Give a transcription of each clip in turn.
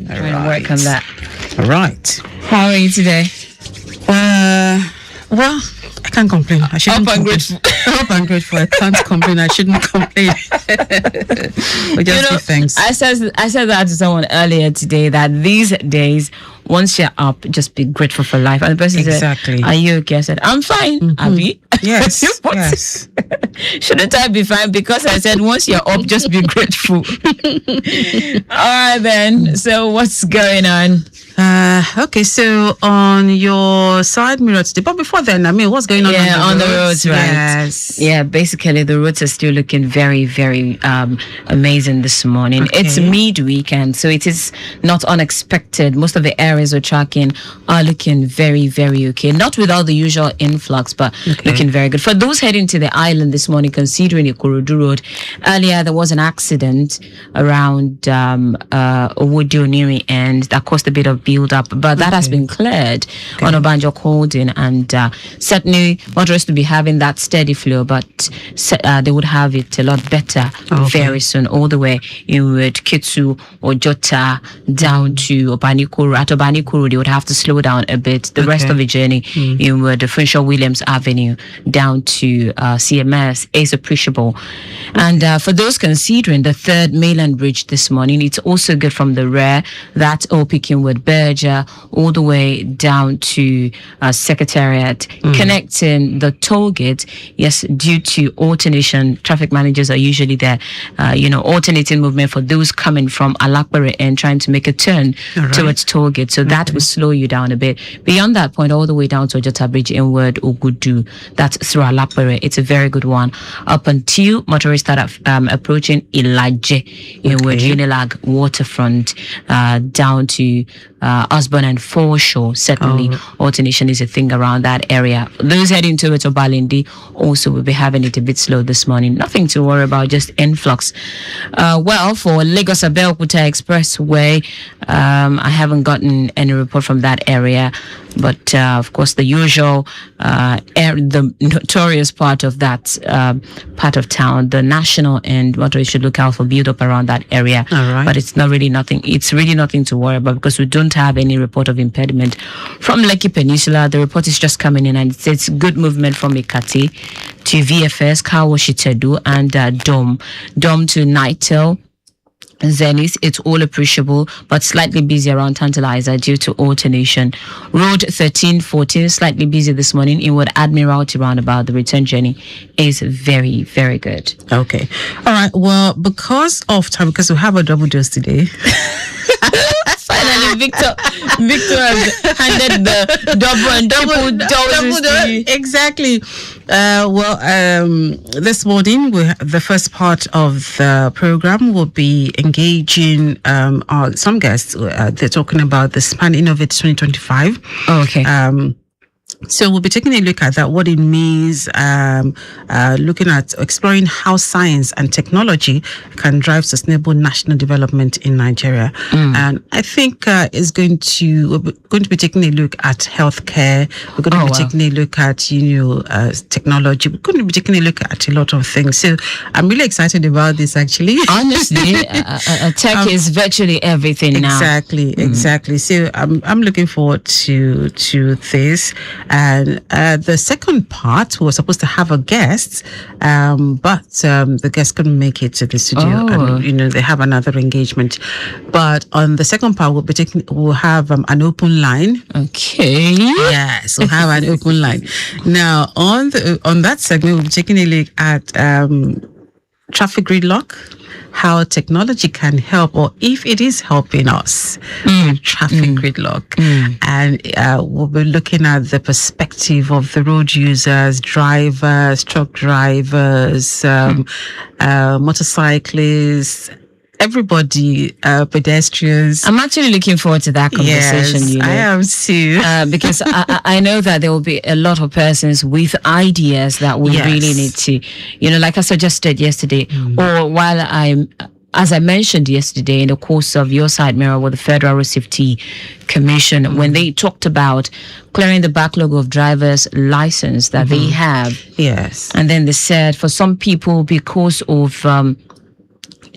Trying to work on that. All right. How are you today? Well, I can't complain. I shouldn't complain. Up and grateful. I can't complain. I shouldn't complain. But just give thanks. I said that to someone earlier today, that these days, once you're up, just be grateful for life. And the person said, "Are you okay?" I said, "I'm fine." Abby? Yes. Yes. Shouldn't I be fine? Because I said, once you're up, just be grateful. All right, then. So what's going on? Okay, so on your side mirror today, but before then, I mean, what's going on? Yeah, on the roads, right? Yes. Yeah, basically the roads are still looking very, very amazing this morning. Okay. It's mid-weekend, so it is not unexpected. Most of the areas we're tracking are looking very, very okay. Not without the usual influx, but looking very good. For those heading to the island this morning, considering Ikorodu Road, earlier there was an accident around Owodioniri end that caused a bit of build up, but that has been cleared on Obanjo Holding, and certainly motorists to be having that steady flow, but they would have it a lot better very soon, all the way inward Kitsu or Jota down to Obanikuru. At Obanikuru, they would have to slow down a bit. The rest of the journey inward the Funshaw Williams Avenue down to CMS is appreciable. And for those considering the third mainland bridge this morning, it's also good from the rear, that Opikingwood Berger all the way down to Secretariat, connecting the toll gate. Yes, due to alternation, traffic managers are usually there, alternating movement for those coming from Alakbere and trying to make a turn towards toll gate. So that will slow you down a bit. Beyond that point, all the way down to Ojota Bridge inward Ogudu, that's through Alakbere. It's a very good one. Up until motorists start approaching Ilaje inward Unilag waterfront, down to Osborne and Foreshore. Certainly alternation is a thing around that area. Those heading towards Obalindi also will be having it a bit slow this morning. Nothing to worry about, just influx. Well, for Lagos Abeokuta Expressway, I haven't gotten any report from that area, but of course the usual the notorious part of that part of town, the national end, motorists should look out for build up around that area. But it's really nothing to worry about, because we don't have any report of impediment from Lekki Peninsula. The report is just coming in, and it says good movement from Ikati to VFS, Kawoshitedu, and Dome to Nightel, Zenith. It's all appreciable, but slightly busy around Tantalizer due to alternation. Road 1314, slightly busy this morning. Inward Admiralty roundabout, the return journey is very, very good. Okay. All right. Well, because of time, because we have a double dose today. Finally, Victor has handed the double doses. Exactly. This morning, the first part of the program will be engaging some guests. They're talking about the Span Innovate 2025. Okay. So we'll be taking a look at that, what it means, looking at exploring how science and technology can drive sustainable national development in Nigeria. And I think we're going to be taking a look at healthcare. We're going to be taking a look at, technology. We're going to be taking a look at a lot of things. So I'm really excited about this, actually. Honestly, tech is virtually everything now. Exactly. So I'm looking forward to this. And the second part, we were supposed to have a guest, but the guest couldn't make it to the studio, and they have another engagement. But on the second part, we'll have an open line. Okay. Yes, we'll have an open line. Now on that segment, we'll be taking a look at traffic gridlock, how technology can help, or if it is helping us, traffic gridlock. And we'll be looking at the perspective of the road users, drivers, truck drivers, motorcyclists, everybody, pedestrians. I'm actually looking forward to that conversation. Yes, I am too. Because I know that there will be a lot of persons with ideas that we really need to, like I suggested yesterday, or while as I mentioned yesterday in the course of your side mirror with the Federal Road Safety Commission, when they talked about clearing the backlog of driver's license that they have. Yes. And then they said for some people, because of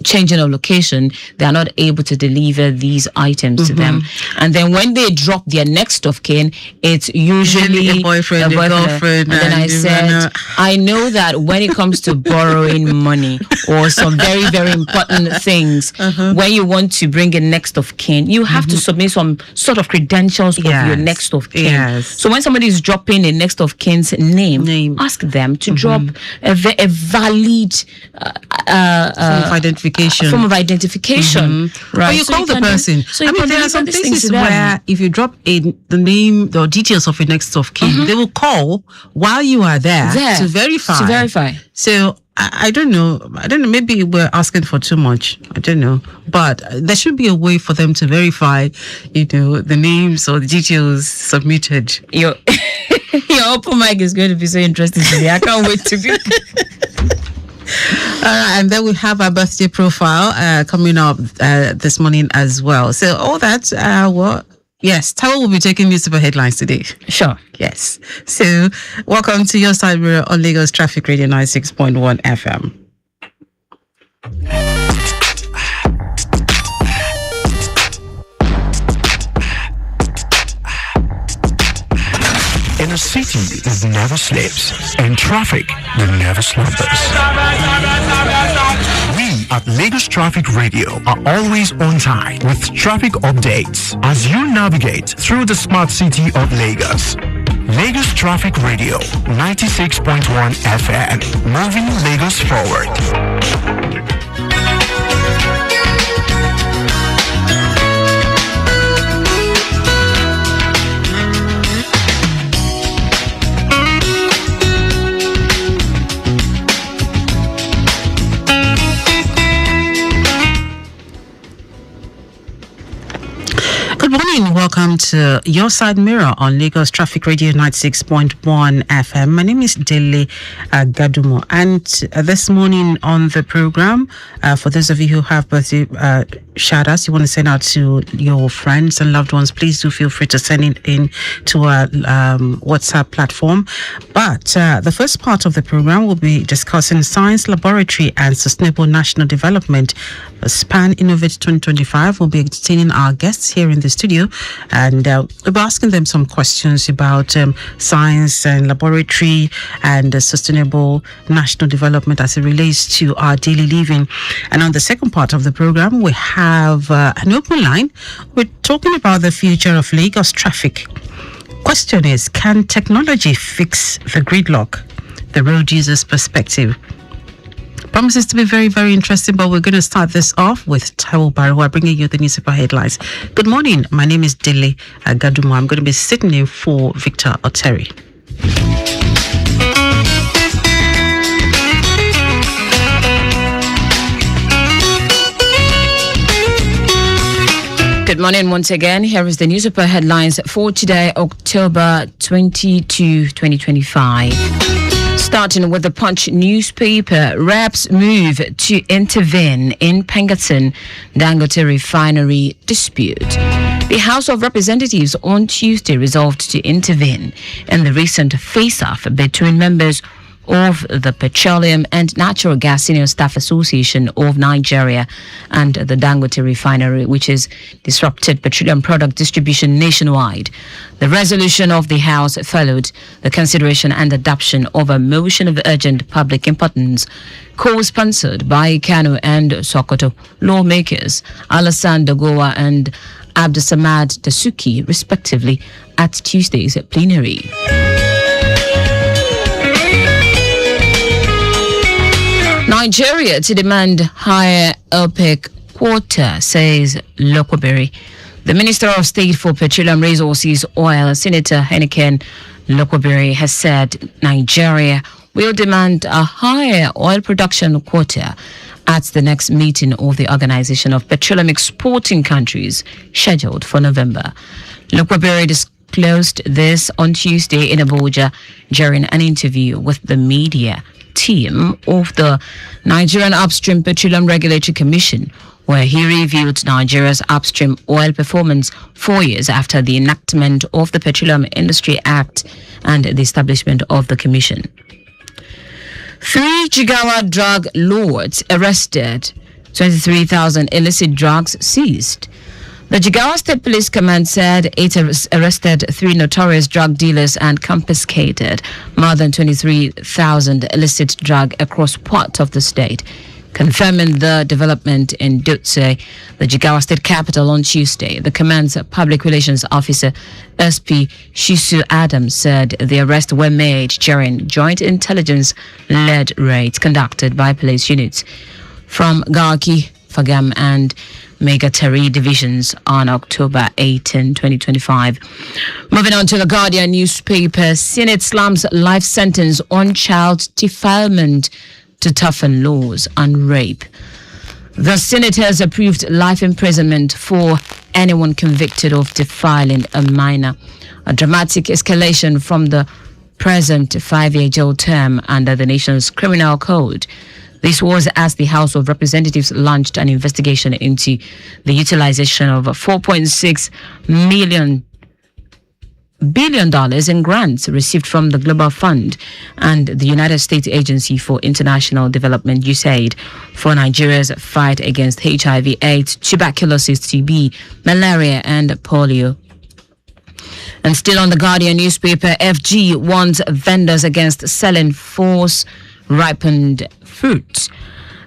changing of location, they are not able to deliver these items to them. And then when they drop their next of kin, it's usually a boyfriend, a girlfriend. And then I said, I know that when it comes to borrowing money or some very, very important things, when you want to bring in next of kin, you have to submit some sort of credentials of your next of kin. So when somebody is dropping a next of kin's name, ask them to drop a valid form of identification. Right. But you call the person. I mean, there are some places where if you drop the name or details of your next of kin, they will call while you are there to verify. So I don't know. Maybe we're asking for too much. I don't know. But there should be a way for them to verify, the names or the details submitted. Your open mic is going to be so interesting today. I can't wait to be. All right, and then we have our birthday profile coming up this morning as well. So all that, yes, Tawa will be taking newspaper headlines today. Sure. Yes. So welcome to Your Side Mirror on Lagos Traffic Radio 96.1 FM. In a city that never sleeps, and traffic that never slumbers. We at Lagos Traffic Radio are always on time with traffic updates as you navigate through the smart city of Lagos. Lagos Traffic Radio 96.1 FM, moving Lagos forward. Good morning. Welcome to Your Side Mirror on Lagos Traffic Radio 96.1 FM. My name is Dele Gadumo. And this morning on the program, for those of you who have birthday shout-outs you want to send out to your friends and loved ones, please do feel free to send it in to our WhatsApp platform. But the first part of the program will be discussing science, laboratory and sustainable national development. SPAN Innovate 2025 will be entertaining our guests here in the studio, and we'll be asking them some questions about science and laboratory and sustainable national development as it relates to our daily living. And on the second part of the program, we have an open line. We're talking about the future of Lagos traffic. Question is, can technology fix the gridlock? The road user's perspective. Promises to be very, very interesting, but we're going to start this off with Taiwo Barua bringing you the newspaper headlines. Good morning. My name is Dele Gadumo. I'm going to be sitting in for Victor Oteri. Good morning once again. Here is the newspaper headlines for today, October 22, 2025. Starting with the Punch newspaper, reps move to intervene in Pinkerton Dangote refinery dispute. The House of Representatives on Tuesday resolved to intervene in the recent face-off between members of the Petroleum and Natural Gas Senior Staff Association of Nigeria and the Dangote refinery, which has disrupted petroleum product distribution nationwide. The resolution of the House followed the consideration and adoption of a motion of urgent public importance co-sponsored by Kano and Sokoto lawmakers, Alassane Dagowa and Abdusamad Dasuki, respectively, at Tuesday's plenary. Nigeria to demand higher OPEC quota, says Lokwaberi. The Minister of State for Petroleum Resources, Oil, Senator Henneken Lokwaberi, has said Nigeria will demand a higher oil production quota at the next meeting of the Organization of Petroleum Exporting Countries, scheduled for November. Lokwaberi disclosed this on Tuesday in Abuja during an interview with the media team of the Nigerian Upstream Petroleum Regulatory Commission, where he reviewed Nigeria's upstream oil performance 4 years after the enactment of the Petroleum Industry Act and the establishment of the commission. 3 Jigawa drug lords arrested 23,000 illicit drugs seized. The Jigawa State Police Command said it arrested 3 notorious drug dealers and confiscated more than 23,000 illicit drugs across parts of the state. Confirming the development in Dutse, the Jigawa State capital, on Tuesday, the command's public relations officer, SP Shisu Adams, said the arrests were made during joint intelligence-led raids conducted by police units from Garki, Fagam and Megatari divisions on October 18, 2025. Moving on to the Guardian newspaper, Senate slams life sentence on child defilement to toughen laws on rape. The Senate has approved life imprisonment for anyone convicted of defiling a minor, a dramatic escalation from the present 5-year jail term under the nation's criminal code. This was as the House of Representatives launched an investigation into the utilization of $4.6 billion in grants received from the Global Fund and the United States Agency for International Development, USAID, for Nigeria's fight against HIV, AIDS, tuberculosis, TB, malaria, and polio. And still on the Guardian newspaper, FG warns vendors against selling false ripened fruits.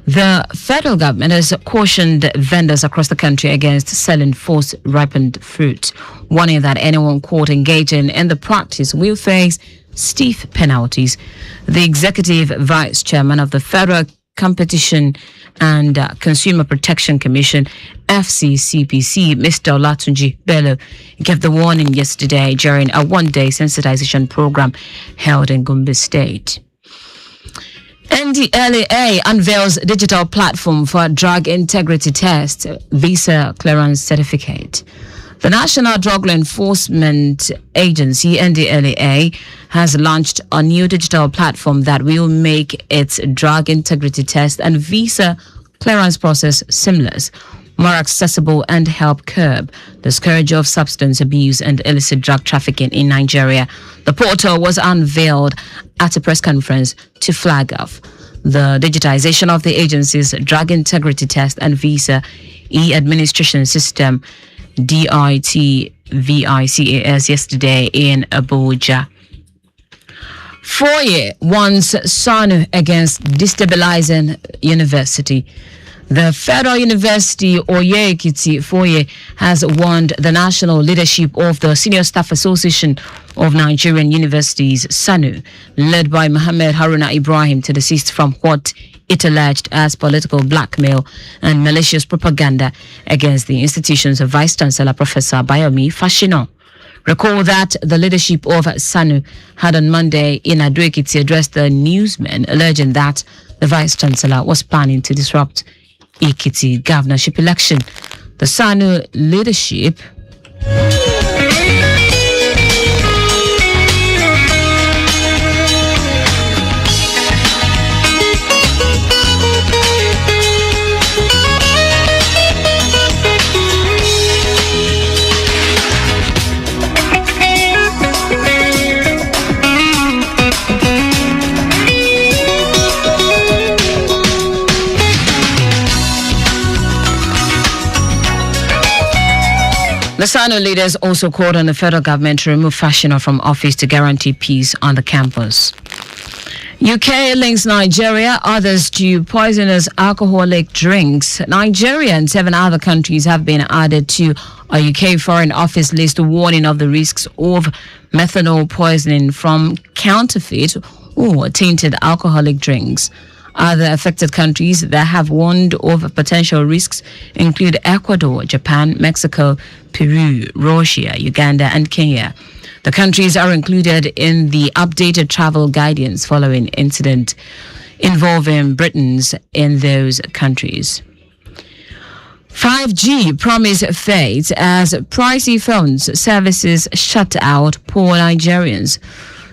The federal government has cautioned vendors across the country against selling false ripened fruit, warning that anyone caught engaging in the practice will face stiff penalties. The executive vice chairman of the Federal Competition and Consumer Protection Commission, FCCPC, Mr. Olatunji Bello, gave the warning yesterday during a one-day sensitization program held in Gombe State. NDLEA unveils digital platform for drug integrity test, visa clearance certificate. The National Drug Law Enforcement Agency, NDLEA, has launched a new digital platform that will make its drug integrity test and visa clearance process seamless, more accessible, and help curb the scourge of substance abuse and illicit drug trafficking in Nigeria. The portal was unveiled at a press conference to flag off the digitization of the agency's drug integrity test and visa e-administration system, DITVICAS, yesterday in Abuja. Foye warns SANU against destabilizing university. The Federal University Oye Ekiti Foye has warned the national leadership of the Senior Staff Association of Nigerian Universities, SANU, led by Mohammed Haruna Ibrahim, to desist from what it alleged as political blackmail and malicious propaganda against the institution's Vice Chancellor, Professor Bayomi Fashinon. Recall that the leadership of SANU had on Monday in Ado-Ekiti addressed the newsmen, alleging that the Vice Chancellor was planning to disrupt Ekiti governorship election. The SANU leadership The SANU leaders also called on the federal government to remove Fashion from office to guarantee peace on the campus. UK links Nigeria, others to poisonous alcoholic drinks. Nigeria and 7 other countries have been added to a UK Foreign Office list warning of the risks of methanol poisoning from counterfeit or tainted alcoholic drinks. Other affected countries that have warned of potential risks include Ecuador, Japan, Mexico, Peru, Russia, Uganda, and Kenya. The countries are included in the updated travel guidance following incident involving Britons in those countries. 5G promise fades as pricey phones services shut out poor Nigerians.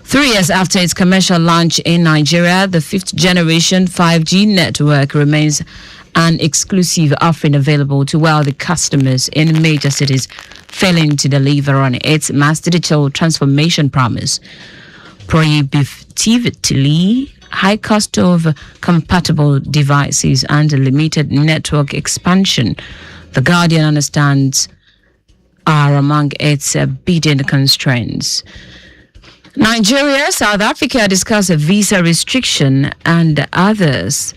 3 years after its commercial launch in Nigeria, the 5th generation 5G network remains an exclusive offering available to wealthy customers in major cities, failing to deliver on its mass digital transformation promise. Prohibitively high cost of compatible devices and limited network expansion, The Guardian understands, are among its bidding constraints. Nigeria, South Africa discuss a visa restriction and others.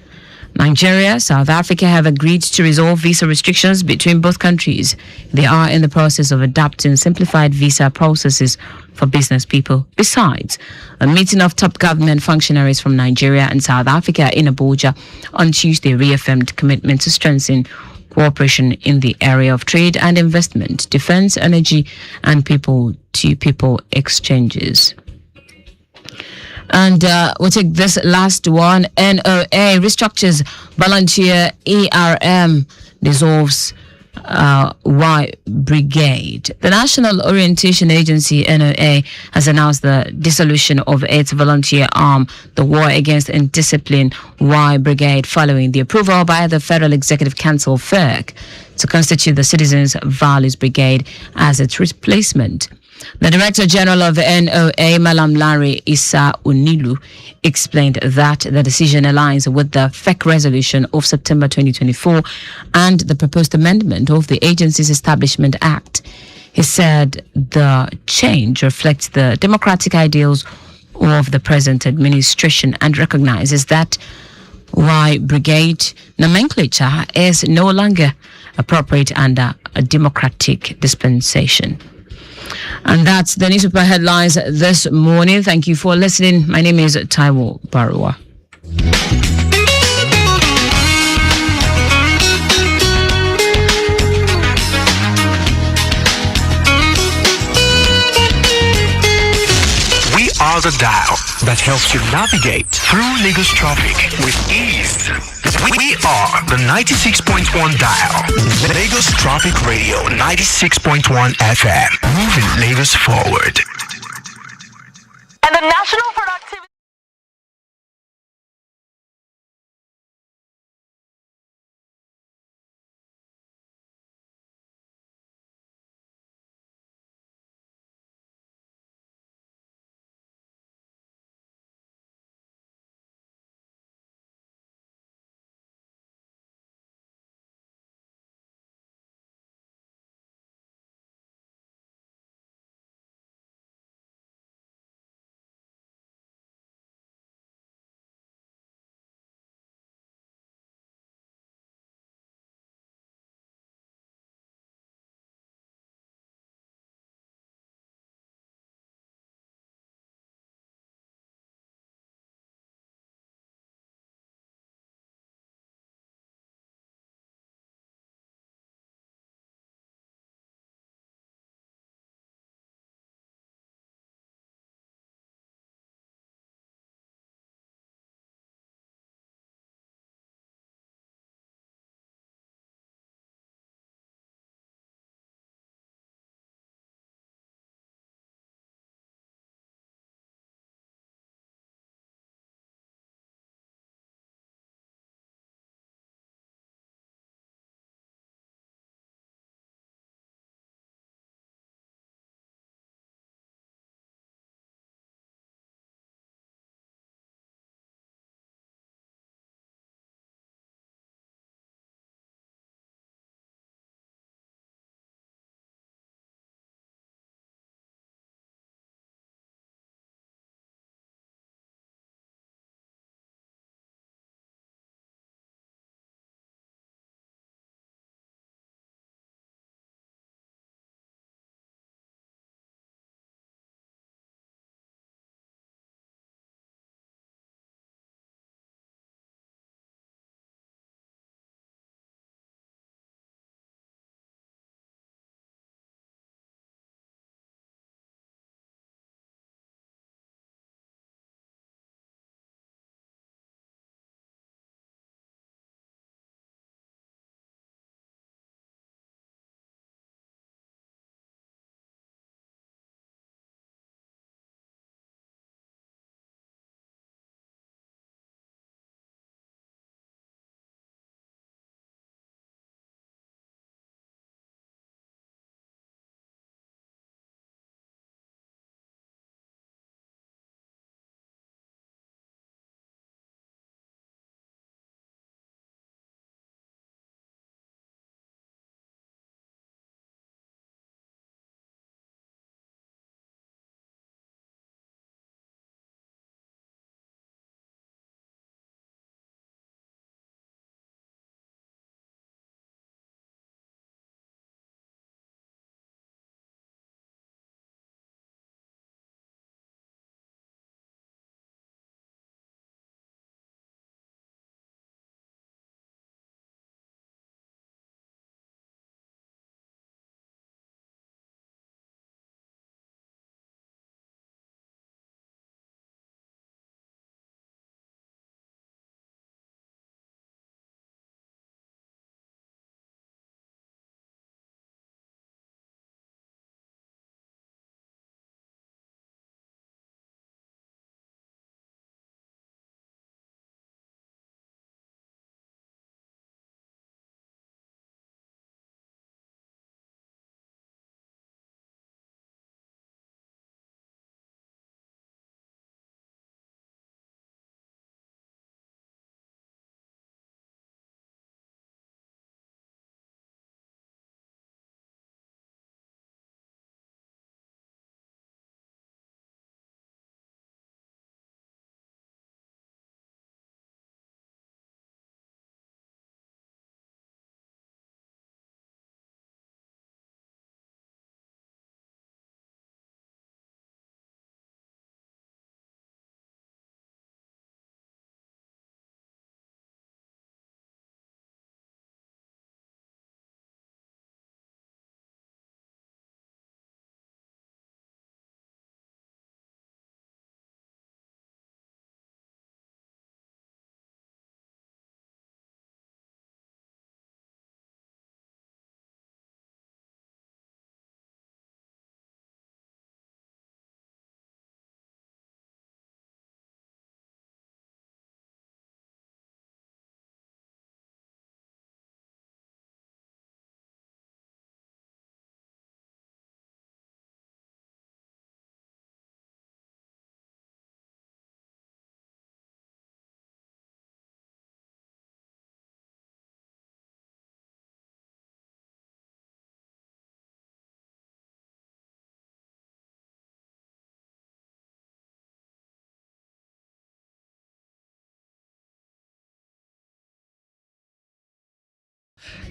Nigeria, South Africa have agreed to resolve visa restrictions between both countries. They are in the process of adopting simplified visa processes for business people. Besides, a meeting of top government functionaries from Nigeria and South Africa in Abuja on Tuesday reaffirmed commitment to strengthen cooperation in the area of trade and investment, defense, energy, and people-to-people exchanges. And we'll take this last one. NOA restructures volunteer ERM, dissolves Y Brigade. The National Orientation Agency, NOA, has announced the dissolution of its volunteer arm, the War Against Indiscipline Y Brigade, following the approval by the Federal Executive Council, FERC, to constitute the Citizens Values Brigade as its replacement. The Director General of the NOA, Malam Larry Issa Unilu, explained that the decision aligns with the FEC resolution of September 2024 and the proposed amendment of the agency's Establishment Act. He said the change reflects the democratic ideals of the present administration and recognizes that Y Brigade nomenclature is no longer appropriate under a democratic dispensation. And that's the newspaper headlines this morning. Thank you for listening. My name is Taiwo Barua. We are the dial that helps you navigate through Lagos traffic with ease. We are the 96.1 dial. Lagos Traffic Radio 96.1 FM. Moving Lagos forward. And the National Productivity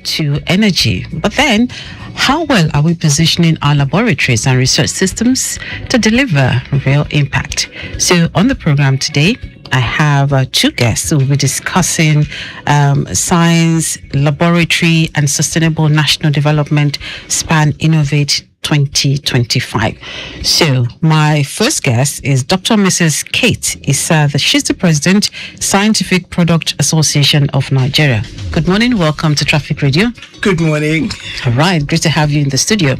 to energy. But then, how well are we positioning our laboratories and research systems to deliver real impact? So on the program today, I have two guests who will be discussing science, laboratory, and sustainable national development SPAN Innovate 2025. So my first guest is Dr. Mrs. Kate Issa. She's the President, Scientific Product Association of Nigeria. Good morning. Welcome to Traffic Radio. Good morning. All right. Great to have you in the studio.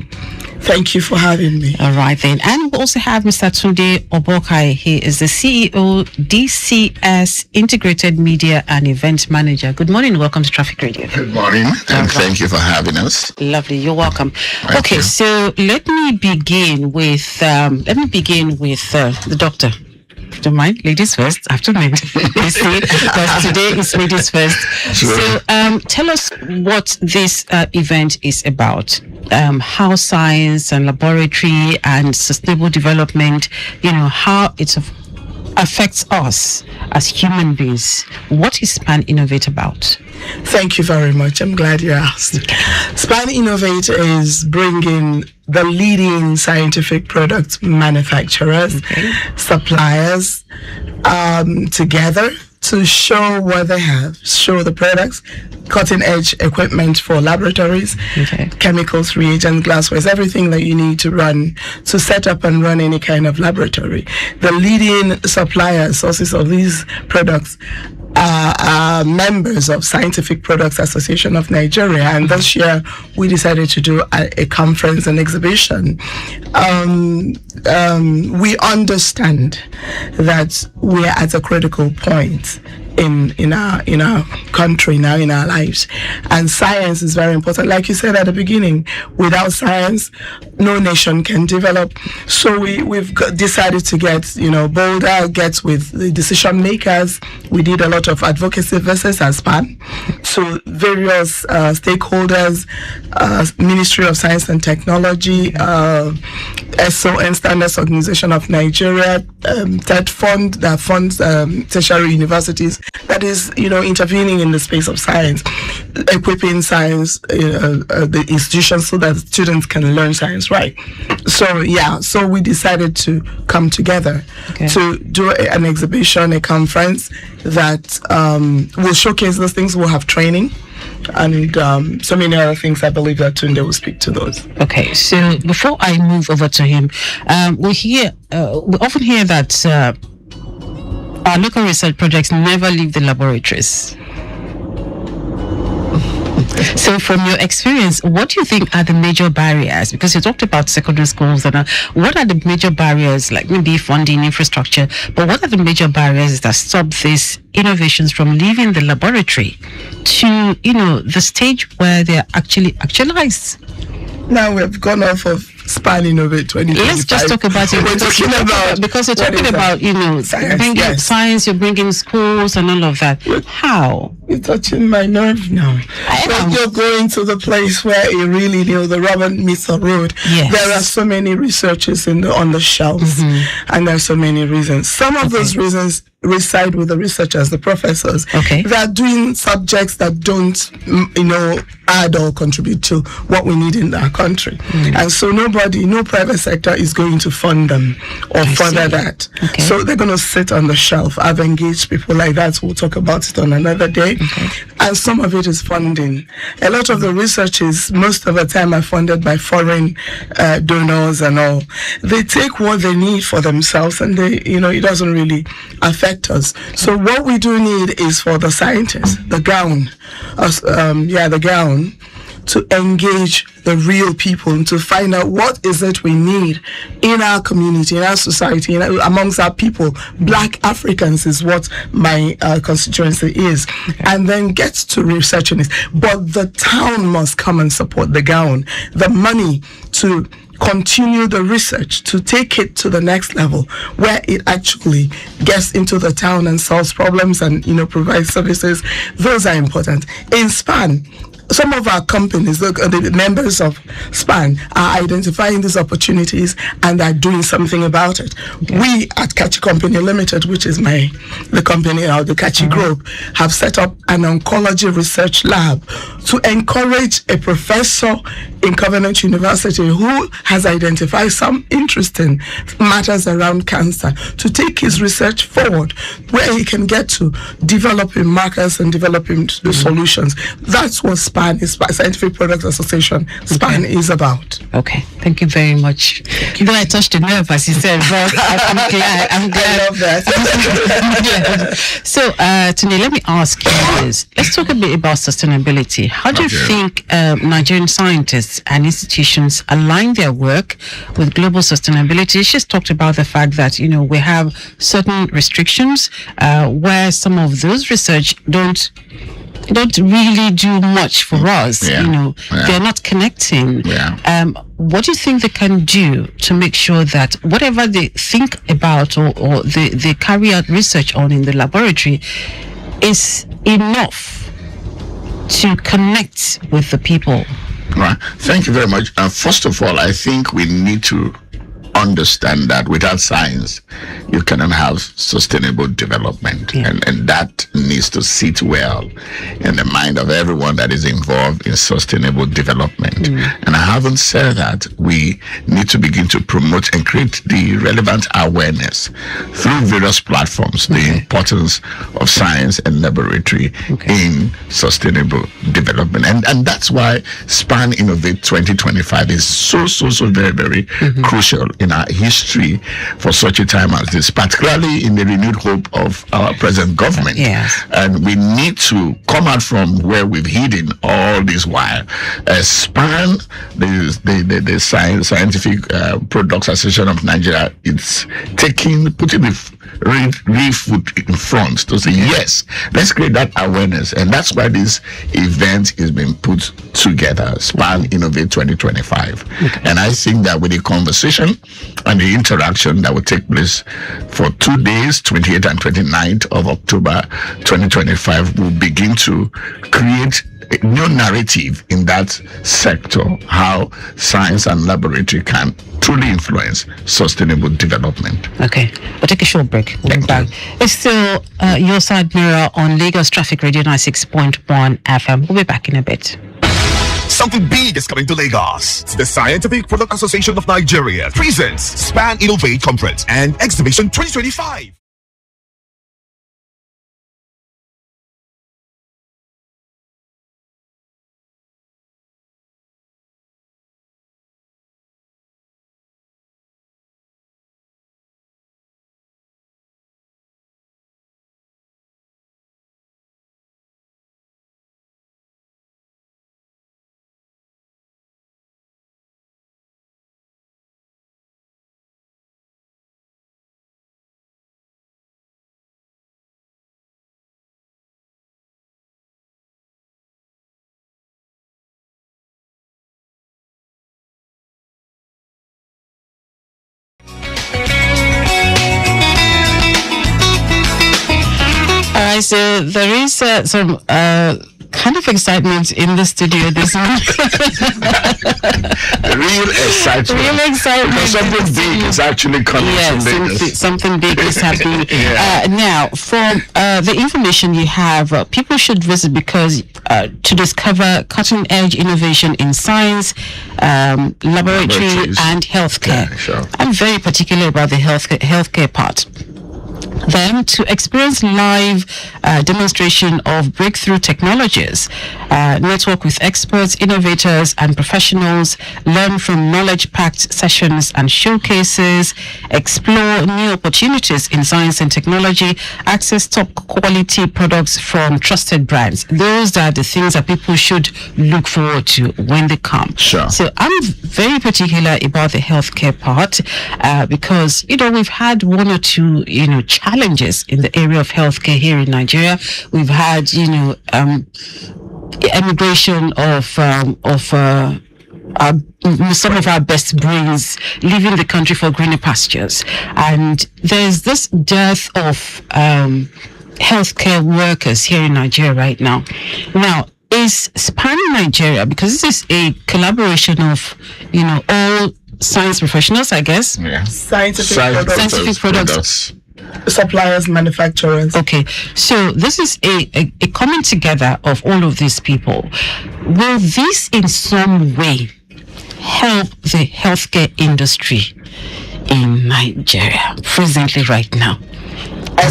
Thank you for having me. All right then. And we also have Mr. Tunde Obokai. He is the CEO, DCS Integrated Media and Event Manager. Good morning. Welcome to Traffic Radio. Good morning, and thank you for having us. Lovely. You're welcome. Thank you. So let me begin with the doctor. If you don't mind, ladies first, after men. You see, because today is ladies first. Sure. So tell us what this event is about. How science and laboratory and sustainable development, how it affects us as human beings. What is SPAN Innovate about? Thank you very much. I'm glad you asked. SPAN Innovate is bringing the leading scientific product manufacturers, suppliers together to show what they have, show the products, cutting edge equipment for laboratories, chemicals, reagents, glassware, everything that you need to set up and run any kind of laboratory. The leading suppliers, sources of these products are members of Scientific Products Association of Nigeria, and this year we decided to do a conference and exhibition. We understand that we're at a critical point in our country now, in our lives, and science is very important. Like you said at the beginning, without science, no nation can develop. So we've decided to get bolder, get with the decision makers. We did a lot of advocacy visits as SPAN, so various stakeholders, Ministry of Science and Technology, SON, Standards Organization of Nigeria, TED Fund that funds tertiary universities, that is intervening in the space of science, equipping science the institutions so that students can learn science right. So we decided to come together to do an exhibition, a conference that will showcase those things. We'll have training and so many other things. I believe that Tunde will speak to those. Okay, so before I move over to him, we often hear that our local research projects never leave the laboratories. So from your experience, what do you think are the major barriers? Because you talked about secondary schools, and what are the major barriers, like maybe funding, infrastructure, but what are the major barriers that stop these innovations from leaving the laboratory to, the stage where they're actually actualized? Now we've gone off of SPAN Innovate 2025. Let's just talk about it. We're talking about because you're talking about science, bringing science, you're bringing schools and all of that. How? You're touching my nerve now. You're going to the place where you really the rubber meets the road. Yes. There are so many researchers on the shelves, and there are so many reasons. Some of those reasons reside with the researchers, the professors. They're doing subjects that don't, add or contribute to what we need in our country. And so no private sector is going to fund them or further that. So they're going to sit on the shelf. I've engaged people like that. We'll talk about it on another day. And some of it is funding. A lot of the researches, most of the time, are funded by foreign donors and all. They take what they need for themselves, and it doesn't really affect us. So what we do need is for the scientists, the gown, to engage the real people and to find out what is it we need in our community, in our society, amongst our people. Black Africans is what my constituency is, and then get to researching it. But the town must come and support the gown. The money to continue the research, to take it to the next level where it actually gets into the town and solves problems and provides services. Those are important. In SPAN, some of our companies, the members of SPAN, are identifying these opportunities and are doing something about it. Okay. We at Kachi Company Limited, which is the company now, the Kachi Group, have set up an oncology research lab to encourage a professor in Covenant University who has identified some interesting matters around cancer to take his research forward, where he can get to developing markers and developing the solutions. That's what SPAN is, Scientific Products Association. SPAN is about. Okay, thank you very much. Though I touched the nerve, as you said, but I'm glad. I love that. So, Tunde, let me ask you this. Let's talk a bit about sustainability. How do you think Nigerian scientists and institutions align their work with global sustainability? She's talked about the fact that, we have certain restrictions where some of those research don't really do much for us. They're not connecting. What do you think they can do to make sure that whatever they think about or they carry out research on in the laboratory is enough to connect with the people? Right. Thank you very much. First of all, I think we need to understand that without science, you cannot have sustainable development. And that needs to sit well in the mind of everyone that is involved in sustainable development. And I haven't said that we need to begin to promote and create the relevant awareness through various platforms, the importance of science and laboratory in sustainable development. And that's why SPAN Innovate 2025 is so very, very crucial in our history for such a time as this, particularly in the renewed hope of our present government. And we need to come out from where we've hidden all this while. SPAN, the Scientific Products Association of Nigeria, it's putting the real foot in front to say, yes, let's create that awareness. And that's why this event is being put together, SPAN Innovate 2025. And I think that with the conversation and the interaction that will take place for 2 days, 28th and 29th of October 2025, will begin to create a new narrative in that sector, how science and laboratory can truly influence sustainable development. Okay, we'll take a short break. We'll be back. It's still Your Side Mirror on Lagos Traffic Radio 96.1 FM. We'll be back in a bit. Something big is coming to Lagos. The Scientific Product Association of Nigeria presents SPAN Innovate Conference and Exhibition 2025. So there is some kind of excitement in the studio this morning. Real excitement. Something big is actually coming. Something big is happening. Now, from the information you have, people should visit because to discover cutting-edge innovation in science, laboratory, and healthcare. I'm very particular about the healthcare part. Then to experience live demonstration of breakthrough technologies, network with experts, innovators, and professionals, learn from knowledge-packed sessions and showcases, explore new opportunities in science and technology, access top-quality products from trusted brands. Those are the things that people should look forward to when they come. Sure. So I'm very particular about the healthcare part because, we've had one or two, challenges in the area of healthcare here in Nigeria. We've had, emigration of some of our best brains leaving the country for greener pastures, and there's this dearth of healthcare workers here in Nigeria right now. Now, is SPAN Nigeria, because this is a collaboration of, all science professionals, I guess. Yeah. Scientific products. Suppliers, manufacturers. Okay, so this is a coming together of all of these people. Will this in some way help the healthcare industry in Nigeria presently right now? I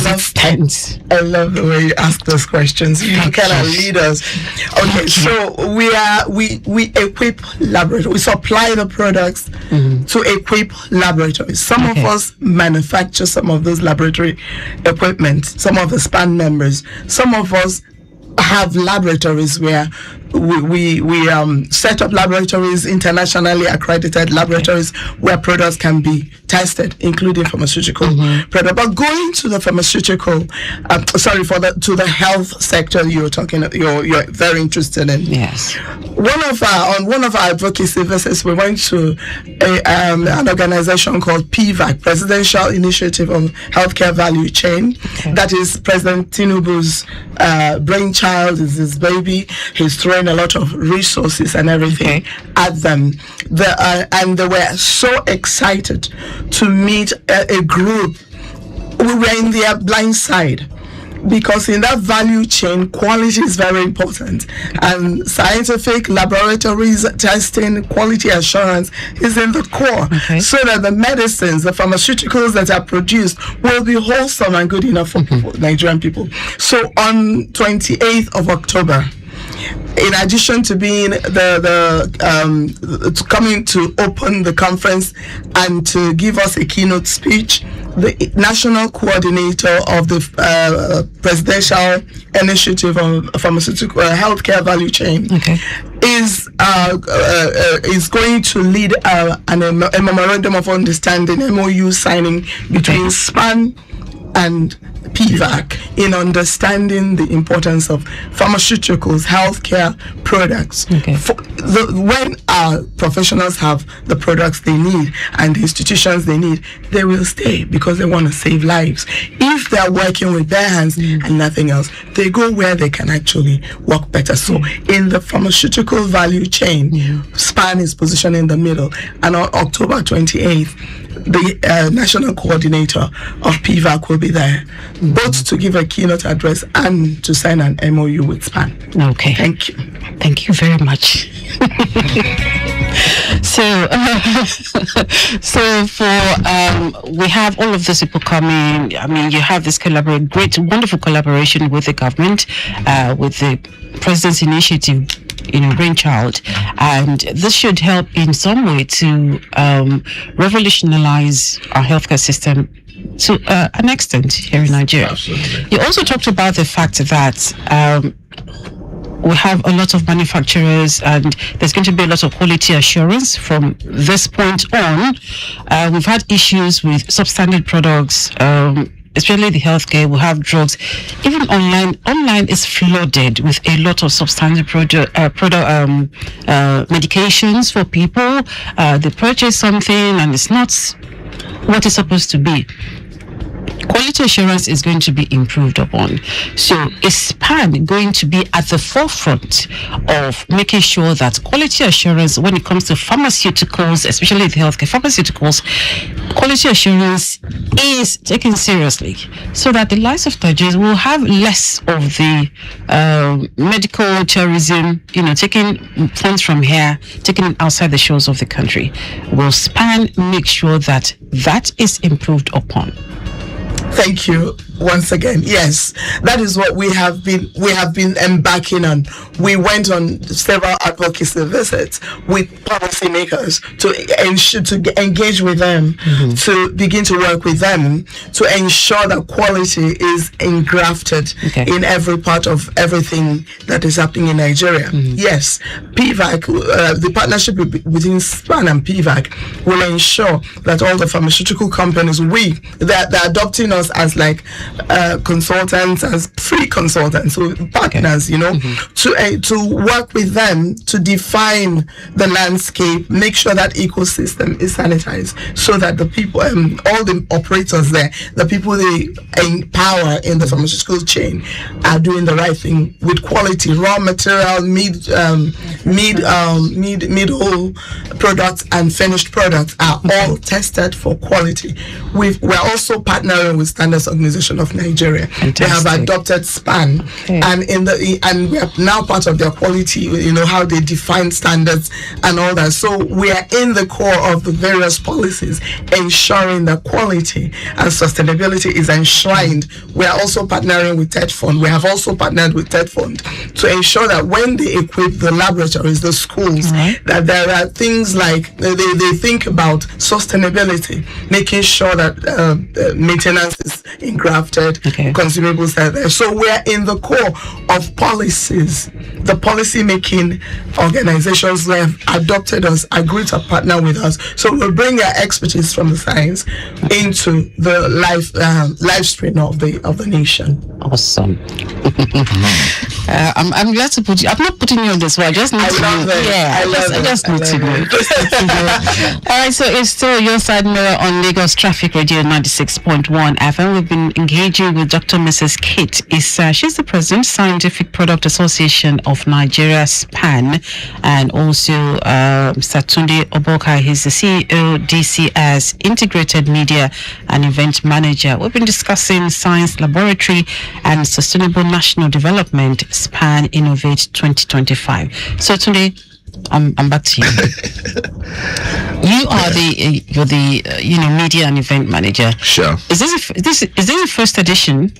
love the way you ask those questions. You kind of lead us. Okay, so we equip laboratories. We supply the products to equip laboratories. Some of us manufacture some of those laboratory equipment. Some of the SPAN members. Some of us have laboratories where we set up laboratories, internationally accredited laboratories where products can be tested, including pharmaceutical products. But going to the pharmaceutical, to the health sector you're very interested in. Yes. On one of our advocacy visits, we went to an organization called PVAC, Presidential Initiative on Healthcare Value Chain. That is President Tinubu's brainchild, is his baby. He's throwing a lot of resources and everything at them. And they were so excited to meet a group. We were in their blind side, because in that value chain, quality is very important, and scientific laboratories, testing, quality assurance is in the core, so that the medicines, the pharmaceuticals that are produced will be wholesome and good enough for Nigerian people. So on 28th of October, in addition to being coming to open the conference and to give us a keynote speech, the national coordinator of the Presidential Initiative on Pharmaceutical Healthcare Value Chain is going to lead a memorandum of understanding, MOU signing between SPAN and PVAC in understanding the importance of pharmaceuticals, healthcare products. When our professionals have the products they need and the institutions they need, they will stay because they want to save lives. If they're working with their hands and nothing else, they go where they can actually work better. So in the pharmaceutical value chain, SPAN is positioned in the middle. And on October 28th, the national coordinator of PVAC will be there, both to give a keynote address and to sign an MOU with SPAN. Okay. Thank you. Thank you very much. So we have all of these people coming. I mean, you have this great, wonderful collaboration with the government, with the President's Initiative, brainchild, and this should help in some way to revolutionize our healthcare system to an extent here in Nigeria. Absolutely. You also talked about the fact that we have a lot of manufacturers and there's going to be a lot of quality assurance from this point on. We've had issues with substandard products, especially the healthcare. We have drugs. Even online is flooded with a lot of substandard medications for people. They purchase something and it's not what it's supposed to be. Quality assurance is going to be improved upon. So is SPAN going to be at the forefront of making sure that quality assurance, when it comes to pharmaceuticals, especially the healthcare pharmaceuticals, quality assurance is taken seriously, so that the lives of Nigerians will have less of the medical tourism, taking funds from here, taking it outside the shores of the country? Will SPAN make sure that that is improved upon? Thank you once again. Yes, that is what we have been embarking on. We went on several advocacy visits with policymakers to engage with them, to begin to work with them to ensure that quality is engrafted in every part of everything that is happening in Nigeria. Yes, PVAC, the partnership between SPAN and PVAC will ensure that all the pharmaceutical companies, they're adopting us as like consultants, as free consultants, so partners, to work with them to define the landscape, make sure that ecosystem is sanitized, so that the people, all the operators there, the people they empower in the pharmaceutical chain, are doing the right thing with quality, raw material, middle products and finished products are all tested for quality. We're also partnering with Standards Organization of Nigeria. Fantastic. They have adopted SPAN, and we are now part of their quality, how they define standards and all that. So we are in the core of the various policies, ensuring that quality and sustainability is enshrined. We are also partnering with TED Fund. We have also partnered with TED Fund to ensure that when they equip the laboratories, the schools, that there are things like they think about sustainability, making sure that maintenance is engrafted, consumables are there. So we're in the core of policies. The policy making organizations that have adopted us, agreed to partner with us. So we'll bring our expertise from the science into the life stream of the nation. Awesome. I'm glad to put you. I'm not putting you on this one. I just need to know. I just need to know. All right. So it's still your side mirror on Lagos Traffic Radio 96.1 FM. We've been engaging with Dr. Mrs. Kate Issa. She's the president, Scientific Product Association of Nigeria, SPAN, and also Satunde Oboka. He's the CEO, DCS, Integrated Media and Event Manager. We've been discussing science laboratory and sustainable national development, SPAN Innovate 2025. So today, I'm back to you. You are the media and event manager. Sure. Is this the first edition?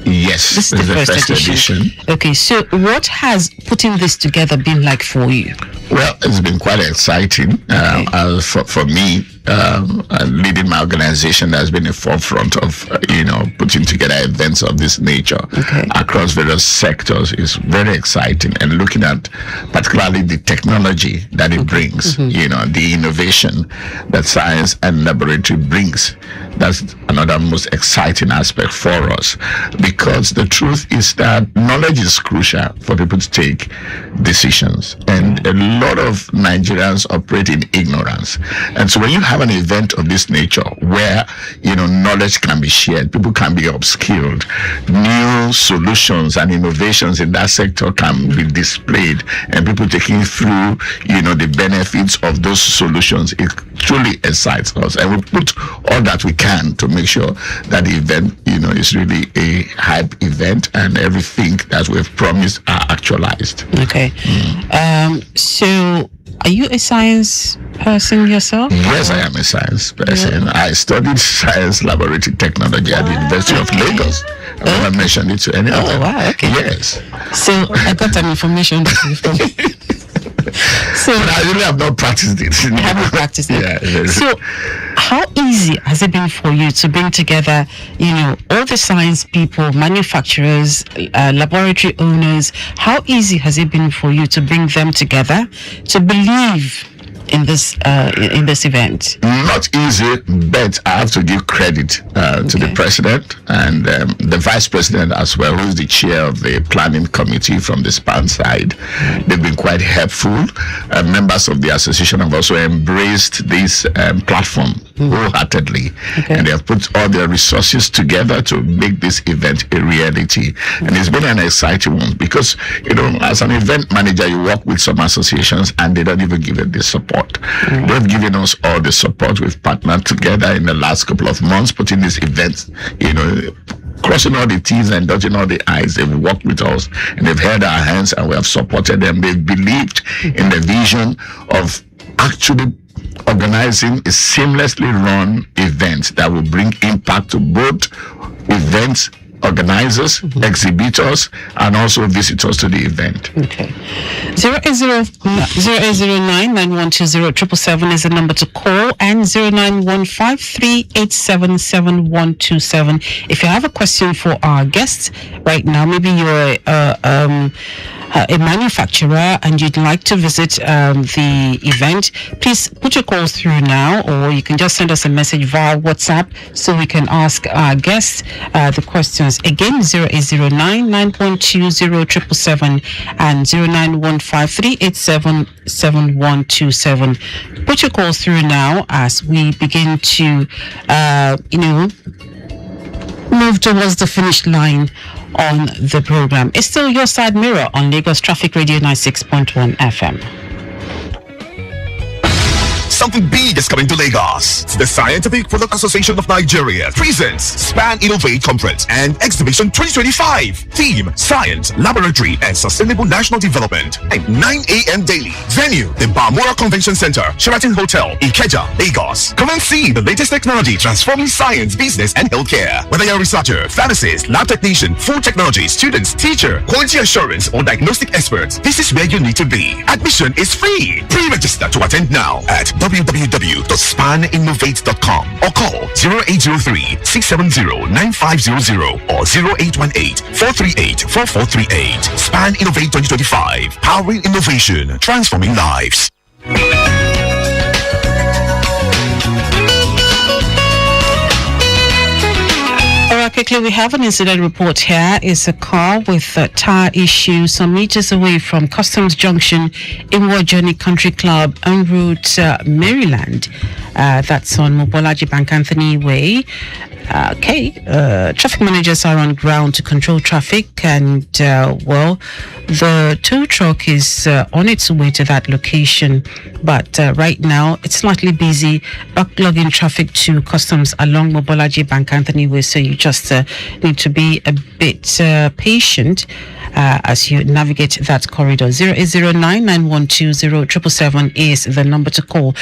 Yes, this is the first edition. Okay, so what has putting this together been like for you? Well, it's been quite exciting. For me, leading my organization that has been in the forefront of putting together events of this nature across various sectors is very exciting, and looking at particularly the technology that it brings, the innovation that science and laboratory brings. That's another most exciting aspect for us, because the truth is that knowledge is crucial for people to take decisions, and a lot of Nigerians operate in ignorance. And so when you have an event of this nature where knowledge can be shared, people can be upskilled, new solutions and innovations in that sector can be displayed, and people taking through the benefits of those solutions, it truly excites us, and we put all that we can to make sure that the event is really a hype event and everything that we've promised are actualized. So are you a science person yourself? Yes, I am a science person. I studied science laboratory technology at the University of Lagos. I never mentioned it to anyone. Oh, wow, okay. Yes. So I got that information from So but I really have not practiced it. You haven't practiced it. Yeah. So how easy has it been for you to bring together, all the science people, manufacturers, laboratory owners? How easy has it been for you to bring them together to believe in this event? Not easy, but I have to give credit to the president and the vice president as well, who is the chair of the planning committee from the SPAN side. They've been quite helpful. Members of the association have also embraced this platform wholeheartedly, and they have put all their resources together to make this event a reality. And it's been an exciting one because, as an event manager, you work with some associations and they don't even give it the support. They've given us all the support. We've partnered together in the last couple of months, putting these events, crossing all the T's and dotting all the I's. They've worked with us and they've held our hands and we have supported them. They've believed in the vision of actually organizing a seamlessly run event that will bring impact to both events organizers, exhibitors, and also visitors to the event. 0809-9120-777 is the number to call, and 0915387727. If you have a question for our guests right now, maybe you're a manufacturer and you'd like to visit the event, please put your calls through now, or you can just send us a message via WhatsApp so we can ask our guests the questions numbers. Again, 0809 920 777 and 0915 387 7127. Put your calls through now as we begin to, move towards the finish line on the program. It's still Your Side Mirror on Lagos Traffic Radio 96.1 FM. Something big is coming to Lagos. The Scientific Product Association of Nigeria presents Span Innovate Conference and Exhibition 2025. Theme: Science, Laboratory, and Sustainable National Development. Time 9 a.m. daily. Venue: the Balmoral Convention Center, Sheraton Hotel, Ikeja, Lagos. Come and see the latest technology transforming science, business, and healthcare. Whether you're a researcher, pharmacist, lab technician, food technology, students, teacher, quality assurance, or diagnostic experts, this is where you need to be. Admission is free. Pre-register to attend now at www.spaninnovate.com or call 0803-670-9500 or 0818-438-4438. Span Innovate 2025. Powering innovation, transforming lives. Quickly, we have an incident report here. It's a car with a tire issue some meters away from Customs Junction in Ward Journey Country Club en route Maryland. That's on Mobolaji Bank Anthony Way. Traffic managers are on ground to control traffic, and the tow truck is on its way to that location, but right now it's slightly busy backlogging traffic to Customs along Mobolaji Bank Anthony Way, so you just need to be a bit patient as you navigate that corridor. 0809 912 777 is the number to call.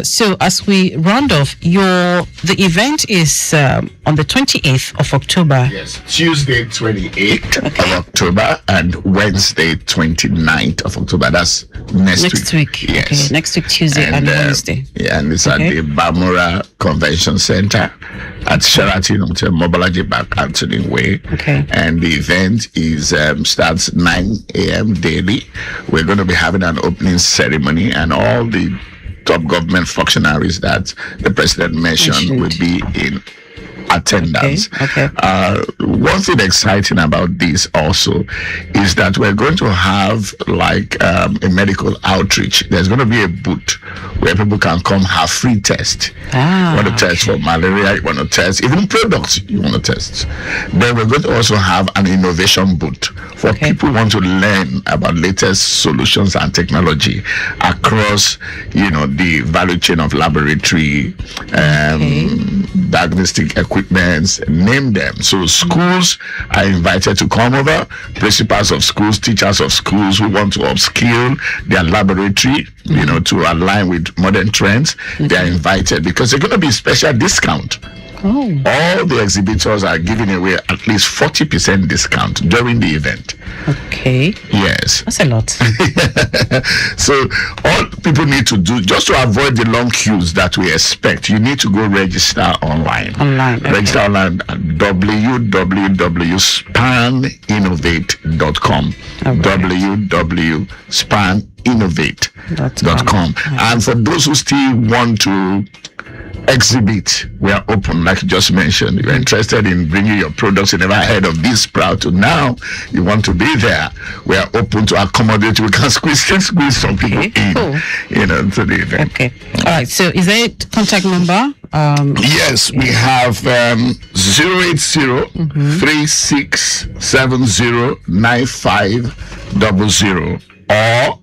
So as we round off, the event is on the 28th of October. Yes, Tuesday 28th of October and Wednesday 29th of October. That's next week. Yes. Okay. Next week, Tuesday and Wednesday. Yeah, and it's at the Balmoral Convention Center at Sheraton Hotel, Mobolaji Bank Anthony Way. Okay. And the event is starts 9 a.m. daily. We're going to be having an opening ceremony, and all the top government functionaries that the president mentioned will be in attendance. Okay. One thing exciting about this also is that we're going to have like a medical outreach. There's going to be a booth where people can come have free test. You want to test for malaria, you want to test even products you want to test. Then we're going to also have an innovation booth for people who want to learn about latest solutions and technology across, the value chain of laboratory, diagnostic equipments, name them. So schools are invited to come over, principals of schools, teachers of schools who want to upskill their laboratory, to align with modern trends. They are invited because they're going to be special discount. All the exhibitors are giving away at least 40% discount during the event. Okay. Yes. That's a lot. So all people need to do, just to avoid the long queues that we expect, you need to go register online. Register online at www.spaninnovate.com. www.spaninnovate.com. And for those who still want to exhibit, we are open, like you just mentioned. You're interested in bringing your products, you never heard of this Sprout, to now you want to be there. We are open to accommodate. We can squeeze some people in, to the event. Okay. All right. So is there a contact number? Yes, we have 080-3670-9500 or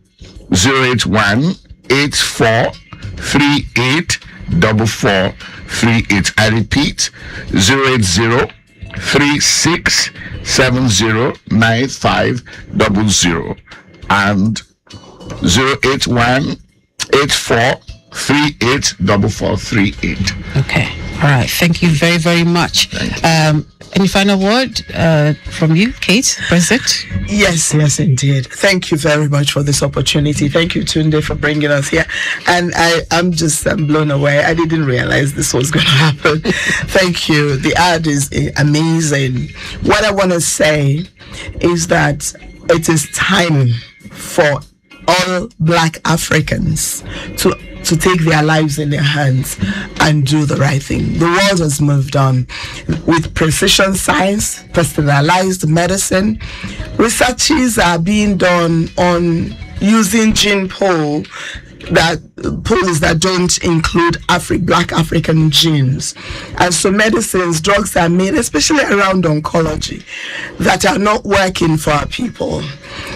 081-8438-4438. I repeat, 080-3670-9500 and 081-8438-4438. Okay. All right. Thank you very, very much. Any final word from you, Kate, President? Yes, indeed. Thank you very much for this opportunity. Thank you, Tunde, for bringing us here. And I'm just blown away. I didn't realize this was going to happen. Thank you. The art is amazing. What I want to say is that it is time for all Black Africans to to take their lives in their hands and do the right thing. The world has moved on with precision science, personalized medicine. Researches are being done on using gene pools that don't include Black African genes. And so drugs are made, especially around oncology, that are not working for our people.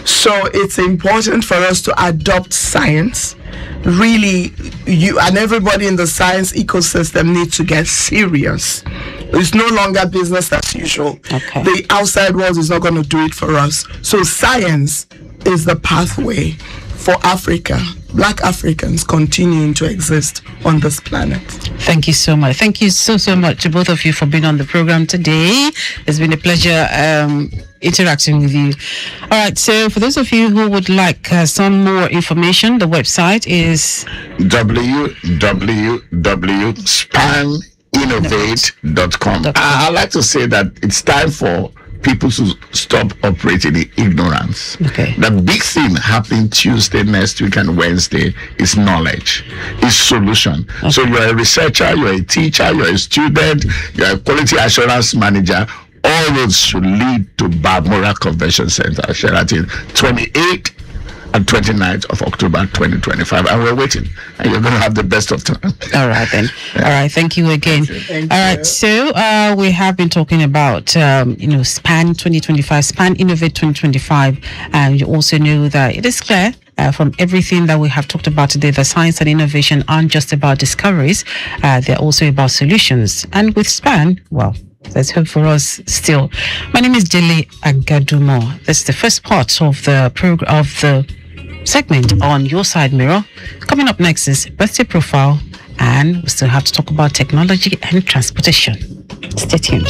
So it's important for us to adopt science. Really, you and everybody in the science ecosystem need to get serious. It's no longer business as usual. Okay. The outside world is not going to do it for us. So science is the pathway for Africa, Black Africans continuing to exist on this planet. Thank you so much. Thank you so much to both of you for being on the program today. It's been a pleasure interacting with you. All right, so for those of you who would like some more information, the website is www.spaninnovate.com. I like to say that it's time for people to stop operating in ignorance. Okay. The big thing happening Tuesday, next week, and Wednesday is knowledge, is solution. Okay. So you're a researcher, you're a teacher, you're a student, you're a quality assurance manager. All roads should lead to Balmoral Convention Center, Sheraton, 28th and 29th of October 2025, and we're waiting, and you're going to have the best of time. All right then. Yeah. All right, thank you again. Thank all you. Right, so we have been talking about SPAN 2025, SPAN Innovate 2025, and you also know that it is clear from everything that we have talked about today, the science and innovation aren't just about discoveries, they're also about solutions. And with SPAN, well, there's hope for us still. My name is Dele Agadumo. This is the first part of the segment on Your Side Mirror. Coming up next is Birthday Profile, and we still have to talk about technology and transportation. Stay tuned.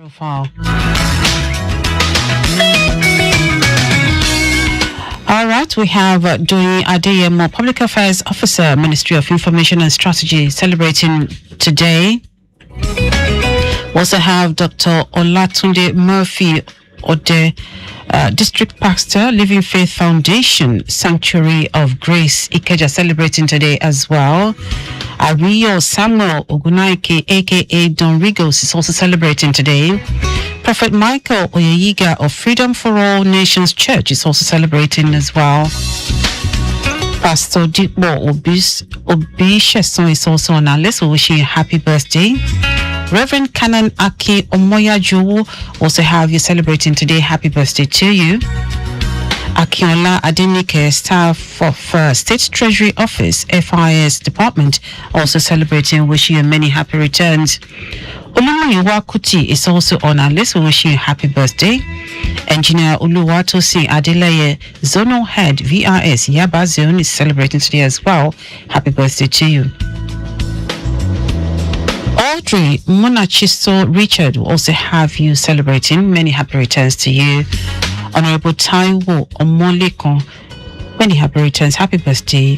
Profile. All right, we have Doyin Adeyemo, Public Affairs Officer, Ministry of Information and Strategy, celebrating today. We also have Dr. Olatunde Murphy Ode, District Pastor, Living Faith Foundation, Sanctuary of Grace, Ikeja, celebrating today as well. Ariyo Samuel Ogunaike, aka Don Rigos, is also celebrating today. Prophet Michael Oyeyiga of Freedom for All Nations Church is also celebrating as well. Pastor Dipo Obisheson is also on our list. We wish you a happy birthday. Reverend Canon Aki Omoyajuwu also have you celebrating today. Happy birthday to you. Akinola Adenike, staff of State Treasury Office, FIS Department, also celebrating. Wish you many happy returns. Oluwayiwa Kuti is also on our list. We wish you a happy birthday. Engineer Oluwatosin Adeleye, Zonal Head VRS Yaba Zone, is celebrating today as well. Happy birthday to you. Audrey Monachiso Richard will also have you celebrating. Many happy returns to you. Honorable Taiwo Omolekon, many happy returns. Happy birthday.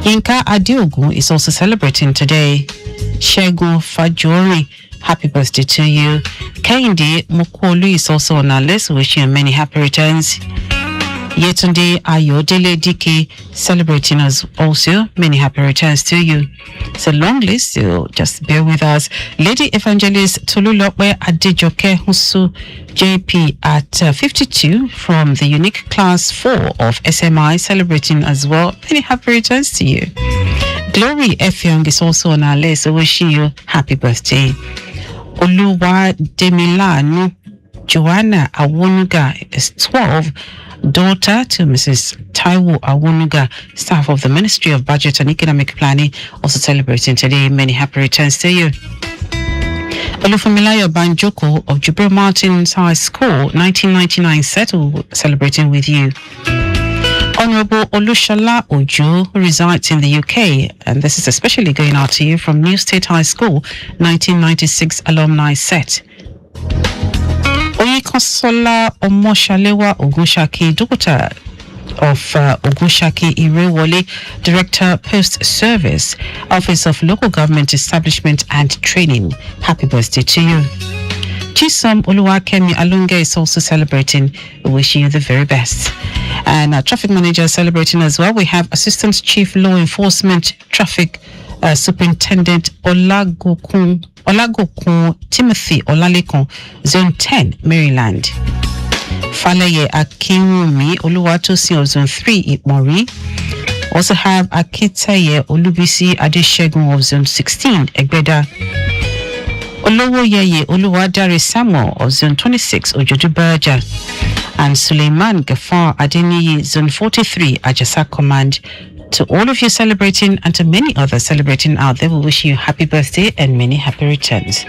Yinka Adiogun is also celebrating today. Shegun Fajori, happy birthday to you. Kehinde Mokolu is also on our list. Wishing you many happy returns. Yetunde Ayodele Dike celebrating us also. Many happy returns to you. It's a long list, so just bear with us. Lady Evangelist Tolulope Adejoke Husu JP at 52 from the unique class 4 of SMI celebrating as well. Many happy returns to you. Glory Effiong is also on our list, so wishing you happy birthday. Oluwa Demilano Joanna Awonuga is 12. Daughter to Mrs. Taiwo Awonuga, staff of the Ministry of Budget and Economic Planning, also celebrating today. Many happy returns to you. Olufumilayo Banjoko of Jubril Martins High School, 1999 settle, celebrating with you. Honorable Olushala Ojo, who resides in the UK, and this is especially going out to you from New State High School, 1996 alumni set. Oyikosola Omoshalewa Ogunshaki, Doctor of Ogunshaki Irewole, Director Post Service, Office of Local Government Establishment and Training. Happy birthday to you. Chisom Oluwakemi Alunga is also celebrating. We wish you the very best. And our traffic manager celebrating as well. We have Assistant Chief Law Enforcement Traffic Superintendent Olagokun Timothy Olalekon, Zone 10, Maryland. Falaye Akinwumi Oluwatosin of Zone 3, Ipmori. Also have Akitaye Olubisi Adeshegun of Zone 16, Egbeda. Olowoyeye Oluwadare Samuel of Zone 26, Ojoduberja. And Suleiman Gafar Adeniyi, Zone 43, Ajasa Command. To all of you celebrating and to many others celebrating out there, we wish you happy birthday and many happy returns.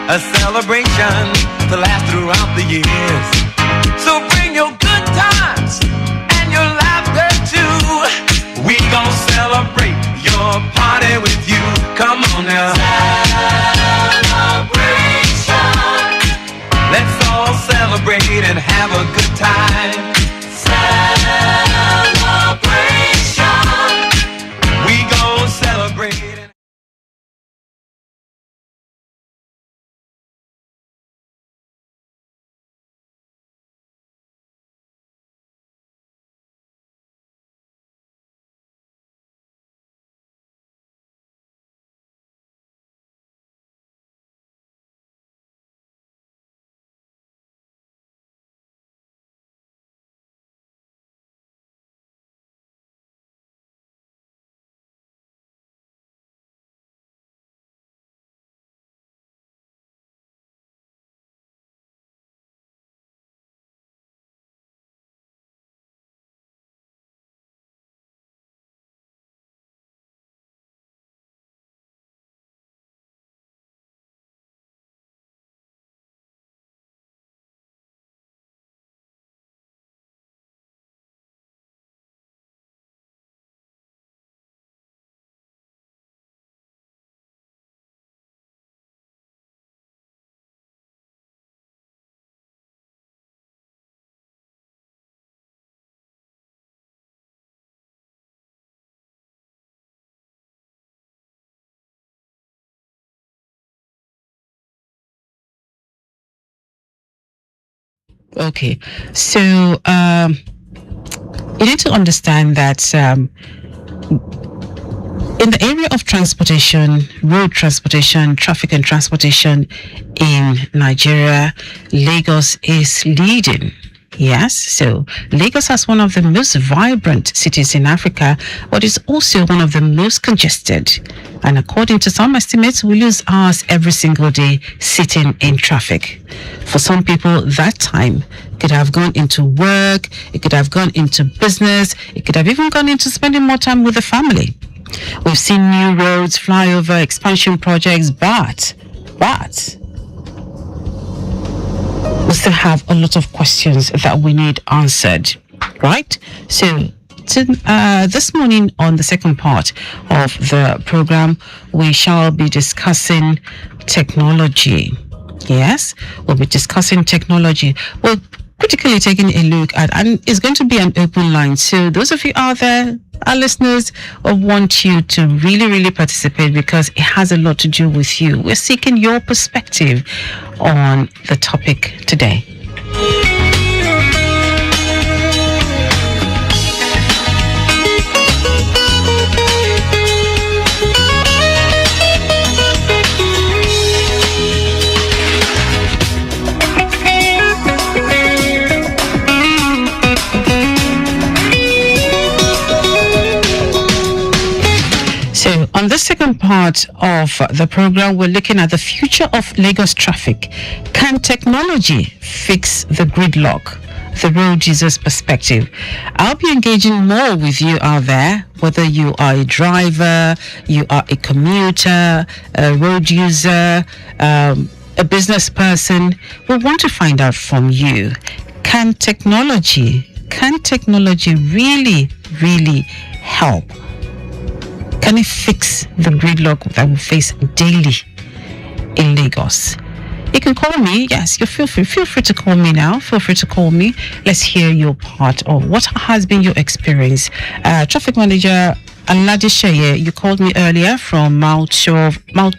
A celebration to last throughout the years. So bring your good times and your laughter too. We gon' celebrate your party with you. Come on now. Celebration. Let's all celebrate and have a good time. Okay. So you need to understand that in the area of transportation, road transportation, traffic and transportation in Nigeria, Lagos is leading. Yes, so Lagos has one of the most vibrant cities in Africa, but it's also one of the most congested. And according to some estimates, we lose hours every single day sitting in traffic. For some people, that time could have gone into work, it could have gone into business, it could have even gone into spending more time with the family. We've seen new roads, flyover, expansion projects, but we still have a lot of questions that we need answered, right? So this morning on the second part of the program, we shall be discussing technology. Yes, we'll be discussing technology. We're critically taking a look at, and it's going to be an open line. So those of you out there, our listeners, I want you to really participate because it has a lot to do with you. We're seeking your perspective on the topic today. On the second part of the program, we're looking at the future of Lagos traffic. Can technology fix the gridlock? The road user's perspective. I'll be engaging more with you out there, whether you are a driver, you are a commuter, a road user, a business person. We want to find out from you. Can technology really help? Can it fix the gridlock that we face daily in Lagos? You can call me. Yes, you feel free to call me now. Feel free to call me. Let's hear your part of what has been your experience. Traffic manager Aladisheye, you called me earlier from Mile 12. I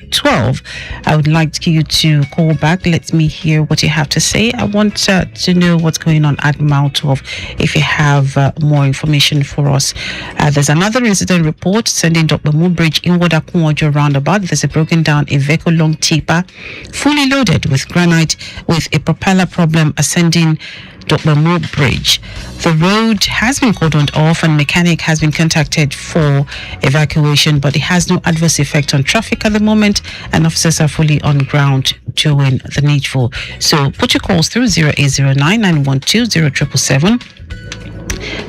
would like you to call back. Let me hear what you have to say. I want to know what's going on at Mile 12 if you have more information for us. There's another incident report sending Dr. Moore Bridge in Wadakunwajo roundabout. There's a broken down Iveco long tipper fully loaded with granite with a propeller problem ascending Dr. Moore Bridge. The road has been cordoned off and mechanic has been contacted for evacuation, but it has no adverse effect on traffic at the moment and officers are fully on ground doing the needful. So put your calls through 0809 912 0777.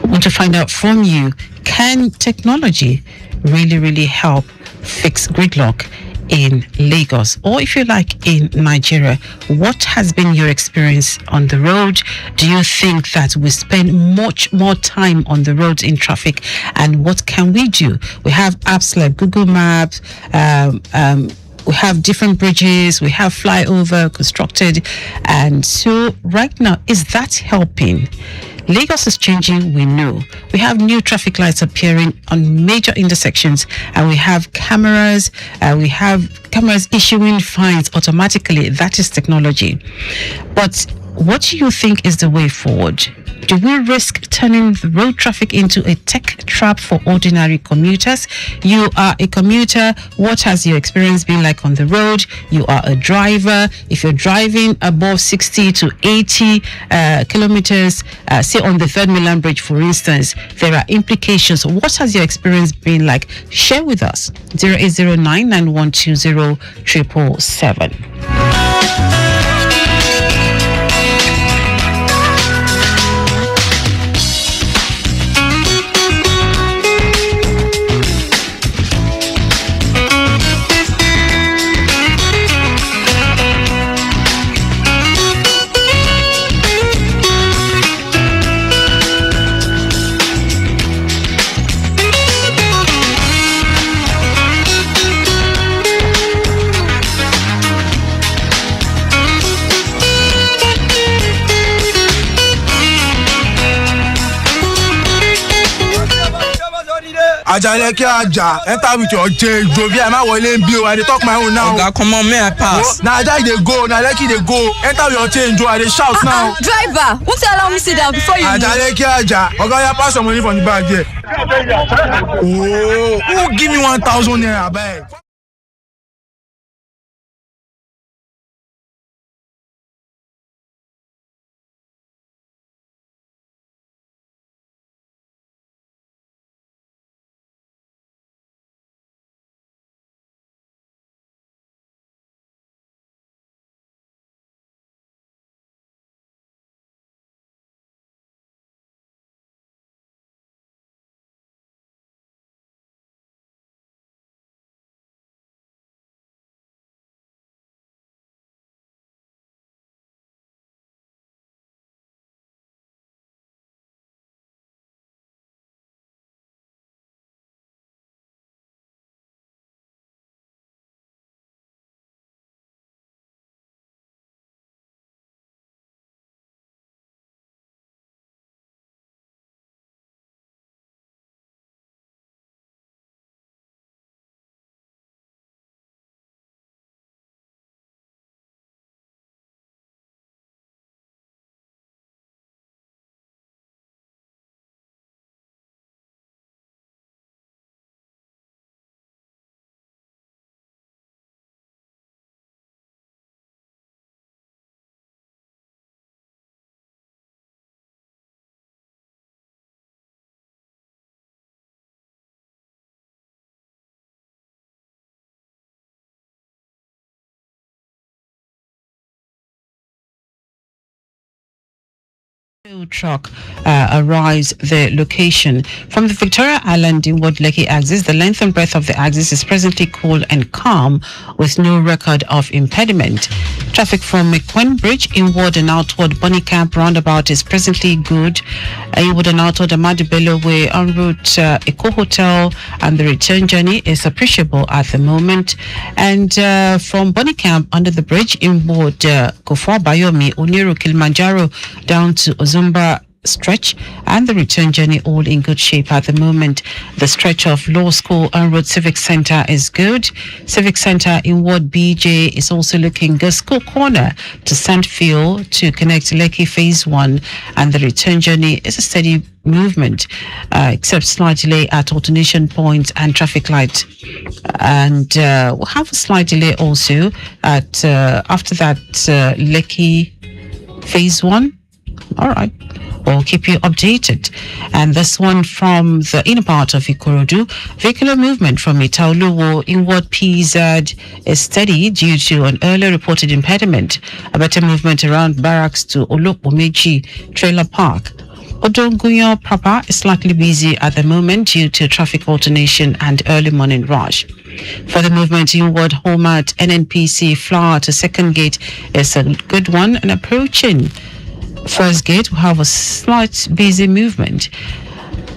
I want to find out from you, can technology really help fix gridlock in Lagos, or if you like in Nigeria? What has been your experience on the road? Do you think that we spend much more time on the roads in traffic, and what can we do? We have apps like Google Maps, we have different bridges, we have flyover constructed, and so right now, is that helping? Lagos is changing, we know. We have new traffic lights appearing on major intersections, and we have cameras issuing fines automatically. That is technology. But what do you think is the way forward? Do we risk turning the road traffic into a tech trap for ordinary commuters? You are a commuter. What has your experience been like on the road? You are a driver. If you're driving above 60 to 80 kilometers, say on the Third Mainland Bridge, for instance, there are implications. What has your experience been like? Share with us. 0809 9120 777. Ajaleki Aja, enter with your change. Jovia, my wallet bill. I dey talk my own now. Oga, come on, may I pass? Now Aja dey go, now Lekki dey go. Enter with your change, I dey shout now. Driver, won't you allow me sit down before you move? Ajaleki Aja, Oga, you pass some money from the bag here. Oh, who give me 1,000 naira, bag? Truck arrives the location from the Victoria Island inward Lekki axis. The length and breadth of the axis is presently cool and calm with no record of impediment. Traffic from McQueen Bridge inward and outward Bonnie Camp roundabout is presently good. Inward and outward Amadi Bello Way en route Eco Hotel, and the return journey is appreciable at the moment. And from Bonnie Camp under the bridge inward Kofo Bayomi, Oniru Kilimanjaro down to Ozumba stretch, and the return journey all in good shape at the moment. The stretch of Law School and Road Civic Center is good. Civic Center in Ward BJ is also looking good. School Corner to Sandfield to connect Lekki Phase 1, and the return journey is a steady movement, except slight delay at alternation points and traffic light. And we'll have a slight delay also at after that Lekki Phase 1. All right, we'll keep you updated. And this one from the inner part of Ikorodu, vehicular movement from Itaoluwo inward PZ is steady due to an earlier reported impediment. A better movement around Barracks to Olopomeji Trailer Park. Odonguyo proper is slightly busy at the moment due to traffic alternation and early morning rush. Further movement inward home at NNPC Flower to Second Gate is a good one, and approaching First Gate will have a slight busy movement.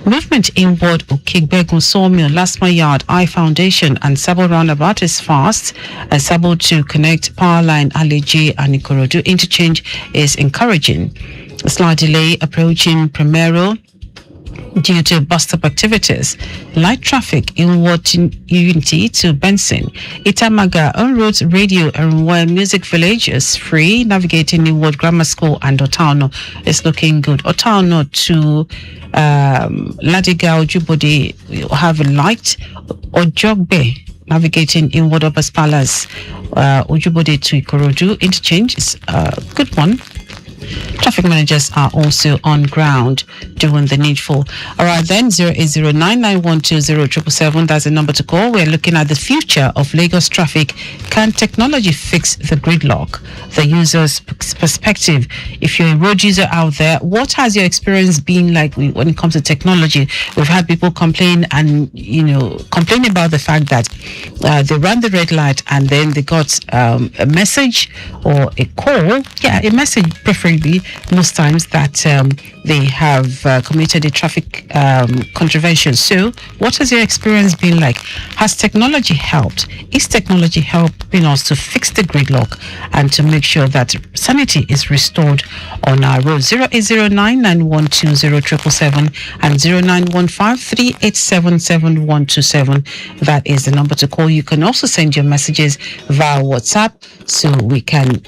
Movement inward Okigbegun Sawmill, Lasma Yard, I Foundation and Sabo Roundabout is fast. And Sabo to connect Powerline, Aliji and Ikorodu interchange is encouraging. A slight delay approaching Primero due to bus-stop activities. Light traffic inward Unity to Benson. Itamaga on roads radio and where Music Village is free. Navigating inward Grammar School and Otano is looking good. Otano to Ladiga Ojubode have a light. Ojogbe navigating inward Upper Palace. Ojubode to Ikorodu interchange is a good one. Traffic managers are also on ground doing the needful. All right, then 08099120777. That's the number to call. We're looking at the future of Lagos traffic. Can technology fix the gridlock? The user's perspective. If you're a road user out there, what has your experience been like when it comes to technology? We've had people complain and complain about the fact that they ran the red light and then they got a message or a call. Yeah, a message preferably appropriately most times that they have committed a traffic contravention. So, what has your experience been like? Has technology helped? Is technology helping us to fix the gridlock and to make sure that sanity is restored on our road? 0809-9120-777 and 0915-387-7127. That is the number to call. You can also send your messages via WhatsApp so we can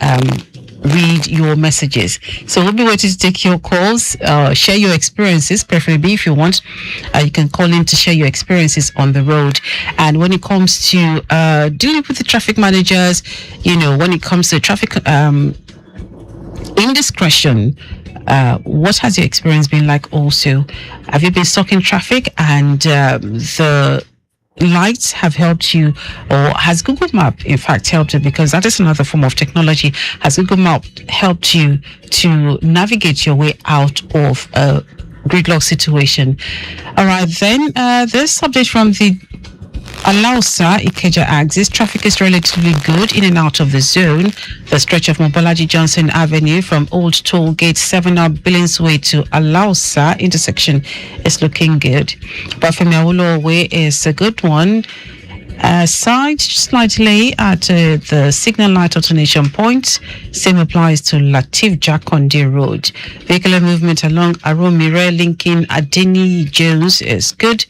read your messages. So we'll be waiting to take your calls, share your experiences, preferably if you want. You can call in to share your experiences on the road. And when it comes to dealing with the traffic managers, when it comes to traffic indiscretion, what has your experience been like also? Have you been stuck in traffic and the lights have helped you, or has Google Map in fact helped you? Because that is another form of technology. Has Google Map helped you to navigate your way out of a gridlock situation? All right, then this update from the Alausa Ikeja axis. Traffic is relatively good in and out of the zone. The stretch of Mobolaji Johnson Avenue from Old Toll Gate 7 up Billingsway to Alausa intersection is looking good. Bafemi Awolowo Way is a good one. Side slightly at the signal light alternation point. Same applies to Latif Jakonde Road. Vehicular movement along Aromire linking Adeni Jones is good.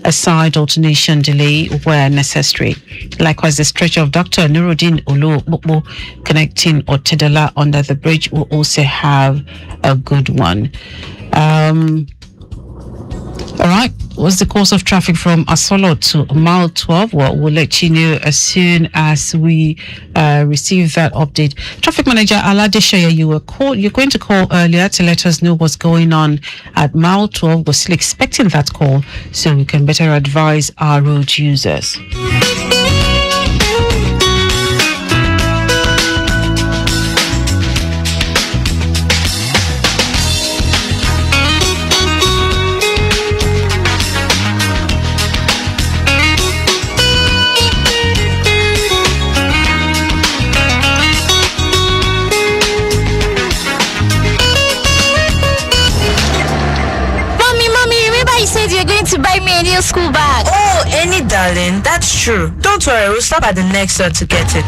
A side alternation delay where necessary. Likewise, the stretch of Dr. Nuruddin Olu connecting Otedala under the bridge will also have a good one. All right. What's the course of traffic from Asolo to mile 12? Well, we'll let you know as soon as we receive that update. Traffic manager Aladeshaya, you're going to call earlier to let us know what's going on at mile 12. We're still expecting that call so we can better advise our road users. To buy me a new school bag. Oh, Annie darling, that's true. Don't worry, we'll stop at the next store to get it.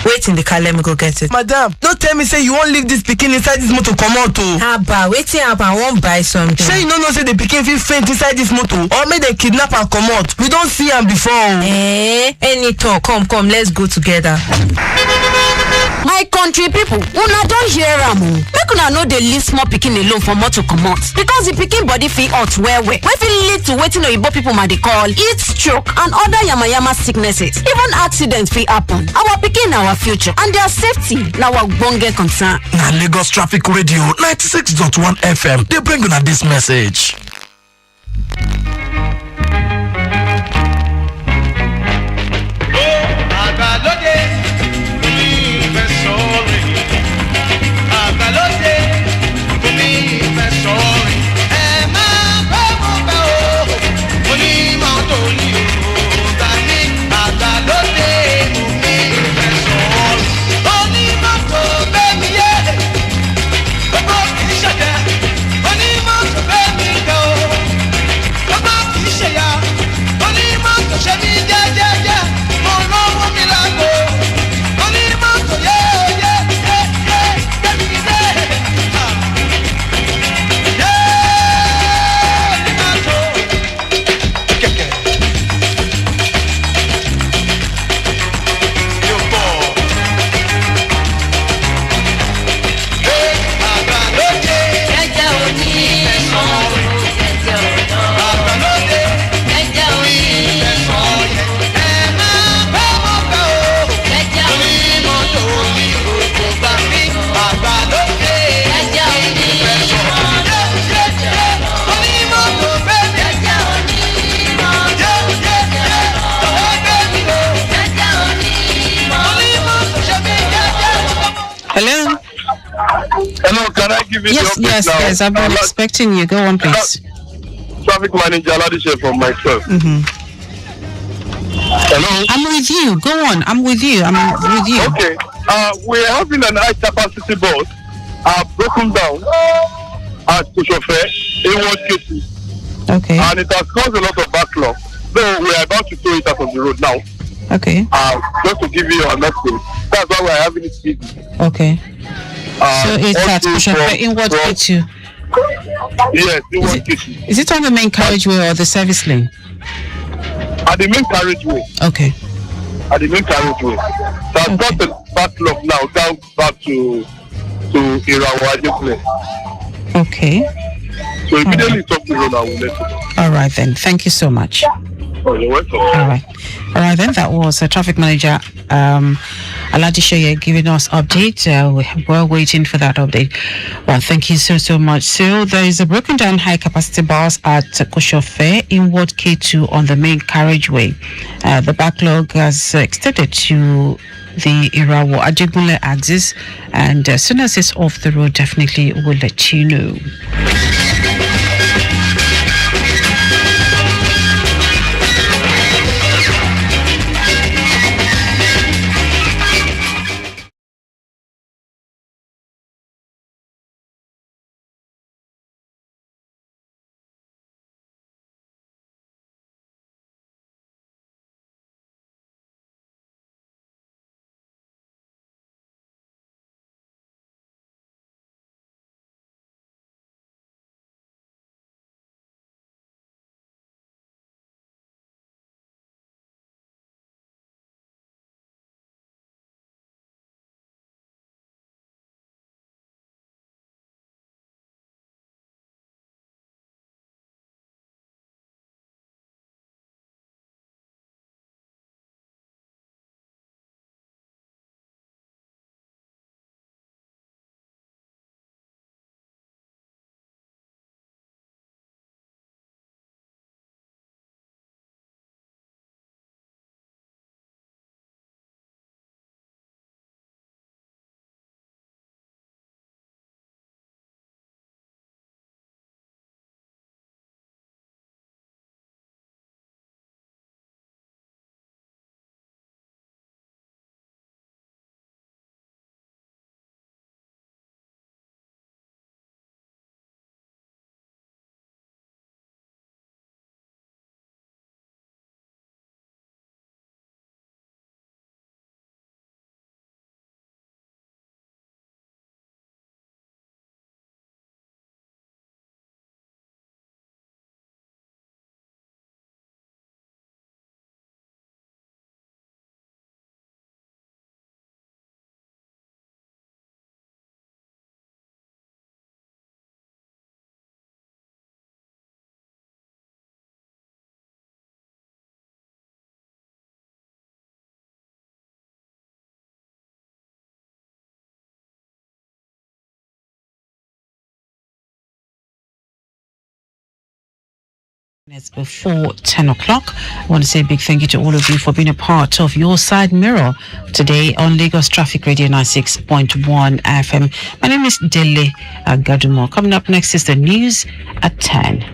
Wait in the car, let me go get it. Madam, don't tell me say you won't leave this pikin inside this motor come out too. Abba, waiting up, I won't buy something. Say you don't know say the pikin fit faint inside this motor or make they kidnap and come out. We don't see him before. Any talk, come, let's go together. My country people, una don't hear am o. Make una no dey leave small pikin alone for motor comot because the pikin body fit hot well. Wey fit lead to wetin oyibo people might dey call heat stroke and other yamayama sicknesses. Even accidents fit happen. Our pikin na our future and their safety na our ogbonge concern. Na Lagos Traffic Radio 96.1 FM they bring una this message. Hello, can I give you the update now? Yes, I've been expecting you. Go on, please. Traffic manager, Aladisha from myself. Hello? I'm with you. Go on. I'm with you. Okay. we're having an high capacity bus broken down at Kushofe in one case. Okay. And it has caused a lot of backlog. So we are about to throw it out of the road now. Okay. Just to give you an update. That's why we're having it busy. Okay. So it's at Kushofe in what K2? Yes, in one K2. Is it on the main carriageway or the service lane? At the main carriageway. Okay. At the main carriageway. So I've got the backlog now down back to Irawa place. Okay. So immediately it's off the road, I will let you know. All right then. Thank you so much. Oh, you're welcome. All right then. That was a traffic manager, Aladi Sheye, giving us update. We're waiting for that update. Well, thank you so much. So there is a broken down high capacity bus at Kushofe in Ward K2 on the main carriageway. The backlog has extended to the Irawo Ajegunle axis, and as soon as it's off the road, definitely we'll let you know. It's before 10 o'clock. I want to say a big thank you to all of you for being a part of Your Side Mirror today on Lagos Traffic Radio 96.1 FM. My name is Dele Gadumo. Coming up next is the news at 10.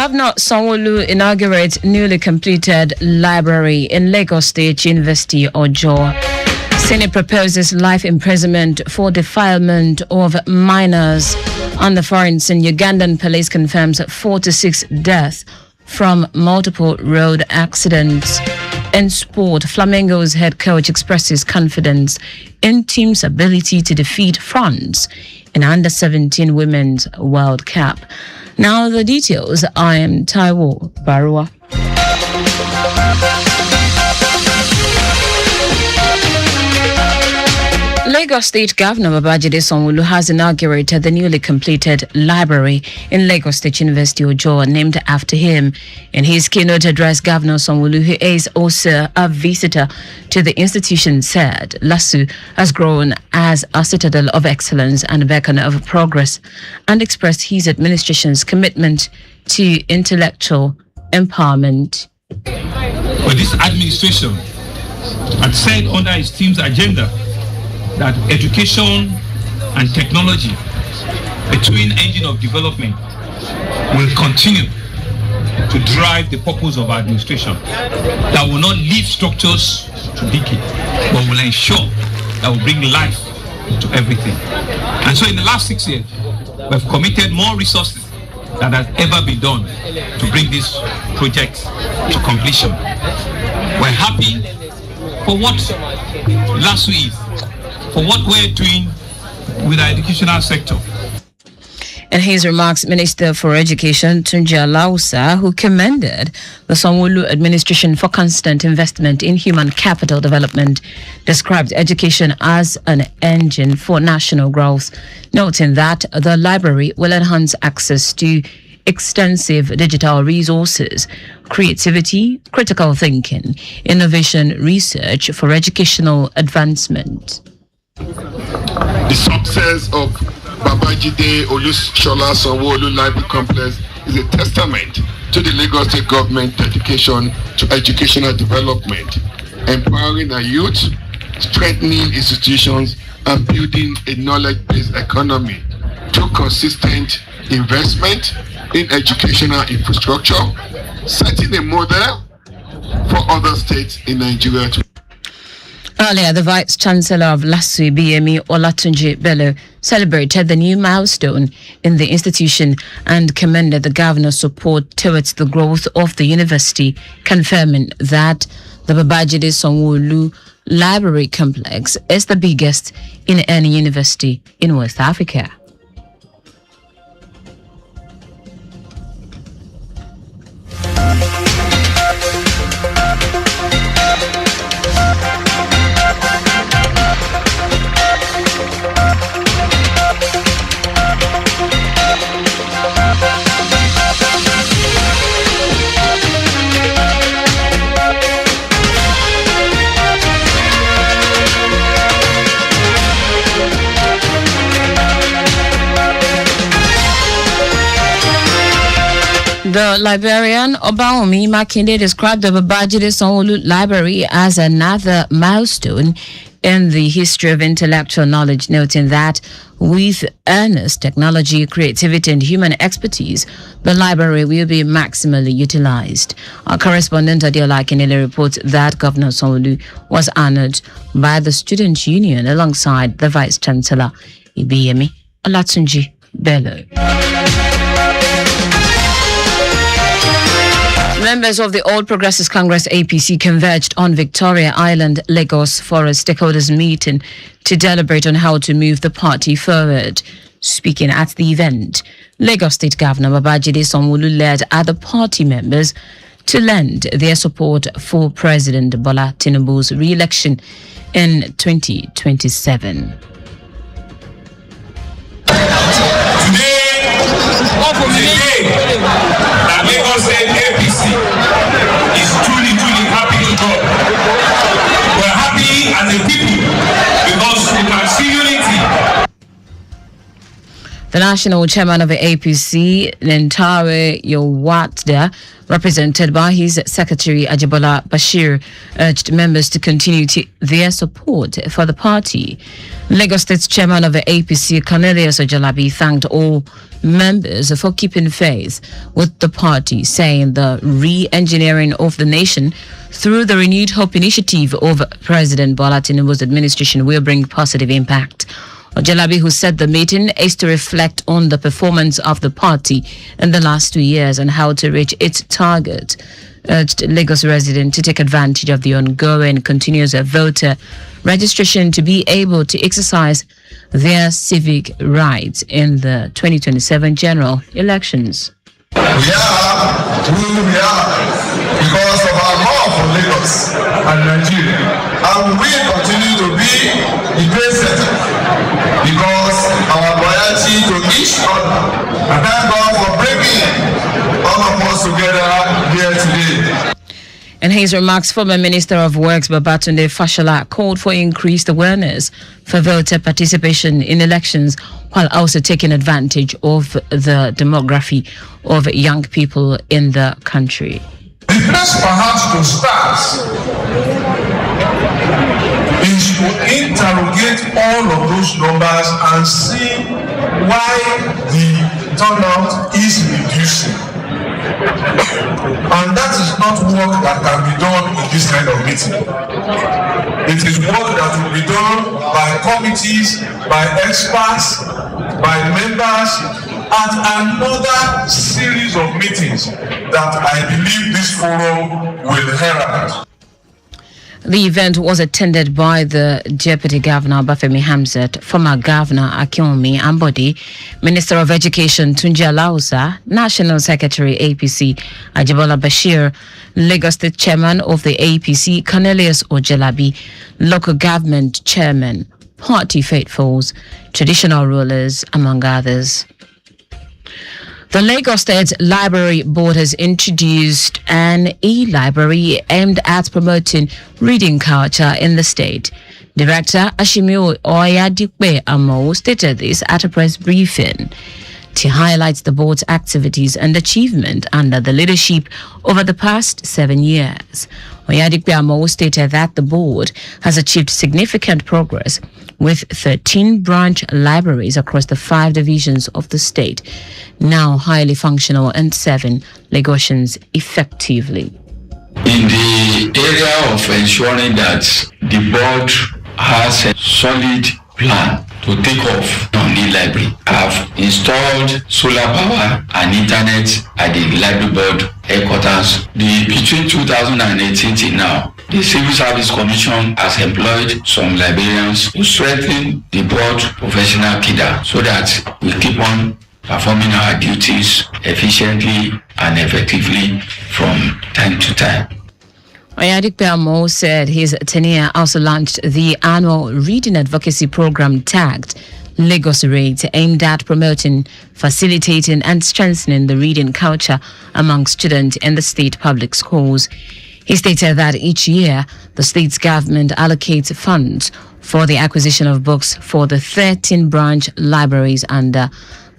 Governor Sanwo-Olu inaugurates newly completed library in Lagos State University, Ojo. Senate proposes life imprisonment for defilement of minors. On the foreigns, in Ugandan police confirms 46 deaths from multiple road accidents. In sport, Flamengo's head coach expresses confidence in team's ability to defeat France in Under-17 Women's World Cup. Now the details. I am Taiwo Barua. Lagos State Governor Babajide Sanwo-Olu has inaugurated the newly completed library in Lagos State University, Ojo, named after him. In his keynote address, Governor Sanwo-Olu, who is also a visitor to the institution, said LASU has grown as a citadel of excellence and a beacon of progress, and expressed his administration's commitment to intellectual empowerment. For this administration had said under his team's agenda that education and technology, a twin engine of development, will continue to drive the purpose of our administration, that will not leave structures to decay, but will ensure that will bring life to everything. And so in the last 6 years, we've committed more resources than has ever been done to bring this project to completion. We're happy for what LASU is, for what we're doing with our educational sector. In his remarks, Minister for Education Tunji Alausa, who commended the Sanwo-Olu administration for constant investment in human capital development, described education as an engine for national growth, noting that the library will enhance access to extensive digital resources, creativity, critical thinking, innovation, research for educational advancement. The success of Babajide Olusola Sanwo-Olu Library Complex is a testament to the Lagos State government dedication to educational development, empowering our youth, strengthening institutions, and building a knowledge-based economy through consistent investment in educational infrastructure, setting a model for other states in Nigeria to. Earlier, the Vice Chancellor of LASU, BME Olatunji Bello, celebrated the new milestone in the institution and commended the governor's support towards the growth of the university, confirming that the Babajide Sanwo-Olu Library Complex is the biggest in any university in West Africa. The librarian Obaomi Makinde described the Babajide Sanwo-Olu Library as another milestone in the history of intellectual knowledge, noting that with earnest technology, creativity, and human expertise, the library will be maximally utilized. Our correspondent Adiola Akinele reports that Governor Sanwo-Olu was honored by the Student Union alongside the Vice Chancellor, Ibiyemi Olatunji Bello. Members of the All Progressives Congress APC converged on Victoria Island, Lagos, for a stakeholders meeting to deliberate on how to move the party forward. Speaking at the event, Lagos State Governor Babajide Sanwo-Olu led other party members to lend their support for President Bola Tinubu's re-election in 2027. That Lagos State APC is truly happy to go. We're happy as a people because we can see unity. The national chairman of the APC, Lentawe Yowatda, represented by his secretary Ajibola Bashir, urged members to continue their support for the party. Lagos State's chairman of the APC, Cornelius Ojalabi, thanked all members for keeping faith with the party, saying the re-engineering of the nation through the Renewed Hope initiative of President Bola Tinubu's administration will bring positive impact. Ojelabi, who said the meeting is to reflect on the performance of the party in the last 2 years and how to reach its target, urged Lagos residents to take advantage of the ongoing continuous voter registration to be able to exercise their civic rights in the 2027 general elections. We are who we are because of our love for Lagos and Nigeria, and we continue to be the great center because our loyalty to each other. And thank God for bringing all of us together here today. In his remarks, former Minister of Works Babatunde Fashola called for increased awareness for voter participation in elections while also taking advantage of the demography of young people in the country. The place perhaps to start is to interrogate all of those numbers and see why the turnout is reducing. And that is not work that can be done in this kind of meeting. It is work that will be done by committees, by experts, by members, and another series of meetings that I believe this forum will herald. The event was attended by the Deputy Governor Bafemi Hamzat, former Governor Akinwumi Ambode, Minister of Education Tunji Alausa, National Secretary APC Ajibola Bashir, Lagos State Chairman of the APC Cornelius Ojelabi, Local Government Chairman, Party Faithfuls, Traditional Rulers, among others. The Lagos State Library Board has introduced an e-library aimed at promoting reading culture in the state. Director Ashimio Oyadikpe Amo stated this at a press briefing to highlight the board's activities and achievement under the leadership over the past 7 years. Oyadikpe Amo stated that the board has achieved significant progress with 13 branch libraries across the 5 divisions of the state, now highly functional and serving Lagosians effectively. In the area of ensuring that the board has a solid plan to take off on the library, I've installed solar power and internet at the library board headquarters. Between 2018 till now, the Civil Service Commission has employed some librarians to strengthen the board professional cadre so that we keep on performing our duties efficiently and effectively from time to time. Oyadikpe Amo said his tenure also launched the annual reading advocacy program tagged Lagos Reads, aimed at promoting, facilitating and strengthening the reading culture among students in the state public schools. He stated that each year the state's government allocates funds for the acquisition of books for the 13 branch libraries under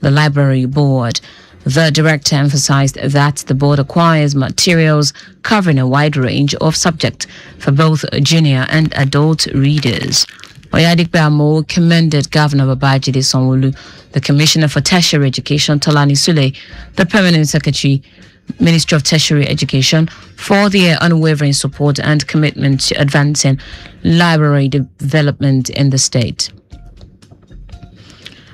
the library board. The director emphasized that the board acquires materials covering a wide range of subjects for both junior and adult readers. Oyadikpe Amo commended Governor Babajide Sanwo-Olu, the Commissioner for Tertiary Education Tolani Sule, the Permanent Secretary, Ministry of Tertiary Education, for their unwavering support and commitment to advancing library development in the state.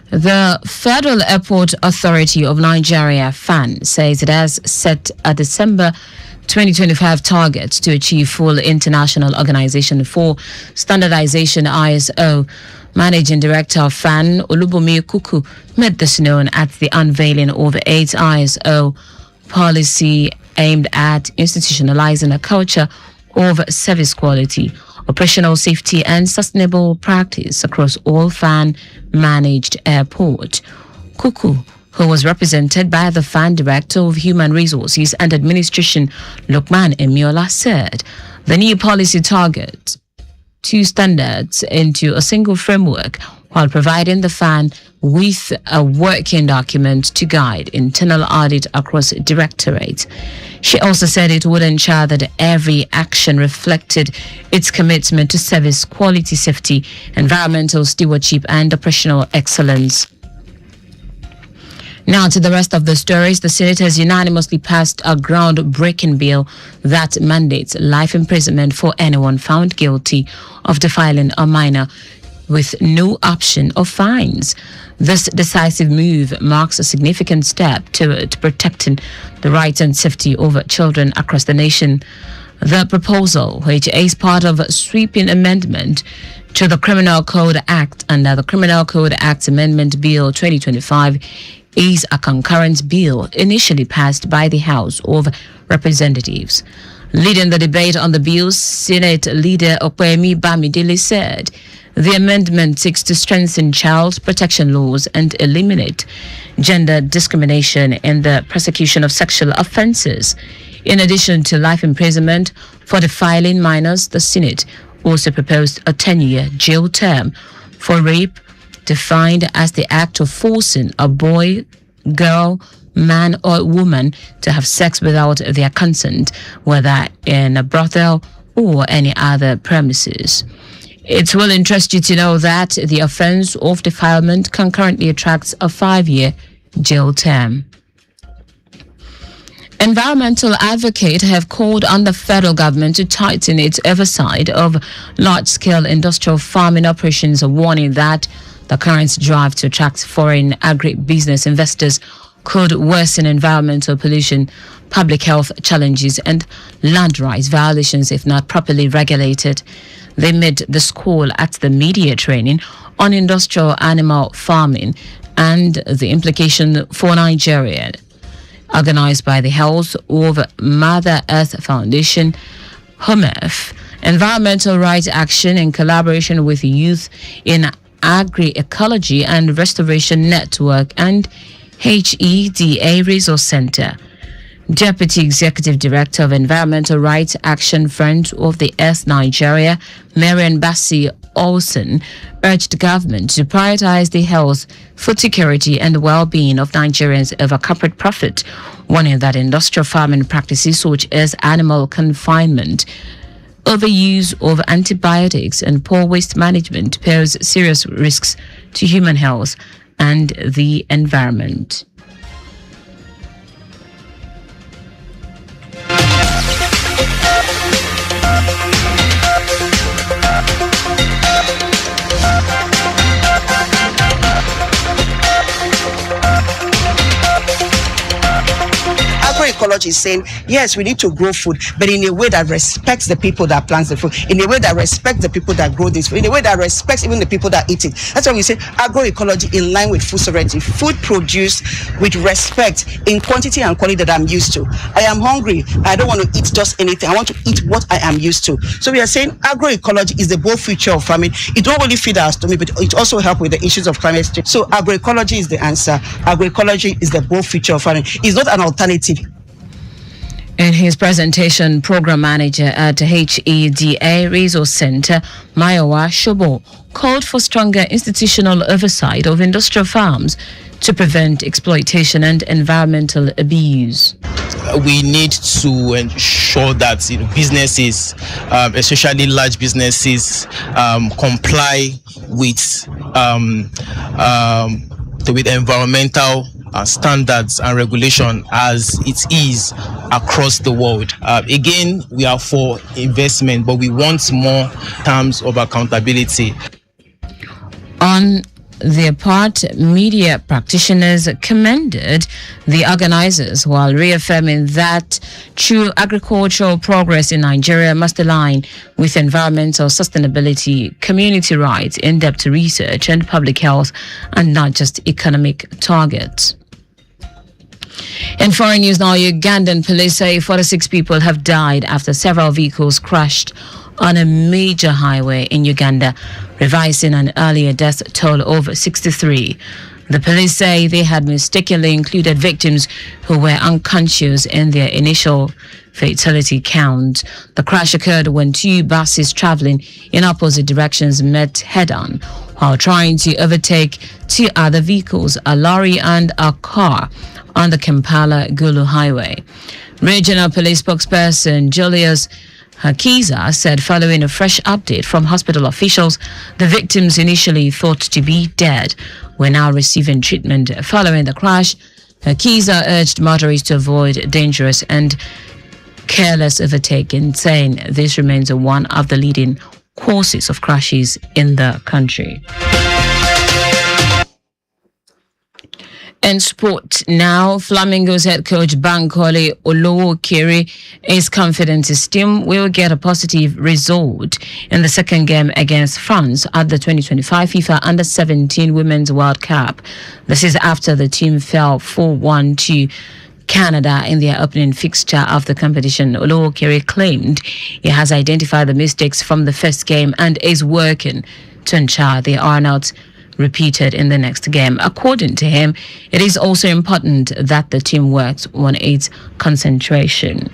The Federal Airport Authority of Nigeria, FAN, says it has set a December 2025 target to achieve full International Organization for Standardization ISO. Managing Director of FAN, Olubunmi Kuku, made this known at the unveiling of 8 ISO policy aimed at institutionalizing a culture of service quality, operational safety and sustainable practice across all FAN-managed airports. Kuku, who was represented by the FAN Director of Human Resources and Administration, Lukman Emiola, said the new policy targets 2 standards into a single framework while providing the FAN with a working document to guide internal audit across directorates. She also said it would ensure that every action reflected its commitment to service quality, safety, environmental stewardship, and operational excellence. Now to the rest of the stories. The Senate has unanimously passed a groundbreaking bill that mandates life imprisonment for anyone found guilty of defiling a minor with no option of fines. This decisive move marks a significant step toward protecting the rights and safety of children across the nation. The proposal, which is part of a sweeping amendment to the Criminal Code Act under the Criminal Code Act Amendment Bill 2025, is a concurrent bill initially passed by the House of Representatives. Leading the debate on the bill, Senate Leader Opeyemi Bamidele said the amendment seeks to strengthen child protection laws and eliminate gender discrimination in the prosecution of sexual offences. In addition to life imprisonment for defiling minors, the Senate also proposed a 10-year jail term for rape, defined as the act of forcing a boy, girl, man or woman to have sex without their consent, whether in a brothel or any other premises. It will interest you to know that the offence of defilement concurrently attracts a 5-year jail term. Environmental advocates have called on the federal government to tighten its oversight of large-scale industrial farming operations, warning that the current drive to attract foreign agribusiness investors could worsen environmental pollution, public health challenges, and land rights violations if not properly regulated. They made this call at the media training on industrial animal farming and the implication for Nigeria, organized by the Health of Mother Earth Foundation, HOMEF, Environmental Rights Action in collaboration with Youth in Agroecology and Restoration Network and HEDA Resource Center. Deputy Executive Director of Environmental Rights Action Front of the Earth Nigeria, Marian Bassi Olsen, urged the government to prioritize the health, food security and well-being of Nigerians over corporate profit, warning that industrial farming practices such as animal confinement, overuse of antibiotics and poor waste management pose serious risks to human health and the environment. Agroecology is saying, yes, we need to grow food, but in a way that respects the people that plant the food, in a way that respects the people that grow this food, in a way that respects even the people that eat it. That's why we say agroecology in line with food sovereignty, food produced with respect in quantity and quality that I'm used to. I am hungry. I don't want to eat just anything. I want to eat what I am used to. So we are saying agroecology is the bold future of farming. It don't only feed our stomach, but it also helps with the issues of climate change. So agroecology is the answer. Agroecology is the bold future of farming. It's not an alternative. In his presentation, Program Manager at HEDA Resource Center, Mayowa Shobo, called for stronger institutional oversight of industrial farms to prevent exploitation and environmental abuse. We need to ensure that businesses, especially large businesses, comply with environmental standards and regulation as it is across the world. Again, we are for investment, but we want more terms of accountability. On their part, media practitioners commended the organizers while reaffirming that true agricultural progress in Nigeria must align with environmental sustainability, community rights, in-depth research, and public health, and not just economic targets. In foreign news now, Ugandan police say 46 people have died after several vehicles crashed on a major highway in Uganda, revising an earlier death toll of 63. The police say they had mistakenly included victims who were unconscious in their initial fatality count. The crash occurred when two buses traveling in opposite directions met head-on while trying to overtake two other vehicles, a lorry and a car, on the Kampala-Gulu highway. Regional police spokesperson Julius Hakiza said following a fresh update from hospital officials, the victims initially thought to be dead were now receiving treatment following the crash Kiza urged motorists to avoid dangerous and careless overtaking, saying this remains one of the leading causes of crashes in the country. In sport now, Flamingos head coach Bankole Olowokere is confident his team will get a positive result in the second game against France at the 2025 FIFA Under-17 Women's World Cup. This is after the team fell 4-1 to Canada in their opening fixture of the competition. Olowokere claimed he has identified the mistakes from the first game and is working to ensure they are not repeated in the next game. According to him, it is also important that the team works on its concentration.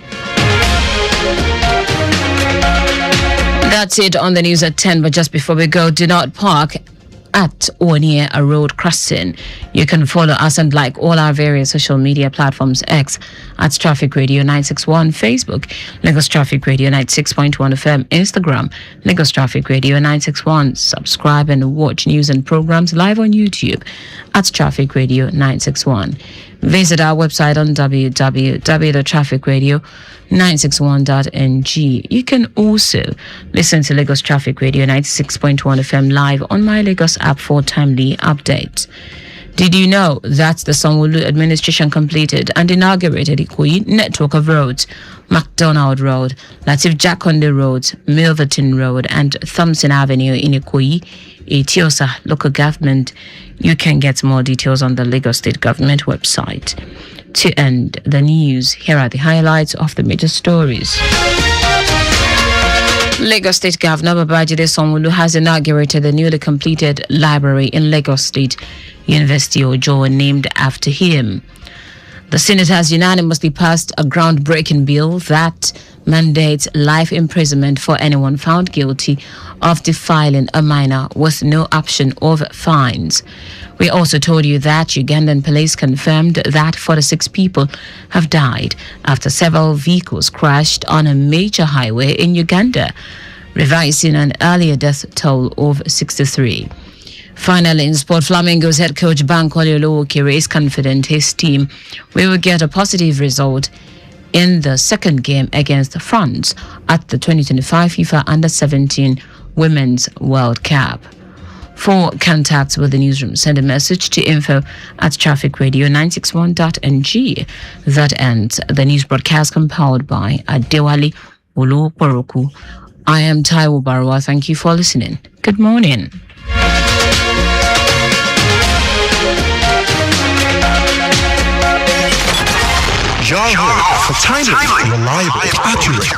That's it on the news at 10, but just before we go, do not park at or near a road crossing. You can follow us and like all our various social media platforms: X at Traffic Radio 961, Facebook Lagos Traffic Radio 96.1 FM, Instagram Lagos Traffic Radio 961. Subscribe and watch news and programs live on YouTube at Traffic Radio 961. Visit our website on www.trafficradio961.ng. You can also listen to Lagos Traffic Radio 96.1 FM live on My Lagos app for timely updates. Did you know that the Sanwo-Olu administration completed and inaugurated Ikoyi network of roads? MacDonald Road, Latif Jakonde Road, Milverton Road, and Thompson Avenue in Ikoyi, Etiosa local government. You can get more details on the Lagos State government website. To end the news, here are the highlights of the major stories. Lagos State Governor Babajide Sanwo-Olu has inaugurated the newly completed library in Lagos State University Ojo, named after him. The Senate has unanimously passed a groundbreaking bill that mandates life imprisonment for anyone found guilty of defiling a minor with no option of fines. We also told you that Ugandan police confirmed that 46 people have died after several vehicles crashed on a major highway in Uganda, revising an earlier death toll of 63. Finally, in sport, Flamingos head coach Bankole Olowokere is confident his team will get a positive result in the second game against France at the 2025 FIFA Under-17 Women's World Cup. For contacts with the newsroom, send a message to info@trafficradio961.ng. That ends the news broadcast compiled by Adewale Olokoroku. I am Taiwo Barwa. Thank you for listening. Good morning. Your for timely, reliable, accurate.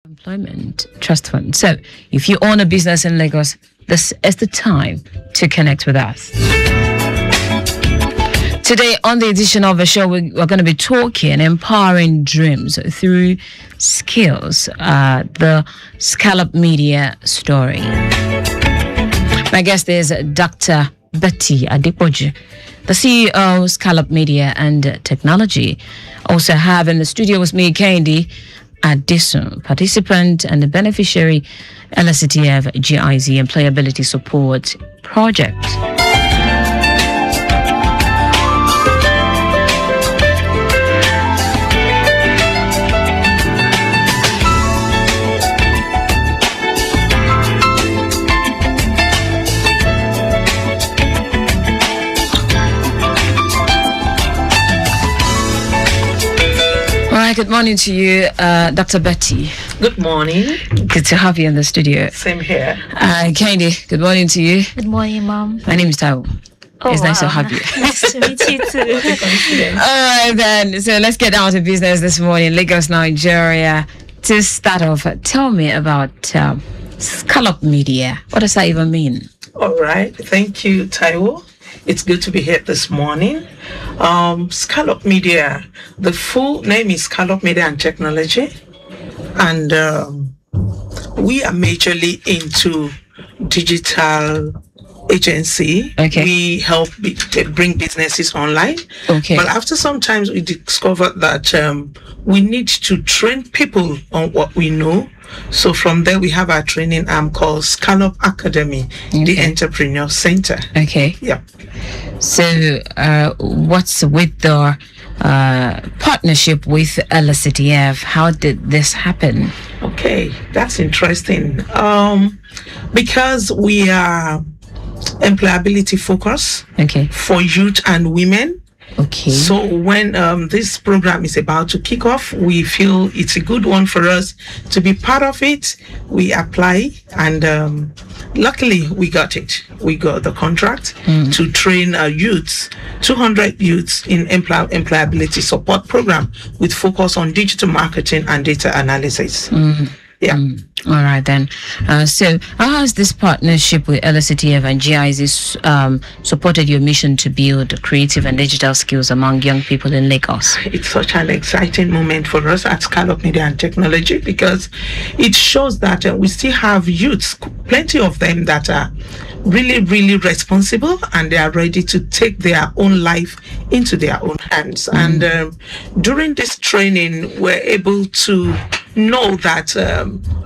Employment Trust Fund. So, if you own a business in Lagos, this is the time to connect with us. Today, on the edition of the show, we're going to be talking empowering dreams through skills, the Scallop Media story. My guest is Dr. Betty Adepoju, the CEO of Scallop Media and Technology. Also have in the studio with me, Kehinde Adesun, participant and the beneficiary, LSTF GIZ Employability Support Project. Good morning to you, Dr. Betty. Good morning. Good to have you in the studio. Same here. Kehinde, good morning to you. Good morning, Mom. My name is Taiwo. It's nice to have you. Nice to meet you too. All right, then. So let's get down to business this morning. Lagos, Nigeria. To start off, tell me about Scallop Media. What does that even mean? All right. Thank you, Taiwo. It's good to be here this morning. Scallop Media, the full name is Scallop Media and Technology. And we are majorly into digital agency. Okay. We help bring businesses online. Okay. But after some time, we discovered that we need to train people on what we know. So from there, we have our training arm called Scallop Academy, the Entrepreneur Center. Okay. Yeah. So what's with the partnership with LSTF? How did this happen? Okay, that's interesting. Because we are employability focused for youth and women. Okay. So when this program is about to kick off, we feel it's a good one for us to be part of it. We apply, and luckily we got it. We got the contract to train youths, 200 youths in employability support program with focus on digital marketing and data analysis. Yeah. All right then. So how has this partnership with LSTF and GIZ supported your mission to build creative and digital skills among young people in Lagos? It's such an exciting moment for us at Scallop Media and Technology because it shows that we still have youths, plenty of them that are really, really responsible, and they are ready to take their own life into their own hands. And during this training, we're able to know that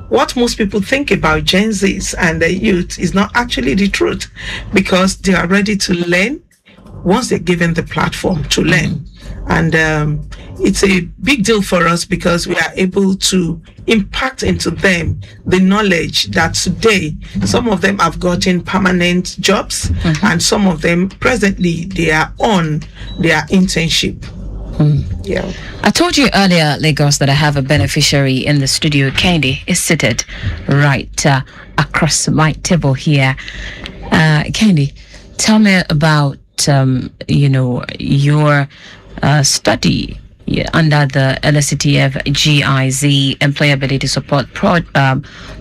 what most people think about Gen Zs and the youth is not actually the truth, because they are ready to learn once they're given the platform to learn. And it's a big deal for us because we are able to impact into them the knowledge that today some of them have gotten permanent jobs, and some of them presently they are on their internship. Yeah. I told you earlier, Lagos, that I have a beneficiary in the studio. Kehinde is seated right across my table here. Kehinde, tell me about your study under the LSTF GIZ Employability Support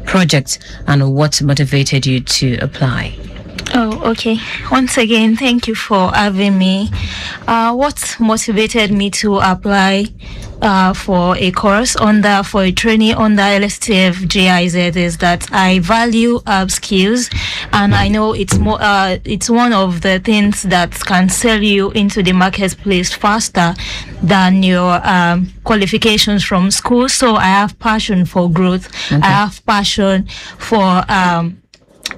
Project, and what motivated you to apply? Oh, okay. Once again, thank you for having me. What motivated me to apply for a course for a training under LSTF GIZ is that I value skills, and I know it's one of the things that can sell you into the marketplace faster than your qualifications from school. So I have passion for growth. I have passion for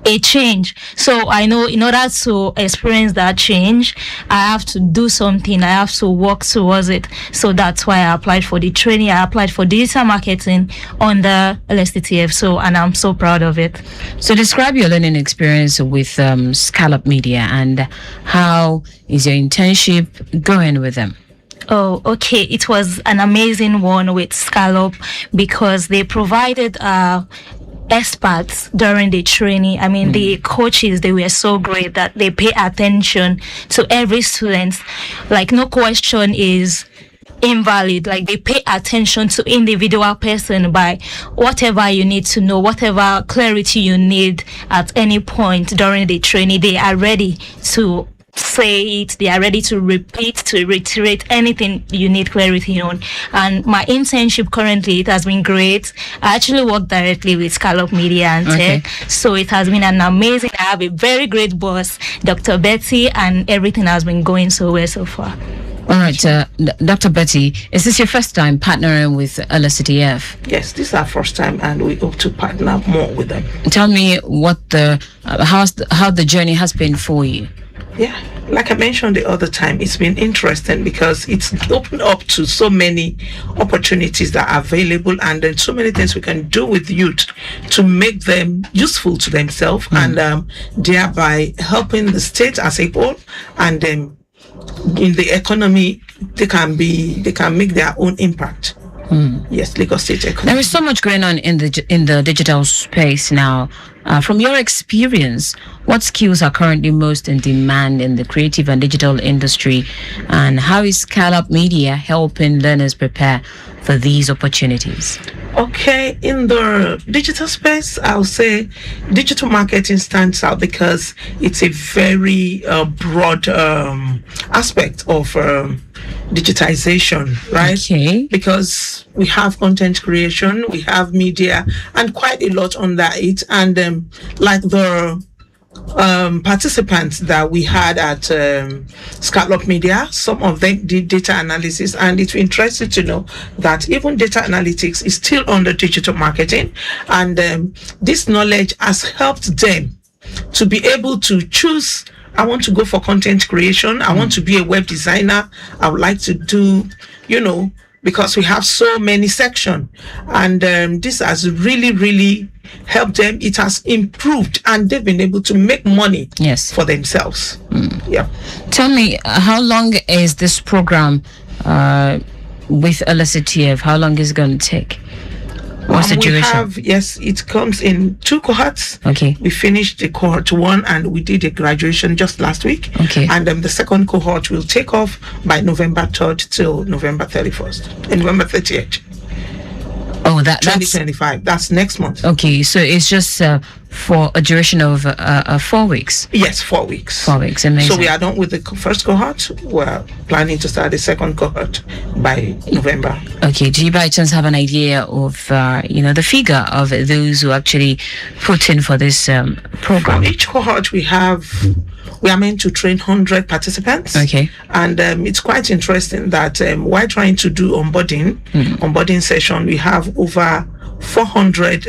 a change. So I know in order to experience that change, I have to do something. I have to work towards it. So that's why I applied for the training. I applied for digital marketing on the LSTF. And I'm so proud of it. So describe your learning experience with Scallop Media, and how is your internship going with them? Oh, okay. It was an amazing one with Scallop because they provided experts during the training. I mean, the coaches, they were so great that they pay attention to every student. Like, no question is invalid. Like, they pay attention to individual person by whatever you need to know, whatever clarity you need at any point during the training. They are ready to say it, they are ready to repeat, to reiterate anything you need clarity on. And my internship currently, it has been great. I actually work directly with Scallop Media and Tech, so it has been an amazing. I have a very great boss, Dr. Betty, and everything has been going so well so far. All right, Dr. Betty, is this your first time partnering with LSTF? Yes, this is our first time, and we hope to partner more with them. Tell me what how the journey has been for you. Yeah, like I mentioned the other time, it's been interesting because it's opened up to so many opportunities that are available, and then so many things we can do with youth to make them useful to themselves, and thereby helping the state as a whole, and then in the economy they can make their own impact. Yes, Lagos State economy. There is so much going on in the digital space now. From your experience, what skills are currently most in demand in the creative and digital industry, and how is Scallop Media helping learners prepare for these opportunities? Okay, in the digital space, I'll say digital marketing stands out because it's a very broad aspect of digitization, right? Okay. Because we have content creation, we have media, and quite a lot under it. And like the participants that we had at Scallop Media, some of them did data analysis, and it's interesting to know that even data analytics is still under digital marketing, and this knowledge has helped them to be able to choose. I want to go for content creation. I want to be a web designer. I would like to do, because we have so many sections, and this has really helped them. It has improved, and they've been able to make money for themselves. Yeah. Tell me, how long is this program with LSTF? How long is it going to take? What's the duration? It comes in 2 cohorts. Okay. We finished the cohort 1, and we did a graduation just last week. Okay. And the second cohort will take off by November 3rd till November 31st and November 30th. Oh, that's 2025. That's next month. Okay, so it's just for a duration of 4 weeks. Yes, 4 weeks. 4 weeks, amazing. So we are done with the first cohort. We're planning to start the second cohort by November. Okay, do you by chance have an idea of the figure of those who actually put in for this program? For each cohort we are meant to train 100 participants. Okay. And it's quite interesting that while trying to do onboarding session, we have over 400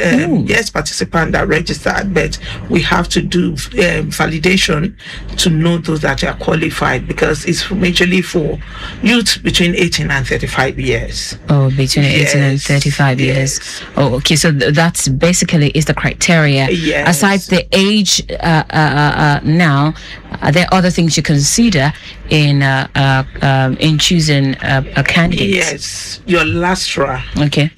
participants that registered, but we have to do validation to know those that are qualified, because it's majorly for youth between 18 and 35 years. Oh, between 18 and 35 years. Oh, okay. So that's basically is the criteria. Yes. Aside the age, now, are there other things you consider in choosing a candidate? Yes, your lastra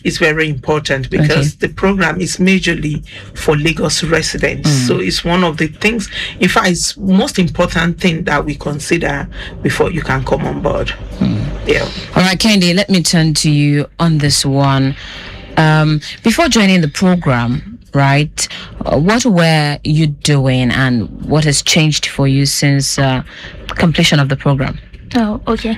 is very important, because the program is majorly for Lagos residents. So it's one of the things, in fact, it's most important thing that we consider before you can come on board. Yeah. All right, Candy, let me turn to you on this one. Before joining the program, right, what were you doing, and what has changed for you since completion of the program? Oh, okay.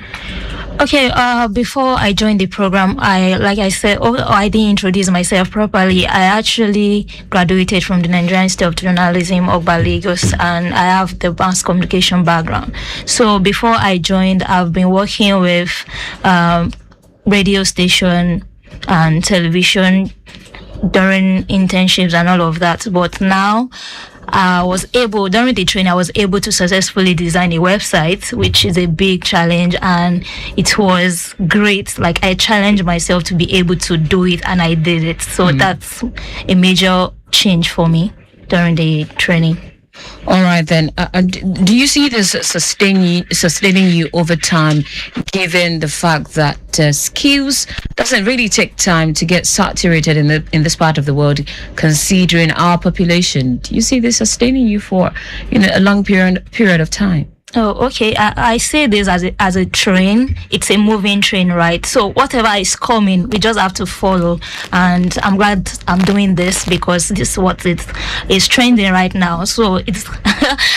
Before I joined the program, I didn't introduce myself properly. I actually graduated from the Nigerian Institute of Journalism, Ogba, Lagos, and I have the mass communication background. So before I joined, I've been working with radio station and television during internships and all of that. But now, during the training, I was able to successfully design a website, which is a big challenge, and it was great. Like, I challenged myself to be able to do it, and I did it. So that's a major change for me during the training. All right, then. Do you see this sustaining you over time, given the fact that skills doesn't really take time to get saturated in this part of the world, considering our population? Do you see this sustaining you for a long period of time? Oh, okay. I say this as a train. It's a moving train, right? So whatever is coming, we just have to follow. And I'm glad I'm doing this because this is what it is trending right now. So it's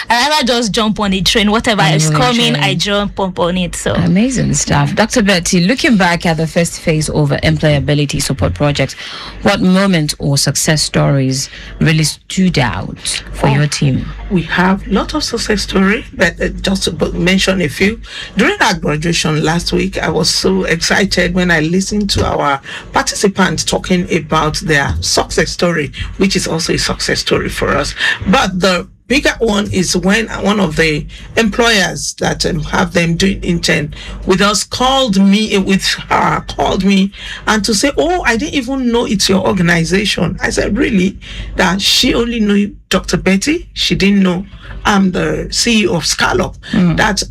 I rather just jump on the train. Whatever is coming, I jump up on it. So amazing stuff. Dr. Betty, looking back at the first phase of employability support project, what moment or success stories really stood out for your team? We have a lot of success stories, but just to mention a few. During our graduation last week, I was so excited when I listened to our participants talking about their success story, which is also a success story for us. But the bigger one is when one of the employers that have them doing intern with us called me and to say, oh, I didn't even know it's your organization. I said, really? That she only knew Dr. Betty. She didn't know I'm the CEO of Scallop. That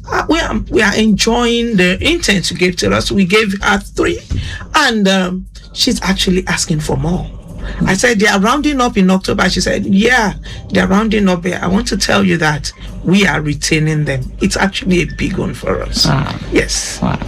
we are enjoying the interns you gave to us. We gave her 3 and she's actually asking for more. I said, they are rounding up in October. She said, yeah, they're rounding up here. I want to tell you that we are retaining them. It's actually a big one for us. Wow. Yes. Wow.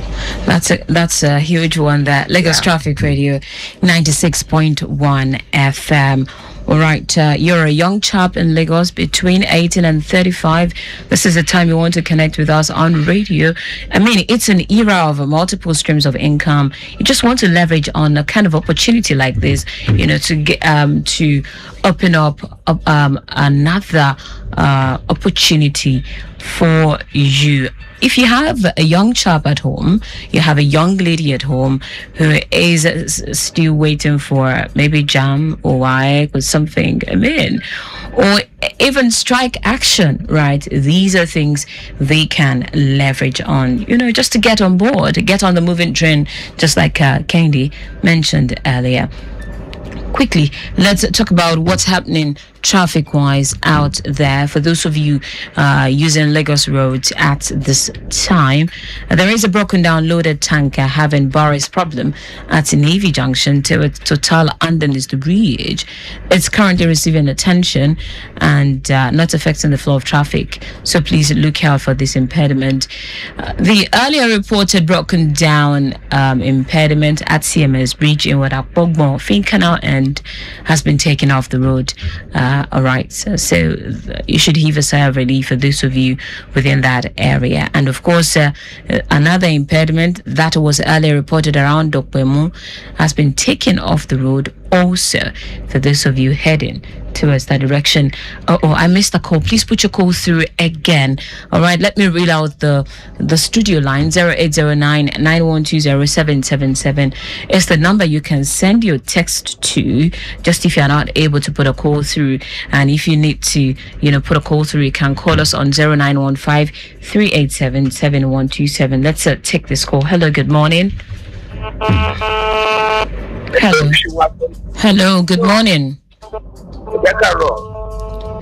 That's a huge one there. Lagos Traffic Radio 96.1 FM. All right, you're a young chap in Lagos between 18 and 35. This is the time you want to connect with us on radio. I mean, it's an era of multiple streams of income. You just want to leverage on a kind of opportunity like this, you know, to get to open up another opportunity for you. If you have a young chap at home, you have a young lady at home who is still waiting for maybe JAM or WAEC or something, I mean, or even strike action, right? These are things they can leverage on, you know, just to get on board, get on the moving train, just like Kendi mentioned earlier. Quickly, let's talk about what's happening traffic-wise out there for those of you using Lagos roads at this time. There is a broken down loaded tanker having Boris problem at Navy Junction to a total underneath the bridge. It's currently receiving attention and not affecting the flow of traffic, so please look out for this impediment. The earlier reported broken down impediment at CMS Bridge in Wadakbogbo Fin Canal end has been taken off the road. All right, so you should heave a sigh of relief for those of you within that area. And of course, another impediment that was earlier reported around Dokpemu has been taken off the road also for those of you heading towards that direction. Oh, I missed a call. Please put your call through again. All right, let me read out the studio line. 0809-9120-777 is the number you can send your text to, just if you're not able to put a call through. And if you need to, you know, put a call through, you can call us on 0915-387-7127. Let's take this call. Hello, good morning. Hello, good morning.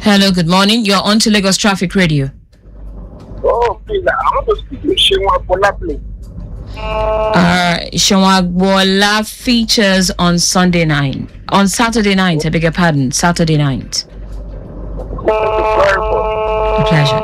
Hello, good morning. You're on to Lagos Traffic Radio. Oh, please, I want to speak to Shenwa Bola, please. Shenwa Bola features on Saturday night, I beg your pardon, Saturday night. A pleasure.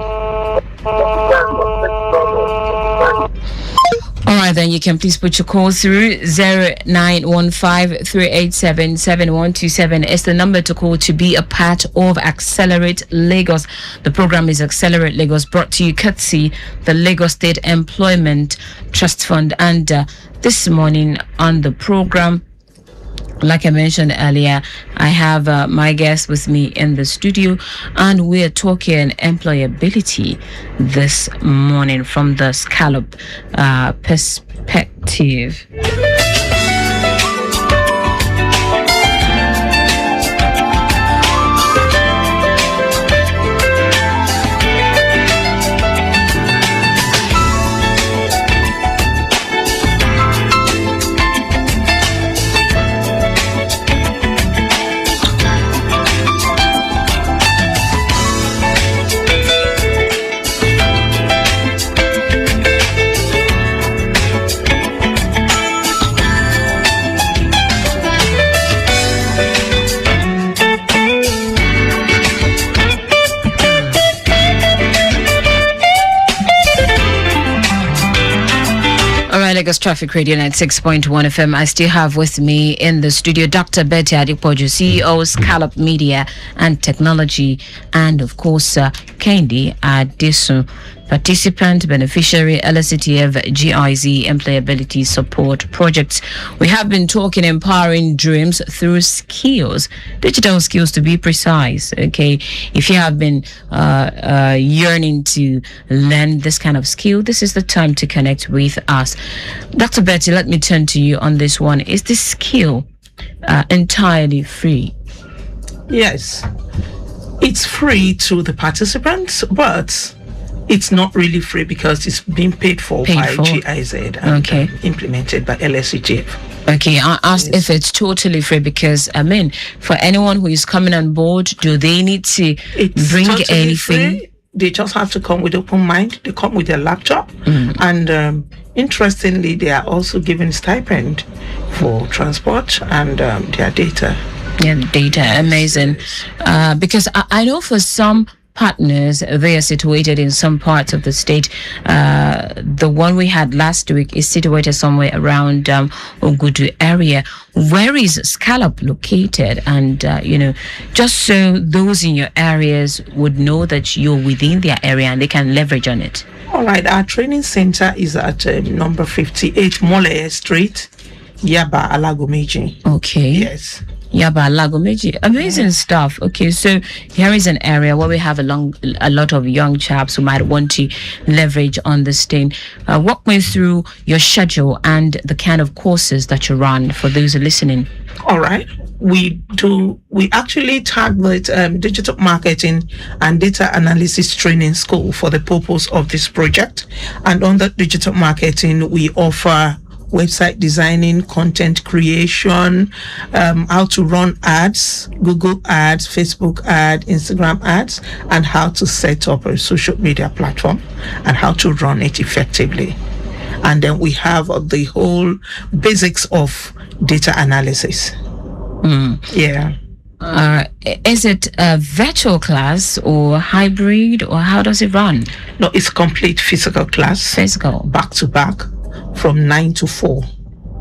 All right, then you can please put your call through. 0915-387-7127 is the number to call to be a part of Accelerate Lagos. The program is Accelerate Lagos, brought to you courtesy the Lagos State Employment Trust Fund. And this morning on the program, like I mentioned earlier, I have my guest with me in the studio, and we're talking employability this morning from the Scallop perspective. Lagos Traffic Radio 96.1 FM. I still have with me in the studio Dr. Betty Adepoju, CEO, Scallop Media and Technology, and of course, Kendi Adesu, participant, beneficiary, LSCTF GIZ Employability Support Projects. We have been talking empowering dreams through skills, digital skills to be precise. Okay, if you have been yearning to learn this kind of skill, this is the time to connect with us. Dr. Betty, let me turn to you on this one. Is this skill entirely free? Yes, it's free to the participants, but it's not really free because it's being paid for by GIZ and implemented by LSCTF. Okay, I asked if it's totally free because, I mean, for anyone who is coming on board, do they need to bring totally anything? Free. They just have to come with open mind. They come with their laptop. And interestingly, they are also given stipend for transport and their data. Yeah, data, amazing. Because I know for some partners, they are situated in some parts of the state. The one we had last week is situated somewhere around Ogudu area. Where is Scallop located? And just so those in your areas would know that you're within their area and they can leverage on it. All right, our training center is at number 58 Mole Street, Yaba Alagomeji. Okay. Yes. Yaba Lagomeji. Amazing stuff. Okay, so here is an area where we have a lot of young chaps who might want to leverage on this thing. Walk me through your schedule and the kind of courses that you run for those listening. All right. We actually target digital marketing and data analysis training school for the purpose of this project. And under digital marketing, we offer website designing, content creation, how to run ads, Google ads, Facebook ads, Instagram ads, and how to set up a social media platform and how to run it effectively. And then we have the whole basics of data analysis. Yeah. Is it a virtual class or hybrid, or how does it run? No, it's complete physical class. Physical. Back to back. From 9 to 4,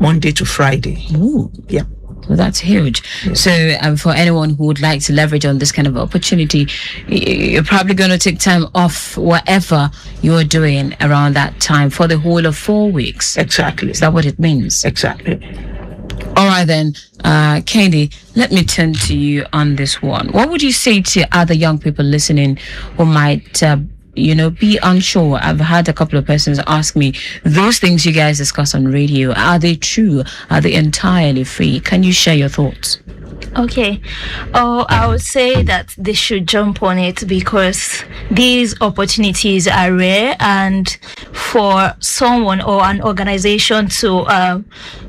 Monday to Friday. Ooh. Yeah. Well, that's huge. Yeah. So for anyone who would like to leverage on this kind of opportunity, you're probably going to take time off whatever you're doing around that time for the whole of 4 weeks. Exactly. Is that what it means? Exactly. All right then, Kendi, let me turn to you on this one. What would you say to other young people listening who might be unsure? I've had a couple of persons ask me, those things you guys discuss on radio, are they true? Are they entirely free? Can you share your thoughts? Okay. I would say that they should jump on it because these opportunities are rare, and for someone or an organization to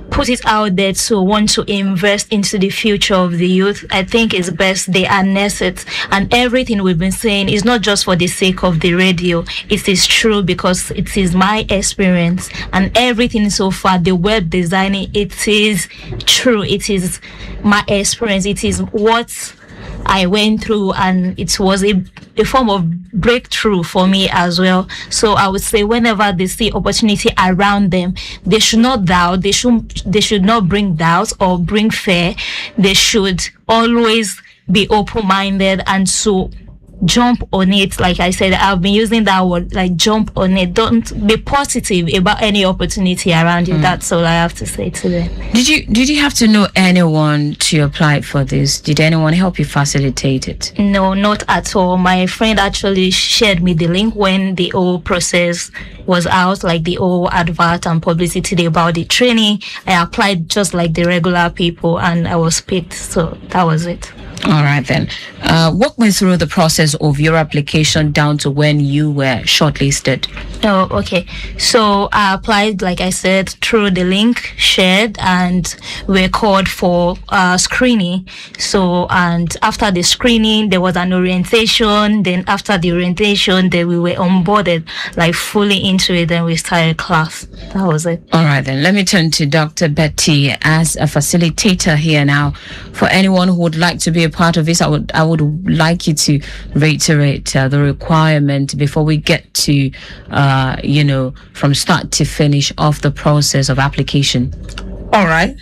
put it out there to want to invest into the future of the youth, I think it's best they harness it. And everything we've been saying is not just for the sake of the radio. It is true because it is my experience, and everything so far, the web designing, it is true. It is my experience. It is what I went through, and it was a form of breakthrough for me as well. So I would say whenever they see opportunity around them, they should not doubt. They should not bring doubts or bring fear. They should always be open-minded and so jump on it. Like I said, I've been using that word, like jump on it. Don't be positive about any opportunity around you. That's all I have to say to them. Did you have to know anyone to apply for this? Did anyone help you facilitate it? No, not at all. My friend actually shared me the link when the whole process was out, like the whole advert and publicity about the training. I applied just like the regular people and I was picked. So that was it. All right then. Walk me through the process of your application down to when you were shortlisted. Oh, okay. So I applied, like I said, through the link shared, and we're called for screening. So, and after the screening, there was an orientation. Then after the orientation, then we were onboarded, like fully into it. Then we started class. That was it. All right then. Let me turn to Dr. Betty as a facilitator here now. For anyone who would like to be a part of this, I would like you to reiterate the requirement before we get to, from start to finish of the process of application. All right.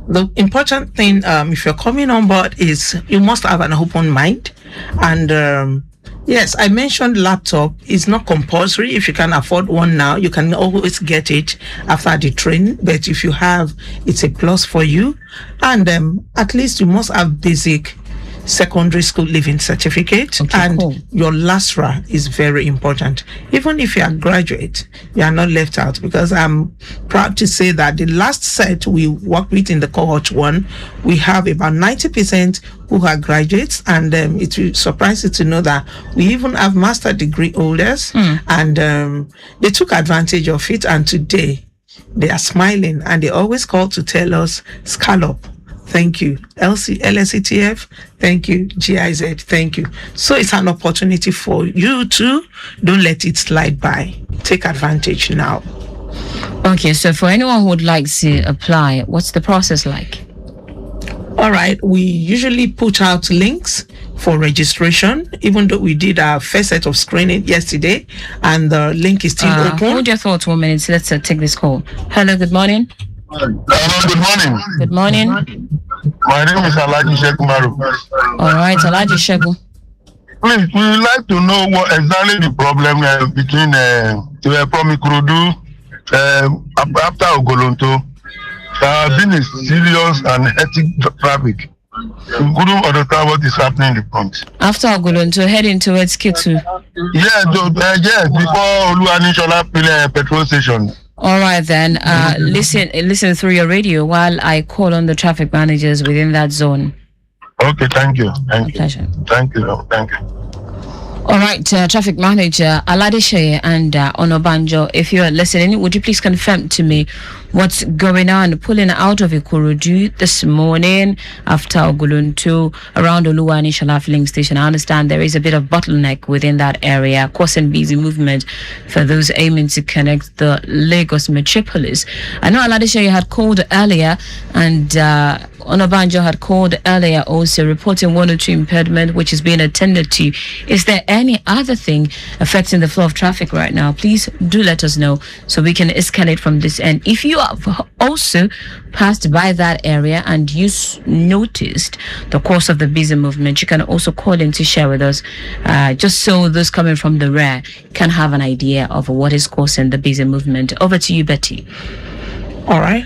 The important thing, if you're coming on board, is you must have an open mind. And yes, I mentioned laptop is not compulsory. If you can afford one now, you can always get it after the training. But if you have, it's a plus for you. And at least you must have basic secondary school living certificate. And cool. Your LASRA is very important. Even if you are graduate, you are not left out, because I'm proud to say that the last set we worked with in the cohort 1, we have about 90% who are graduates, and it will surprise you to know that we even have master degree holders, and they took advantage of it, and today they are smiling, and they always call to tell us, Scallop, thank you. LSETF, thank you. GIZ, thank you. So it's an opportunity for you to don't let it slide by. Take advantage now. Okay, so for anyone who would like to apply, what's the process like? All right, we usually put out links for registration, even though we did our first set of screening yesterday, and the link is still open. Hold your thoughts 1 minute. Let's take this call. Hello, good morning. Hello, good morning. Good morning. My name is Alaji Shekumaru. All right, Alaji Sheku. Please, we would like to know what exactly the problem between from Ikorodu after Ogolonto. There has been a serious and hectic traffic. We couldn't understand what is happening in the front. After Ogolonto, heading towards Ketu. Yes, before Oluwanishola petrol station. All right then. Listen through your radio while I call on the traffic managers within that zone. Okay, thank you. Pleasure. Thank you. All right, traffic manager Aladeshe and Onobanjo, if you are listening, would you please confirm to me what's going on pulling out of Ikorodu this morning after Ogolonto around Oluwanishola filling station? I understand there is a bit of bottleneck within that area, causing busy movement for those aiming to connect the Lagos metropolis. I know Aladeshe had called earlier, and Onobanjo had called earlier also, reporting 1 or 2 impediment which is being attended to. Is there any other thing affecting the flow of traffic right now? Please do let us know so we can escalate from this end. If you have also passed by that area and you noticed the course of the busy movement, you can also call in to share with us, just so those coming from the rear can have an idea of what is causing the busy movement. Over to you, Betty. All right.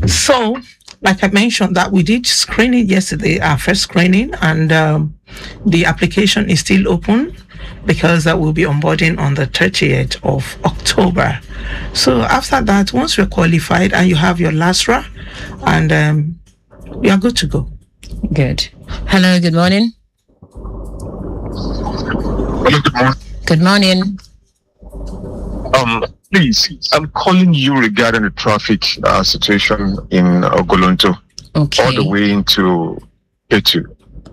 So, like I mentioned, that we did screening yesterday, our first screening, and the application is still open because that will be onboarding on the 30th of October. So after that, once you're qualified and you have your LASRA, and you are good to go. Good. Hello, good morning. Good morning. Please, I'm calling you regarding the traffic situation in Ogolonto, all the way into Ketu.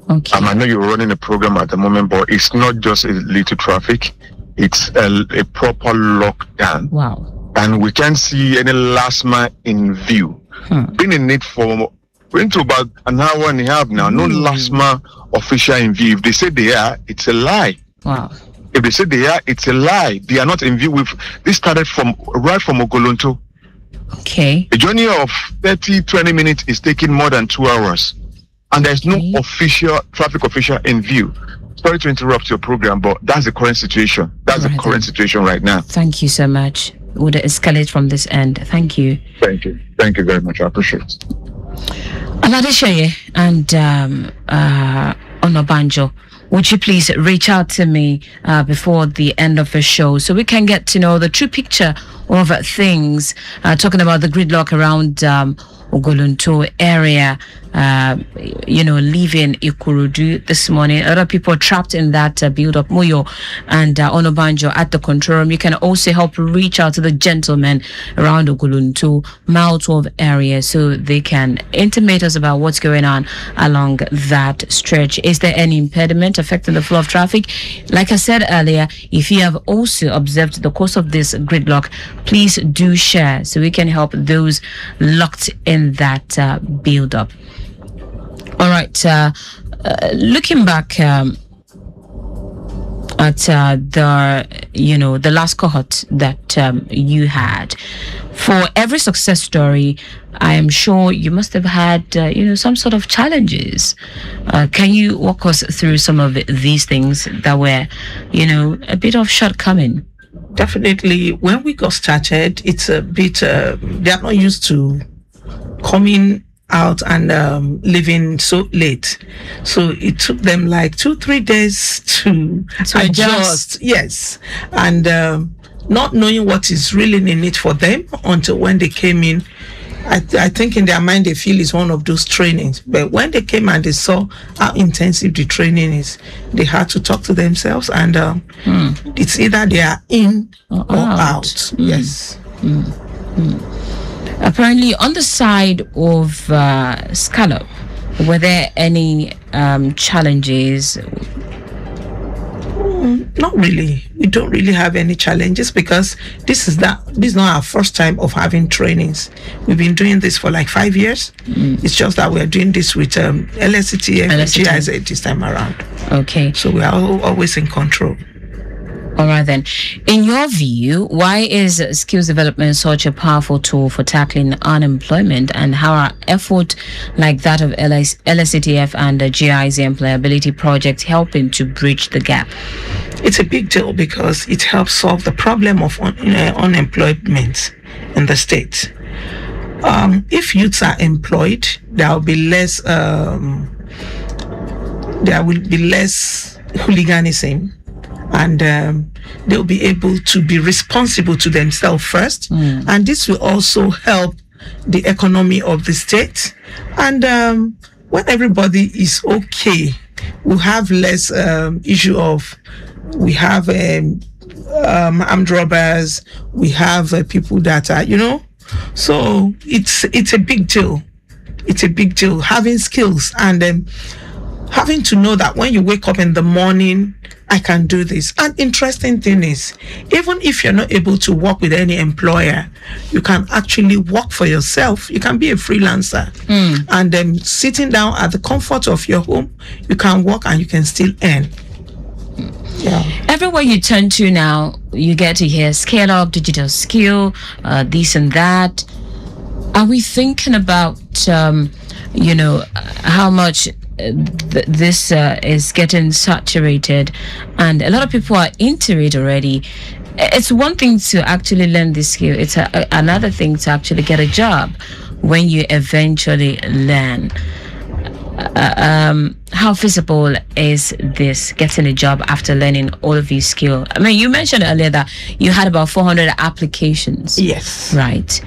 Okay. I know you're running a program at the moment, but it's not just a little traffic; it's a proper lockdown. Wow! And we can't see any last mile in view. Been in it for into about an hour and a half now. No last mile official in view. If they say they are, it's a lie. Wow. If they say they are, it's a lie. They are not in view. This started right from Ogolonto. Okay. A journey of 20 minutes is taking more than 2 hours. And there's no traffic official in view. Sorry to interrupt your program, but that's the current situation. That's the current situation right now. Thank you so much. Would escalate from this end. Thank you. Thank you. Thank you very much. I appreciate it. Aladeshe and Onobanjo, would you please reach out to me before the end of the show so we can get to know the true picture of things, talking about the gridlock around Ogolonto area, leaving Ikorodu this morning. A lot of people trapped in that build-up. Muyo and Onobanjo at the control room. You can also help reach out to the gentlemen around Ogolonto, Mile 12 area, so they can intimate us about what's going on along that stretch. Is there any impediment affecting the flow of traffic? Like I said earlier, if you have also observed the course of this gridlock, please do share so we can help those locked in that build-up. All right, looking back at the last cohort that you had, for every success story, I am sure you must have had some sort of challenges. Can you walk us through some of these things that were a bit of shortcoming? Definitely, when we got started, it's a bit they are not used to coming out and leaving so late, so it took them like 2-3 days to adjust. Yes, and not knowing what is really in it for them until when they came in. I think in their mind they feel it's one of those trainings, but when they came and they saw how intensive the training is, they had to talk to themselves, and it's either they are in or out. Yes. Apparently, on the side of Scallop, were there any challenges? Not really. We don't really have any challenges because this is not our first time of having trainings. We've been doing this for like 5 years. It's just that we're doing this with LSCTF and GIZ this time around. Okay. So we are always in control. All right then. In your view, why is skills development such a powerful tool for tackling unemployment, and how are efforts like that of LSCTF and the GIZ employability project helping to bridge the gap? It's a big deal because it helps solve the problem of unemployment in the state. If youths are employed, there will be less hooliganism. And they'll be able to be responsible to themselves first. And this will also help the economy of the state. And when everybody is okay, we'll have less issue of, we have armed robbers, we have people that are, so it's a big deal. It's a big deal having skills and having to know that when you wake up in the morning, I can do this. And interesting thing is, even if you're not able to work with any employer, you can actually work for yourself. You can be a freelancer. And then sitting down at the comfort of your home, you can work and you can still earn. Yeah. Everywhere you turn to now, you get to hear scale up, digital skill, this and that. Are we thinking about, how much this is getting saturated, and a lot of people are into it already? It's one thing to actually learn this skill. It's another thing to actually get a job when you eventually learn. How feasible is this, getting a job after learning all of these skills? I mean, you mentioned earlier that you had about 400 applications. Yes. Right.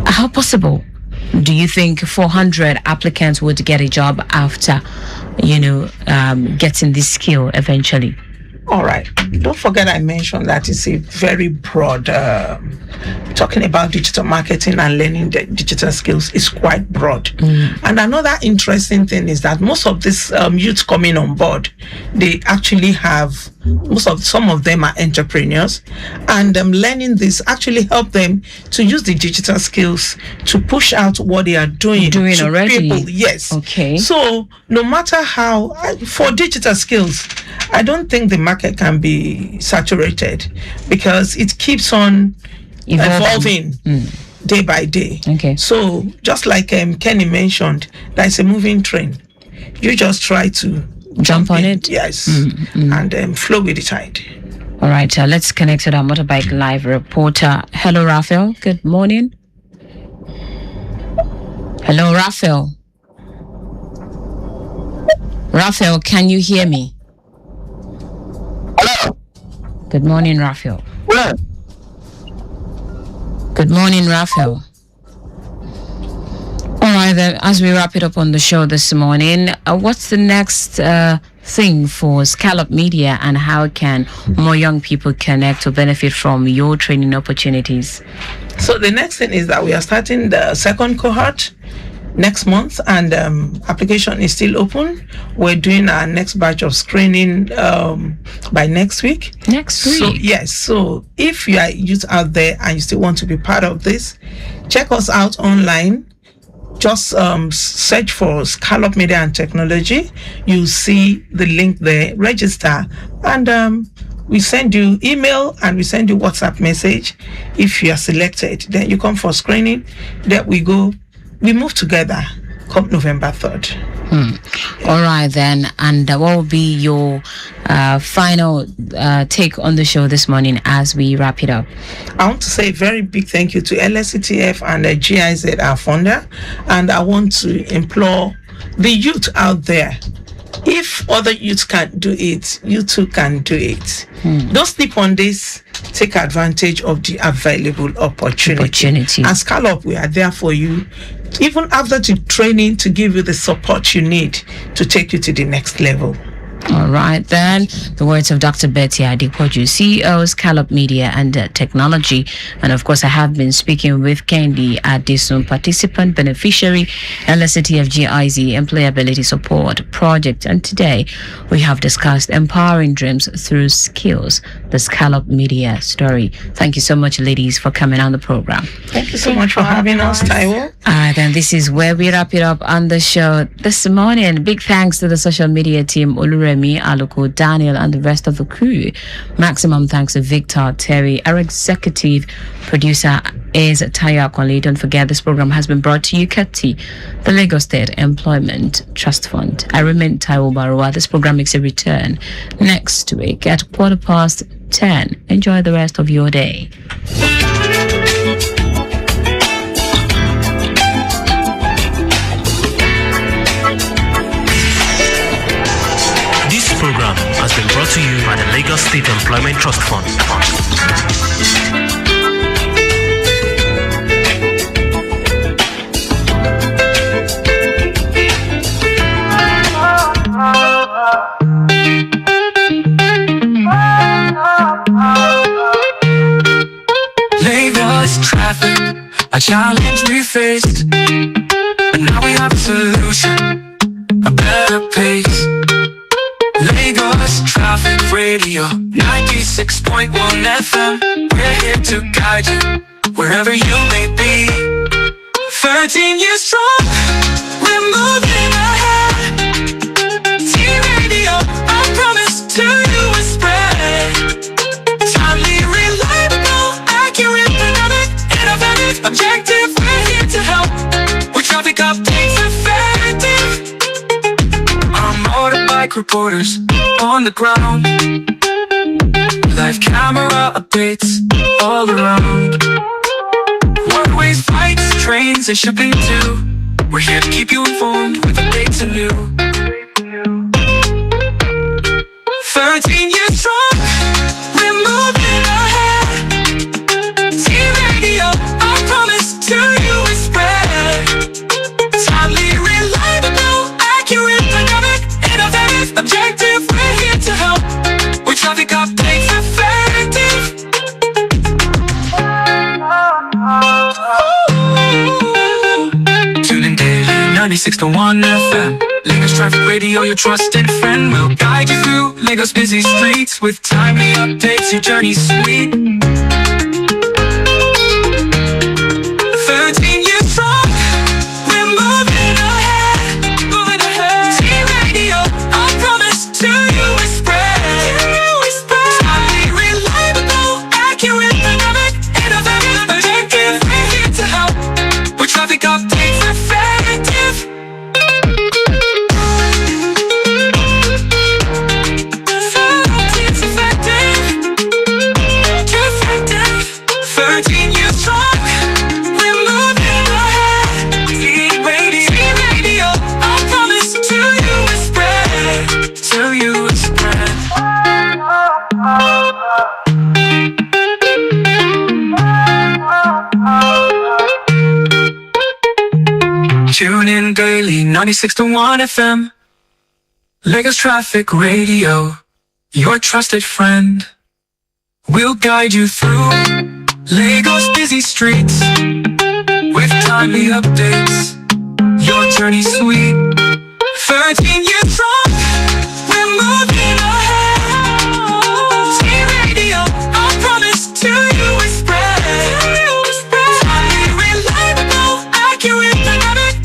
How possible do you think 400 applicants would get a job after, getting this skill eventually? All right. Don't forget I mentioned that it's a very broad, talking about digital marketing and learning the digital skills is quite broad. And another interesting thing is that most of these youths coming on board, they actually have, some of them are entrepreneurs, and learning this actually help them to use the digital skills to push out what they are doing to already. People. Yes. Okay. So no matter how, for digital skills, I don't think the market can be saturated because it keeps on evolving day by day. Okay. So just like Kenny mentioned, there's a moving train. You just try to jump on it. Yes. And flow with the tide. All right. Let's connect with our Motorbike Live reporter. Hello, Raphael. Good morning. Hello, Raphael. Raphael, can you hear me? Hello. Good morning, Raphael. Where? Good morning, Raphael. All right, then, as we wrap it up on the show this morning, what's the next thing for Scallop Media, and how can more young people connect or benefit from your training opportunities? So the next thing is that we are starting the second cohort next month, and application is still open. We're doing our next batch of screening by next week. Next week? So, yes. So if you are youth out there and you still want to be part of this, check us out online just search for Scallop Media and Technology. You'll see the link there. Register, and we send you email and we send you WhatsApp message. If you are selected, then you come for screening. Then we move together come November 3rd. All right then, and what will be your final take on the show this morning as we wrap it up? I want to say a very big thank you to LSCTF and GIZ, our funder, and I want to implore the youth out there. If other youths can't do it, you too can do it. Don't sleep on this. Take advantage of the available opportunity. As Scallop, we are there for you, even after the training, to give you the support you need to take you to the next level. All right, then, the words of Dr. Betty Adepoju, CEO, Scallop Media and Technology. And of course, I have been speaking with Kendi Adesun, participant, beneficiary, LSCTF GIZ Employability Support Project. And today, we have discussed empowering dreams through skills, the Scallop Media story. Thank you so much, ladies, for coming on the program. Thank you so much for having us, Taiwo. All right, then, this is where we wrap it up on the show this morning. Big thanks to the social media team, Oluremi, Aluko, Daniel, and the rest of the crew. Maximum thanks to Victor, Terry. Our executive producer is Taya Conley. Don't forget, this program has been brought to you courtesy the Lagos State Employment Trust Fund. I remain Taiwo Barua. This program makes a return next week at 10:15. Enjoy the rest of your day. Program has been brought to you by the Lagos State Employment Trust Fund. Lagos traffic, a challenge we faced, but now we have a solution, a better pace. Lagos Traffic Radio 96.1 FM. We're here to guide you wherever you may be. 13 years strong, we're moving ahead. T-Radio, I promise to you is spread. Timely, reliable, accurate, dynamic, innovative, objective. We're here to help with traffic updates effective. Our motorbike reporters on the ground, live camera updates all around. Waterways, flights, trains, and shipping too. We're here to keep you informed with updates and new. 13 years strong, we're moving ahead. T-Radio, I promise to you is spread. Timely, reliable, accurate, dynamic, innovative, objective. We're here to help with traffic updates effective. Tune in daily, 96.1 FM. Lagos Traffic Radio, your trusted friend. We'll guide you through Lagos busy streets with timely updates. Your journey's sweet. 13 years strong, we're moving ahead, moving ahead. T-Radio, I promise to you is spread. Timely, reliable, accurate, dynamic, innovative, objective. We're here to help with traffic updates effective. It's effective. 13 years strong, we're moving ahead. T-Radio, I promise to you is spread. To you is spread. Tune in daily, 96.1 FM. Lagos Traffic Radio, your trusted friend. We'll guide you through Lagos busy streets with timely updates. Your journey's sweet. 13 years strong, we're moving ahead. T-Radio, I promise to you is spread. Timely, reliable, accurate, dynamic,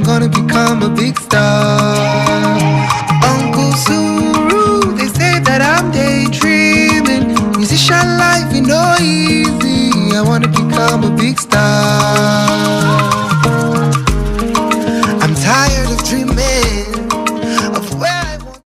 gonna become a big star. Uncle Suru, they say that I'm daydreaming. Musician life, you know, easy. I wanna become a big star. I'm tired of dreaming of where I want.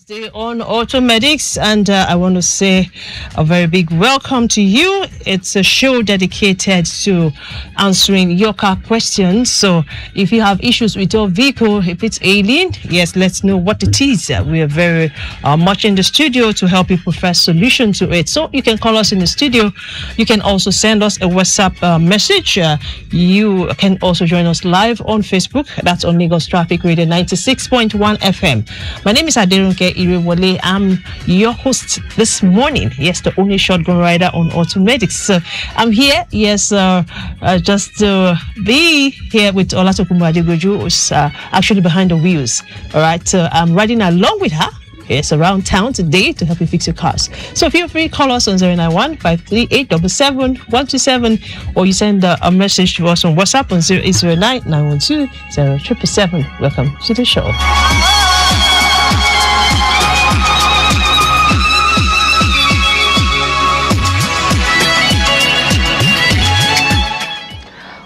Wednesday on Automedics, and I want to say a very big welcome to you. It's a show dedicated to answering your car questions. So if you have issues with your vehicle, if it's ailing, yes, let's know what it is. We are very much in the studio to help you provide solution to it. So you can call us in the studio. You can also send us a WhatsApp message. You can also join us live on Facebook. That's on Lagos Traffic Radio 96.1 FM. My name is Adirunke Irewole. I'm your host this morning. Yes, the only shotgun rider on Automedics. So I'm here, yes, just to be here with Olatokunbo Adegoju, who's actually behind the wheels. All right, I'm riding along with her. Yes, around town today to help you fix your cars. So feel free, call us on 091-538-77-127, or you send a message to us on WhatsApp on 0809-912-0777. Welcome to the show.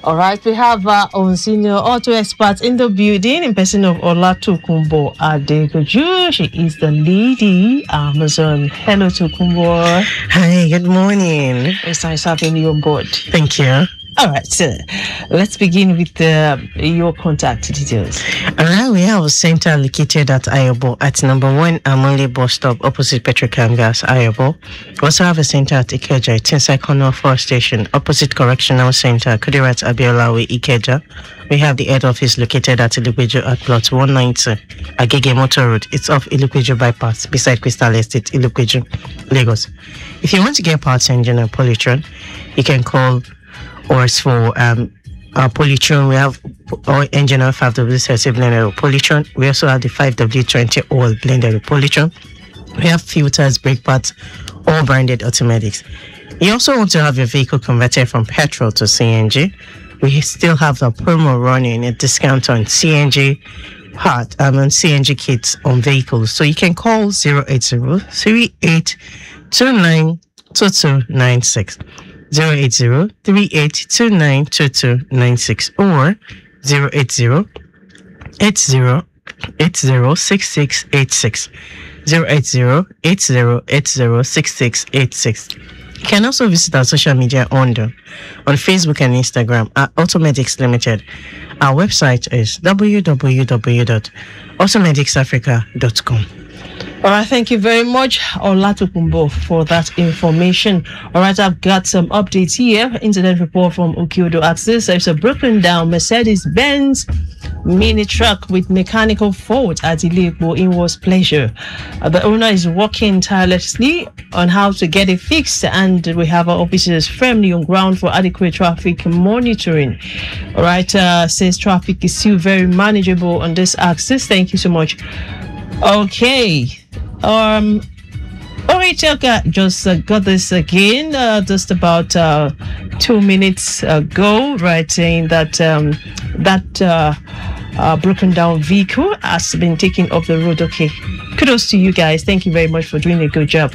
All right, we have our senior auto expert in the building in person of Olatokunbo Adegoju. She is the lady Amazon. Hello, Tokunbo. Hi, good morning. It's nice having you on board. Thank you. All right, so let's begin with your contact details. All right, we have a center located at Ayobo at number 1 Amole bus stop opposite Petrocam Gas, Ayobo. We also have a center at Ikeja, Tinsai Corner Forest Station, opposite Correctional Center, Kudirat Abiolawe, Ikeja. We have the head office located at Ilukweju at plot 190, Agege Motor Road. It's off Ilukweju Bypass, beside Crystal Estate, Ilukweju, Lagos. If you want to get parts engine or Polytron, you can call us for our Polytron. We have our engine oil 5W30 blended with Polytron. We also have the 5W20 oil blended with Polytron. We have filters, brake pads, all branded Automedics. You also want to have your vehicle converted from petrol to CNG. We still have the promo running, a discount on CNG part on CNG kits on vehicles. So you can call 080-3829-2296. 080-3829-2296 or 080-80-6686. 080-80-6686. You can also visit our social media on Facebook and Instagram at Automedics Limited. Our website is www.automedicsafrica.com. All right, thank you very much, Olatokunbo, for that information. All right, I've got some updates here. Incident report from Okiodo Access. There's a broken down Mercedes-Benz mini truck with mechanical fault at Ilekbo in Was Pleasure. The owner is working tirelessly on how to get it fixed, and we have our officers firmly on ground for adequate traffic monitoring. All right, says traffic is still very manageable on this axis. Thank you so much. Okay. Oritelka just got this again just about 2 minutes ago, right, saying that broken down vehicle has been taken off the road. Okay, kudos to you guys. Thank you very much for doing a good job.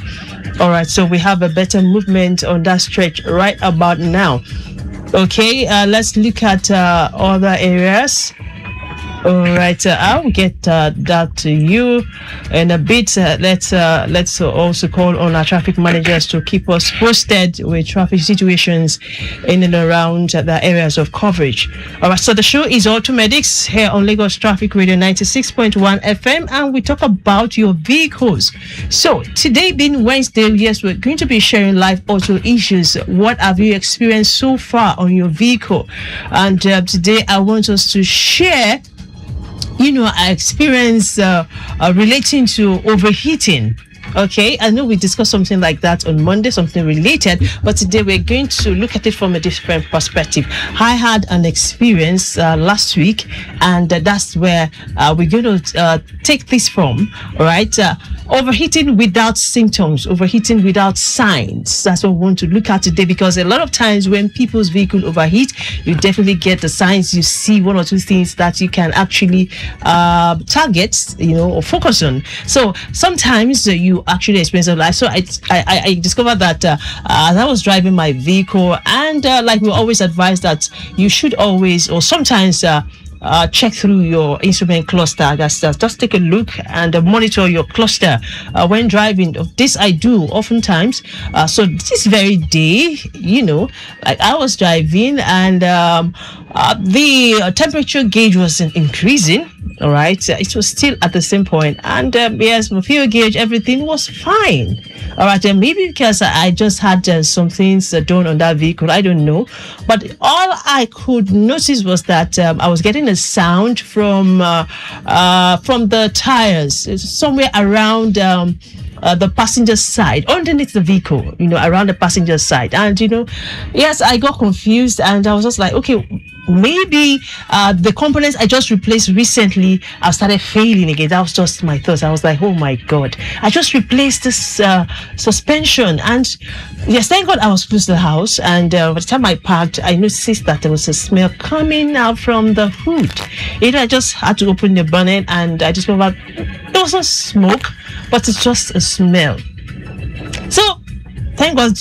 All right, so we have a better movement on that stretch right about now. Okay, let's look at other areas. All right, I'll get that to you in a bit. Let's also call on our traffic managers to keep us posted with traffic situations in and around the areas of coverage. All right, so the show is Automedics here on Lagos Traffic Radio 96.1 FM, and we talk about your vehicles. So today being Wednesday, yes, we're going to be sharing live auto issues. What have you experienced so far on your vehicle? And today I want us to share our experience relating to overheating. Okay, I know we discussed something like that on Monday, something related, but today we're going to look at it from a different perspective. I had an experience last week, and that's where we're going to take this from. All right, overheating without symptoms, overheating without signs. That's what we want to look at today, because a lot of times when people's vehicle overheat, you definitely get the signs. You see one or two things that you can actually target, or focus on. So sometimes you actually experience a life. So I discovered that as I was driving my vehicle, and like we always advise that you should always, or sometimes check through your instrument cluster. Just take a look and monitor your cluster when driving. This I do oftentimes. So this very day, like I was driving and the temperature gauge wasn't increasing. All right, it was still at the same point, and yes, my fuel gauge, everything was fine. All right, and maybe because I just had some things done on that vehicle, I don't know, but all I could notice was that I was getting a sound from the tires. It's somewhere around the passenger side, underneath the vehicle, around the passenger side. And, yes, I got confused and I was just like, okay, maybe the components I just replaced recently have started failing again. That was just my thoughts. I was like, oh my God, I just replaced this suspension. And yes, thank God I was close to the house. And by the time I parked, I noticed that there was a smell coming out from the hood. I just had to open the bonnet and I discovered there was no smoke, but it's just a smell. So thank God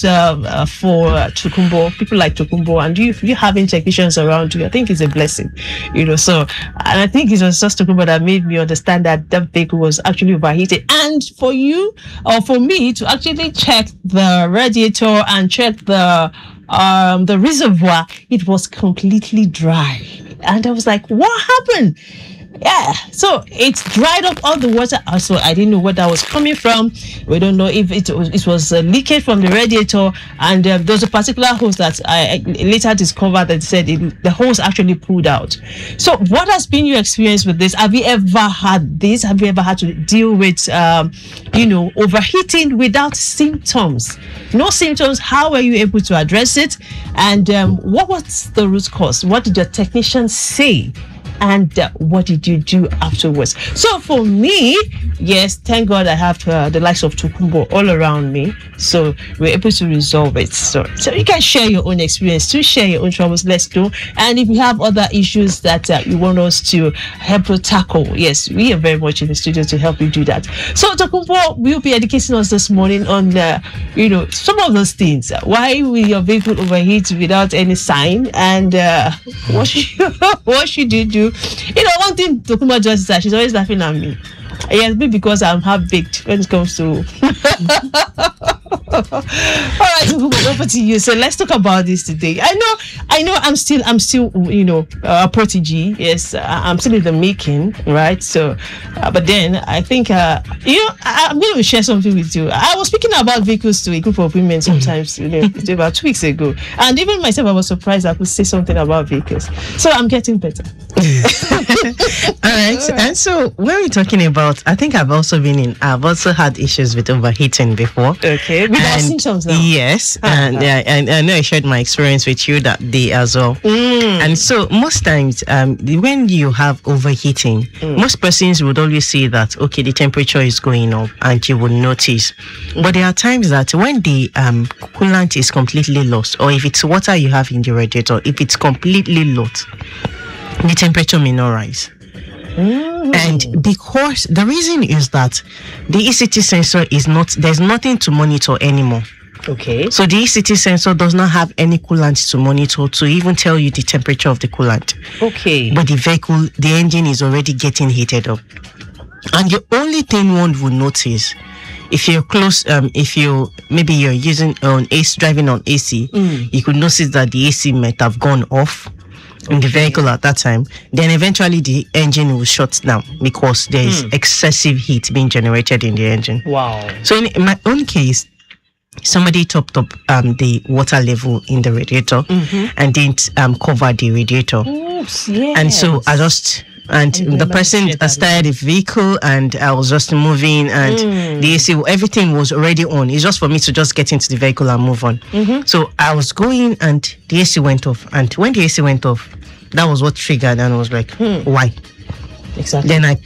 for Tokunbo, people like Tokunbo, and you having technicians around you, I think it's a blessing, So, and I think it was just Tokunbo that made me understand that that vehicle was actually overheated. And for you, or for me, to actually check the radiator and check the reservoir, it was completely dry. And I was like, what happened? Yeah, so it's dried up all the water. Also, I didn't know where that was coming from. We don't know if it was leakage from the radiator. And there was a particular hose that I later discovered that said the hose actually pulled out. So, what has been your experience with this? Have you ever had this? Have you ever had to deal with, overheating without symptoms? No symptoms. How were you able to address it? And what was the root cause? What did your technician say? And what did you do afterwards? So for me, yes, thank God I have the likes of Tokunbo all around me. So we're able to resolve it. So you can share your own experience, to share your own troubles. Let's do. And if you have other issues that you want us to help you tackle, yes, we are very much in the studio to help you do that. So Tokunbo will be educating us this morning on some of those things. Why will your vehicle overheat without any sign? And what should you do? One thing Tokunbo does is that she's always laughing at me. Yes, because I'm half-baked when it comes to... All right, over to you. So let's talk about this today. I know I'm still a prodigy. Yes, I'm still in the making, right? So but then I think I'm going to share something with you. I was speaking about vehicles to a group of women sometimes about 2 weeks ago, and even myself I was surprised I could say something about vehicles. So I'm getting better. All right. And so when we're talking about, I think I've also had issues with overheating before. Okay. Without symptoms now. Yes. And I know I shared my experience with you that day as well. And so most times when you have overheating, most persons would always say that, okay, the temperature is going up and you would notice. But there are times that when the coolant is completely lost, or if it's water you have in the radiator, if it's completely lost, the temperature may not rise. And because the reason is that the ECT sensor there's nothing to monitor anymore. Okay. So the ECT sensor does not have any coolant to monitor to even tell you the temperature of the coolant. Okay. But the engine is already getting heated up. And the only thing one will notice, if you're close, maybe you're using driving on AC, you could notice that the AC might have gone off in the vehicle at that time. Then eventually the engine will shut down because there is excessive heat being generated in the engine. Wow. So in my own case, somebody topped up the water level in the radiator and didn't cover the radiator. Oops, yes. And so the person started the vehicle and I was just moving and the AC, everything was already on. It's just for me to just get into the vehicle and move on. So I was going and the AC went off. And when the AC went off, that was what triggered, and I was like, why? Exactly. Then I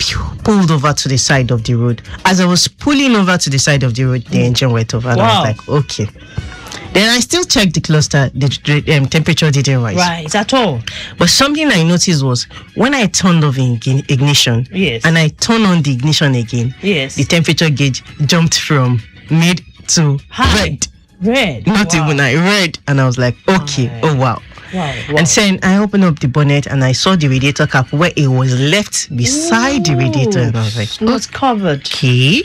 pulled over to the side of the road. As I was pulling over to the side of the road, the engine went off. And I was like, okay. Then I still checked the cluster, the temperature didn't rise. Right, at all. But something I noticed was when I turned off ignition, yes, and I turned on the ignition again, yes, the temperature gauge jumped from mid to red. Red. Not even I read, and I was like, okay, oh wow. Wow. And then I opened up the bonnet and I saw the radiator cap where it was left beside the radiator, and I was like, it was covered. Okay.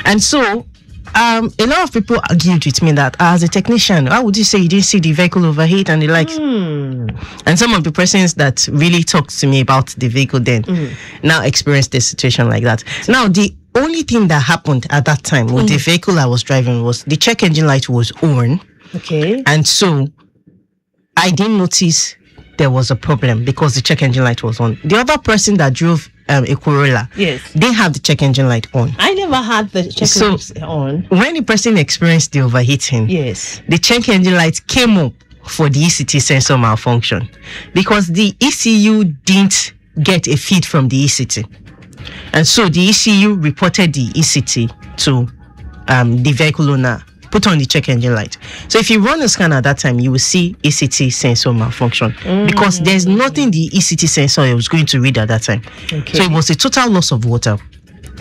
And so a lot of people argued with me that as a technician, how would you say you didn't see the vehicle overheat and the likes? And some of the persons that really talked to me about the vehicle then now experienced a situation like that. Now, the only thing that happened at that time with the vehicle I was driving was the check engine light was on. Okay. And so I didn't notice there was a problem because the check engine light was on. The other person that drove a Corolla, yes, they have the check engine light on. I never had the check engine light on. When the person experienced the overheating, yes, the check engine light came up for the ECT sensor malfunction because the ECU didn't get a feed from the ECT. And so the ECU reported the ECT to the vehicle owner, put on the check engine light. So if you run a scan at that time, you will see ECT sensor malfunction because there's nothing the ECT sensor was going to read at that time. Okay. So it was a total loss of water.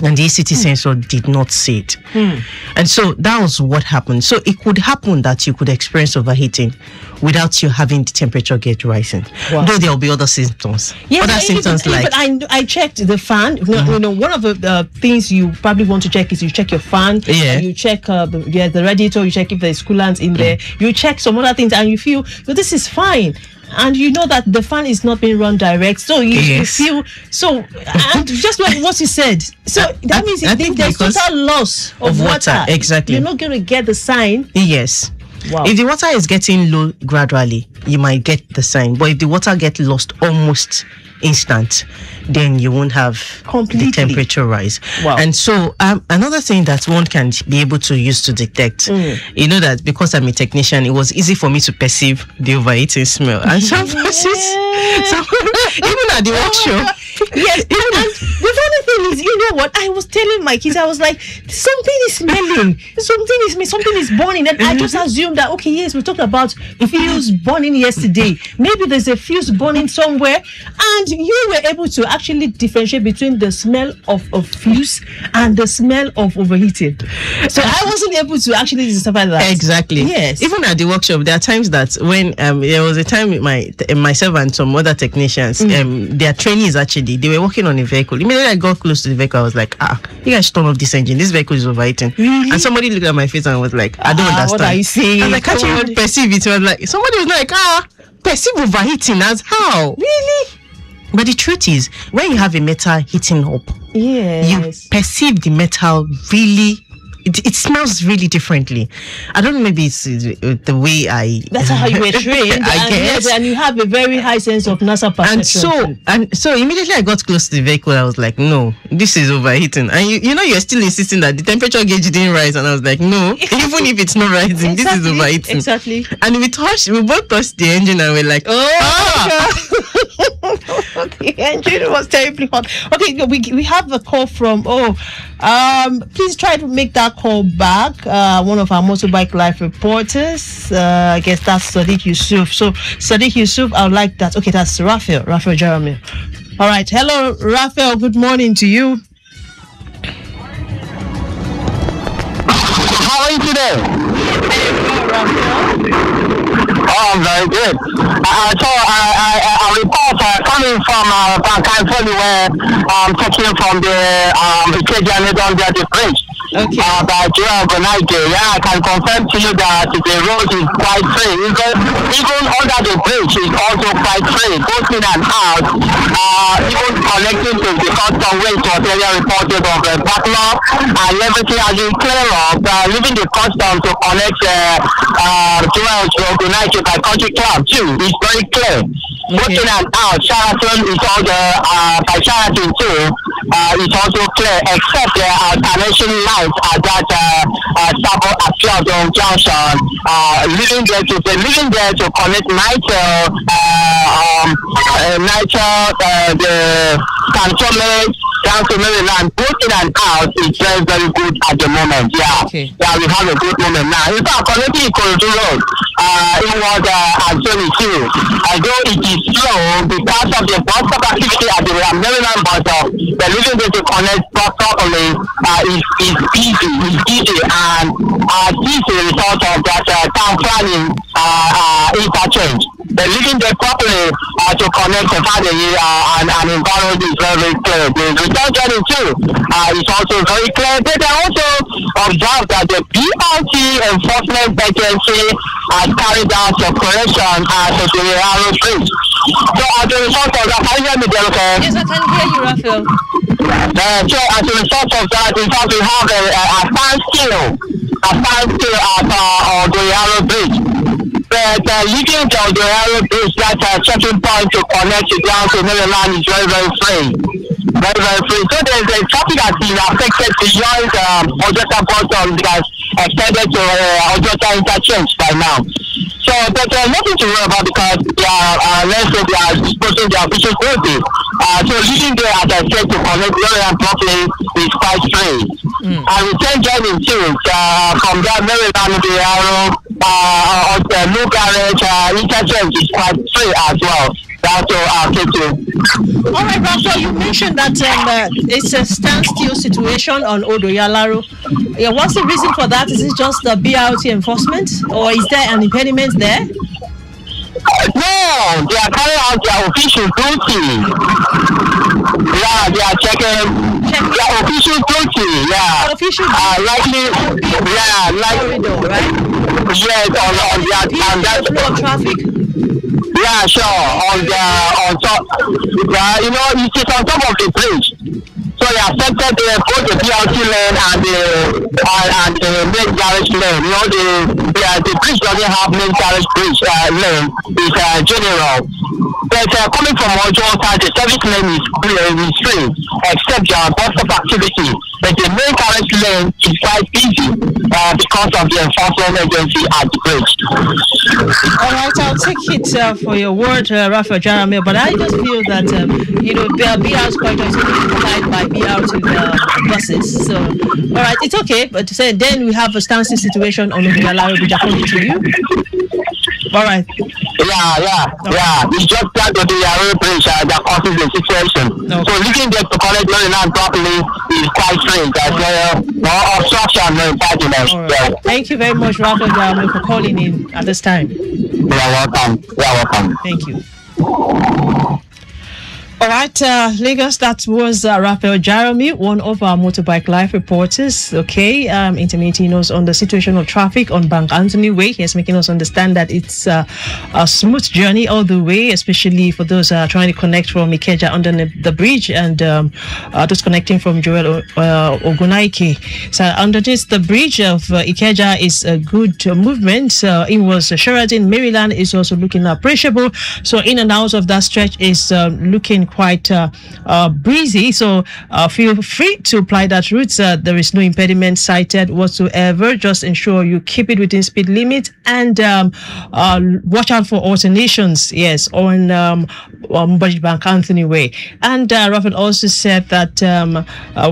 And the ECT sensor did not see it. And so that was what happened. So it could happen that you could experience overheating without you having the temperature gauge rising. Wow. Though there will be other symptoms. Yes, other symptoms like... But I checked the fan. You know, one of the things you probably want to check is you check your fan. Yeah. You check the radiator. You check if there's coolant in there. You check some other things and you feel, well, this is fine. And you know that the fan is not being run direct, so you feel so. And just like what you said, so that means there's total loss of water. Exactly, you're not going to get the sign. Yes. Wow. If the water is getting low gradually, you might get the sign. But if the water gets lost almost instant, then you won't have the temperature rise. Wow. And so another thing that one can be able to use to detect, you know that because I'm a technician, it was easy for me to perceive the overheating smell. And some persons, even at the workshop. Yes, and the funny thing is, you know what? I was telling my kids, I was like, something is smelling, something is burning, and I just assumed that, okay, yes, we talked about fuse burning yesterday. Maybe there's a fuse burning somewhere, and you were able to actually differentiate between the smell of fuse and the smell of overheating. So I wasn't able to actually decipher that. Exactly. Yes. Even at the workshop, there are times that when there was a time with myself and some other technicians, their trainees actually, they were working on a vehicle. Immediately I got close to the vehicle, I was like, you guys turn off this engine. This vehicle is overheating. Really? And somebody looked at my face and was like, I don't understand. What are you saying? I was like, can't you even perceive it? I was like, somebody was like, perceive overheating as how? Really? But the truth is, when you have a metal heating up, you perceive the metal really. It smells really differently. I don't know, maybe it's the way that's how you were trained. I guess. Yes, and you have a very high sense of NASA perception. And so immediately I got close to the vehicle, I was like, no, this is overheating. And you know, you're still insisting that the temperature gauge didn't rise, and I was like, no, even if it's not rising, this is overheating. Exactly. And we both touched the engine and we're like, the engine was terribly hot. Okay, we have a call from please try to make that call back. One of our Motorbike Live reporters, I guess that's Sadiq Yusuf. So Sadiq Yusuf, I would like that. Okay, that's Raphael Jeremy. All right, hello Raphael, good morning to you. How are you today? I'm very good. So I report coming from California, where I'm taking from the Ikeja Bridge. Okay. By Joel Gonaike. Yeah, I can confirm to you that the road is quite free. Even under the bridge is also quite free, both in and out. Even connecting to the custom way to area reported of the backlog, and everything has been clear up. Leaving the custom to connect Joel Gonaike by Country Club too is very clear. Both in and out. Sheraton is all by Sheraton too. It's also clear, except the alternation lights at that Sabo Afiodun Junction, leaving there to connect the Cantonment down to Maryland. Both in and out is very, very good at the moment. Yeah, okay. Yeah, we have a good moment now. In fact, connecting Ikorodu Road, it was Anthony too. Although it is slow because of the bus stop activity at the Maryland bus stop, they're leaving there to connect properly is busy, and this is a result of that town planning interchange. The leading there properly to connect the family and environment is very, very clear. The return journey too is also very clear. But I also observe that the BRT Enforcement Agency has carried out operation at the Arrow Bridge. So as a result of that, can you hear me there, okay? Yes, I can hear you, Raphael. So as a result of that, in fact, we have a standstill at the Arrow Bridge. But leading to the Arrow Bridge, that checking point to connect it down to Maryland is very, very free. Very, very free. So there's a traffic that's been affected beyond Ojota Bottom that extended to Ojota Interchange by now. So there's nothing to worry about because let's say they are disposing their official duty. So leading there, as I said, to connect Maryland properly is quite free. And return journey too, from there Maryland to the Arrow, the new garage interchange is quite free as well. That's all. All right, Raphael, you mentioned that it's a standstill situation on Odoyalaro. Yeah, what's the reason for that? Is it just the BRT enforcement, or is there an impediment there? No, they are carrying out their official duty. Yeah, they are checking their official duty. Yeah, official likely. Yeah, like corridor, right? Yes, on that flow of traffic. Yeah, sure. On top. Yeah, you know, it is on top of the bridge. So they affected both the BRT lane and the main garage lane. You know, the bridge doesn't have main garage bridge lane. It's general. But coming from Ojota, the service lane is free, except the bus stop activity. But the main garage lane is quite busy because of the enforcement agency at the bridge. All right, I'll take it for your word, Raphael Jaramil. But I just feel that BR's corridor is only supplied by BRT buses. So, all right, it's okay. But to say then we have a standstill situation on the Odoyalaro Bridge according to you. All right. Yeah. It's just that the Arrow Bridge that causes the situation. Okay. So leaving there to connect Maryland properly is quite strange. There's no obstruction, no impediment. Right. Yeah. Thank you very much, Raphael Jaramil, for calling in at this time. You're welcome. Thank you. All right, Lagos, that was Raphael Jaramil, one of our Motorbike Live reporters, intimating us on the situation of traffic on Bank Anthony Way. He's making us understand that it's a smooth journey all the way, especially for those trying to connect from Ikeja under the bridge and those connecting from Joel Ogunaike. So underneath the bridge of Ikeja is a good movement. It was Sheraton, Maryland is also looking appreciable. So in and out of that stretch is looking quite breezy, so feel free to apply that route. There is no impediment cited whatsoever. Just ensure you keep it within speed limit and watch out for alternations, yes, on Bank Anthony Way. And Raphael also said that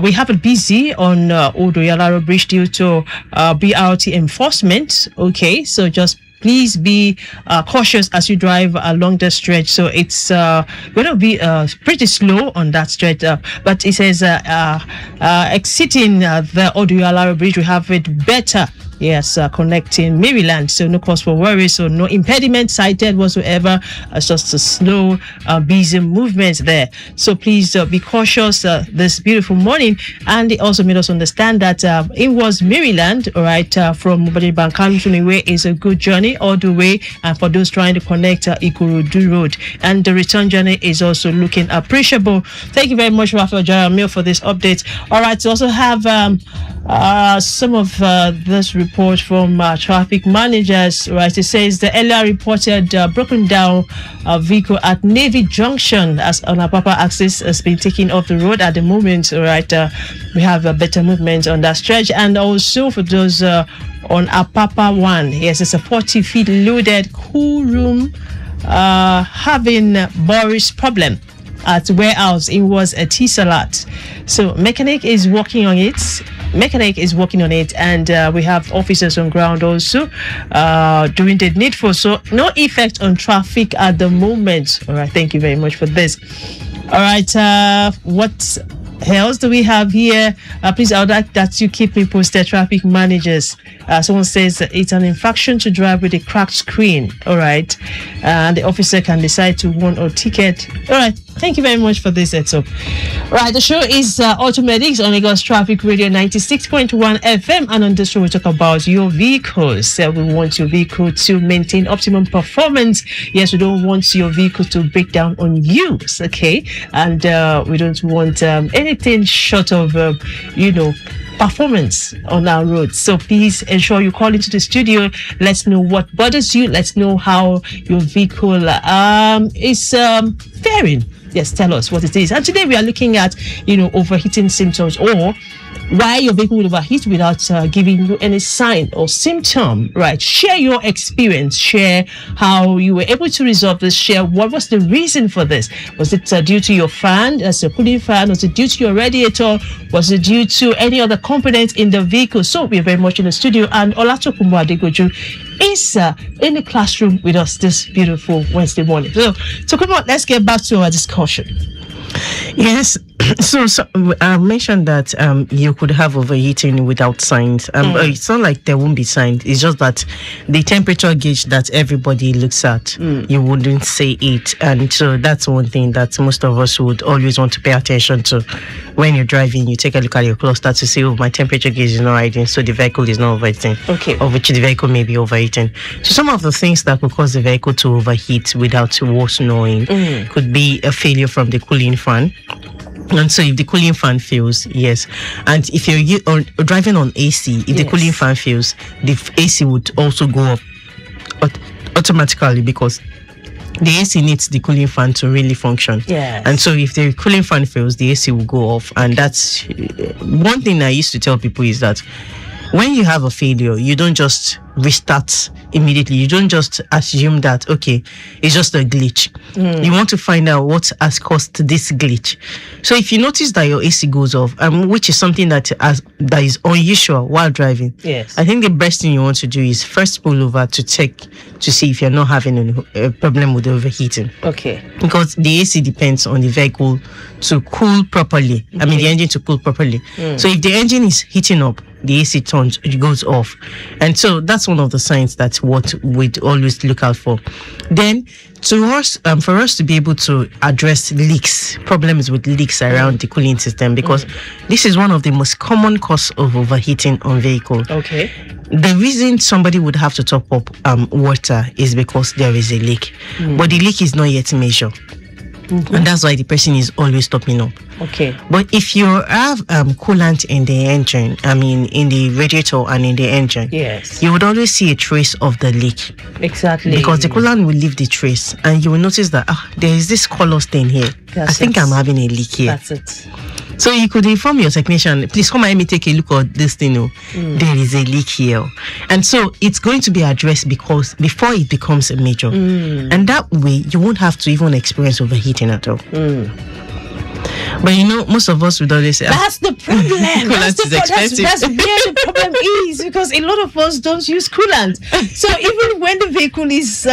we have it busy on Odoyalaro Bridge due to BRT enforcement. Okay, so just please be cautious as you drive along the stretch. So it's going to be pretty slow on that stretch. But it says exiting the Odoyalaro Bridge, we have it better. Yes, connecting Maryland. So no cause for worry. So no impediment cited whatsoever. It's just a slow, busy movement there. So please be cautious this beautiful morning. And they also made us understand that it was Maryland, all right, from Bank Anthony Way is a good journey all the way. And for those trying to connect Ikorodu Road. And the return journey is also looking appreciable. Thank you very much, Raphael Jaramil, for this update. All right, to also have some of this report from traffic managers, right? It says the earlier reported broken down vehicle at Navy Junction as on Apapa axis has been taken off the road at the moment, right? We have a better movement on that stretch. And also for those on Apapa 1, yes, it's a 40 feet loaded cool room having Boris problem at warehouse. It was a T-Salat. So mechanic is working on it, and we have officers on ground also doing the needful. So no effect on traffic at the moment. All right, thank you very much for this. All right, what else do we have here? Please, I would like that you keep me posted, traffic managers. Someone says it's an infraction to drive with a cracked screen. All right. And the officer can decide to warn or ticket. All right. Thank you very much for this setup. Right. The show is Automedics on Lagos Traffic Radio 96.1 FM. And on this show, we talk about your vehicles. We want your vehicle to maintain optimum performance. Yes, we don't want your vehicle to break down on use. Okay. And we don't want anything short of, performance on our roads. So please ensure you call into the studio. Let's know what bothers you. Let's know how your vehicle is faring. Yes, tell us what it is. And today we are looking at, overheating symptoms, or why your vehicle will overheat without giving you any sign or symptom. Right. Share your experience. Share how you were able to resolve this. Share what was the reason for this. Was it due to your fan, as a cooling fan? Was it due to your radiator? Was it due to any other component in the vehicle? So we are very much in the studio, and Olatokunbo Adegoju is in the classroom with us this beautiful Wednesday morning. So come on, let's get back to our discussion. Yes. So I mentioned that you could have overheating without signs. It's not like there won't be signs. It's just that the temperature gauge that everybody looks at, you wouldn't say it. And so that's one thing that most of us would always want to pay attention to. When you're driving, you take a look at your cluster to say, my temperature gauge is not riding, so the vehicle is not overheating. Okay. Or which the vehicle may be overheating. So some of the things that could cause the vehicle to overheat without us knowing could be a failure from the cooling fan. And so if the cooling fan fails, yes. And if you're driving on AC, if the cooling fan fails, the AC would also go up automatically, because the AC needs the cooling fan to really function. Yes. And so if the cooling fan fails, the AC will go off. And that's one thing I used to tell people, is that when you have a failure, you don't just restart immediately. You don't just assume that, okay, it's just a glitch. You want to find out what has caused this glitch. So if you notice that your AC goes off, which is something that is unusual while driving, I think the best thing you want to do is first pull over to check to see if you're not having a problem with overheating. Okay. Because the AC depends on the vehicle to cool properly. Okay. I mean, the engine to cool properly. So if the engine is heating up, the AC turns, it goes off. And so that's one of the signs that what we'd always look out for. Then for us to be able to address leaks, problems with leaks around the cooling system, because this is one of the most common cause of overheating on vehicles. Okay. The reason somebody would have to top up water is because there is a leak, but the leak is not yet measured. And that's why the person is always topping up. Okay. But if you have coolant in the engine, in the radiator and in the engine, you would always see a trace of the leak. Exactly. Because the coolant will leave the trace, and you will notice that there is this color stain here. I think I'm having a leak here. That's it. So you could inform your technician, please come and let me take a look at this thing. There is a leak here. And so it's going to be addressed before it becomes a major. And that way you won't have to even experience overheating at all. But most of us would always say, that's the problem. That's where the problem is, because a lot of us don't use coolant. So even when the vehicle is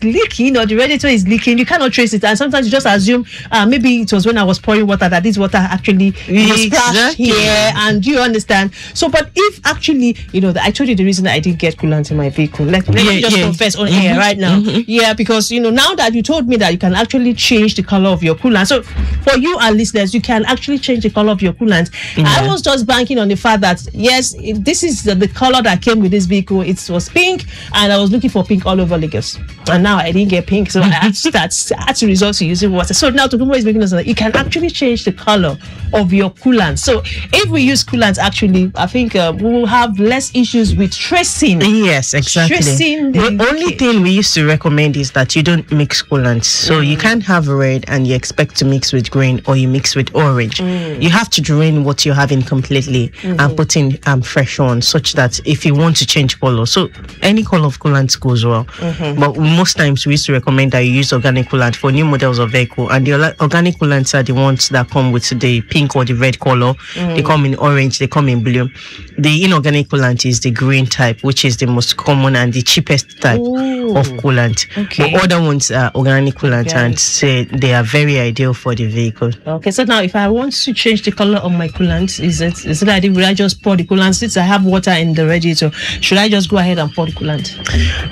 leaking, or the radiator is leaking, you cannot trace it. And sometimes you just assume maybe it was when I was pouring water that this water actually splashed here. And you understand? So, but if actually, I told you the reason I didn't get coolant in my vehicle. Let me just confess on air right now. Yeah, because now that you told me that you can actually change the color of your coolant. So for you, our listeners, you can actually change the color of your coolant. I was just banking on the fact that yes, this is the color that came with this vehicle. It was pink, and I was looking for pink all over Lagos, and now I didn't get pink, so I had to resort to using water. So now Tokunbo is making us that you can actually change the color of your coolant. So if we use coolant, actually, I think we will have less issues with tracing. Yes, exactly. The only thing we used to recommend is that you don't mix coolants. So you can't have red and you expect to mix with green, or you mix with orange. You have to drain what you're having completely and put in fresh one, such that if you want to change color, so any color of coolant goes well. But most times we used to recommend that you use organic coolant for new models of vehicle, and the organic coolants are the ones that come with the pink or the red color. They come in orange, they come in blue. The inorganic coolant is the green type, which is the most common and the cheapest type of coolant. But other ones are organic coolant, and say they are very ideal for the vehicle. Okay, so now if I want to change the color of my coolant, is it that will I just pour the coolant? Since I have water in the radiator, should I just go ahead and pour the coolant?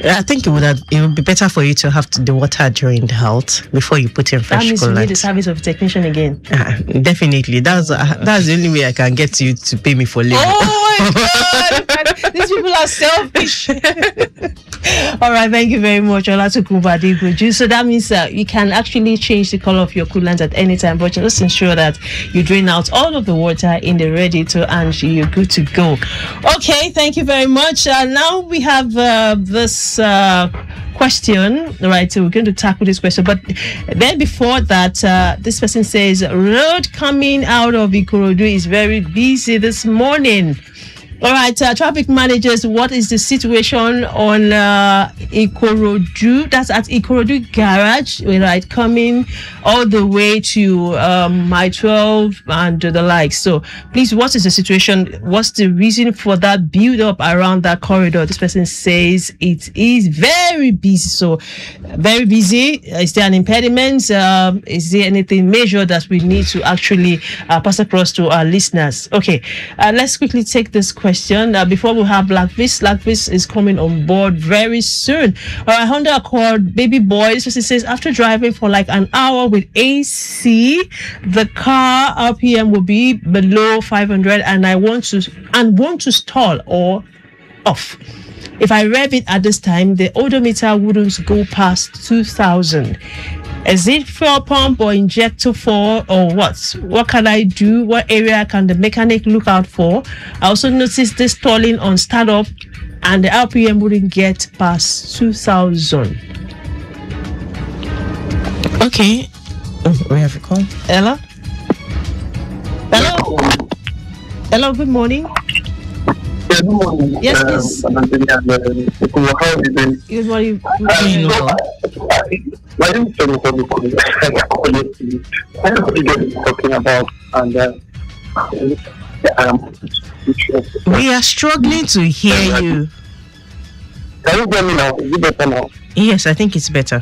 I think it would be better for you to have the water during the halt before you put in fresh That means coolant. you need the service of a technician again. Definitely. That's the only way I can get you to pay me for labor. Oh my God! These people are selfish. All right, thank you very much, Olatukunbo Adegoju. So that means you can actually change the color of your coolant at any time, but just ensure that you drain out all of the water in the radiator and you're good to go. Okay, thank you very much. Now we have this question, right? So we're going to tackle this question, but then before that, this person says road coming out of Ikorodu is very busy this morning. All right, traffic managers, what is the situation on Ikorodu? That's at Ikorodu Garage, right, coming all the way to I-12 and the like. So please, what is the situation? What's the reason for that build-up around that corridor? This person says it is very busy. So very busy. Is there an impediment? Is there anything major that we need to actually pass across to our listeners? Okay, let's quickly take this question before we have Blackvis. Blackvis is coming on board very soon. All right, Honda Accord Baby Boy. This person says after driving for like an hour with AC, the car RPM will be below 500, and I want to stall or off. If I rev it at this time, the odometer wouldn't go past 2,000. Is it fuel pump or injector for or what? What can I do? What area can the mechanic look out for? I also noticed this stalling on startup and the RPM wouldn't get past 2,000. Okay. We have a call. Ella? Hello? Hello, good morning. Good morning. Yes, please. How are you doing? Good morning. My name is Tony from I know what you guys are talking about, and we are struggling to hear you. Can you hear me now? Is it better now? Yes, I think it's better.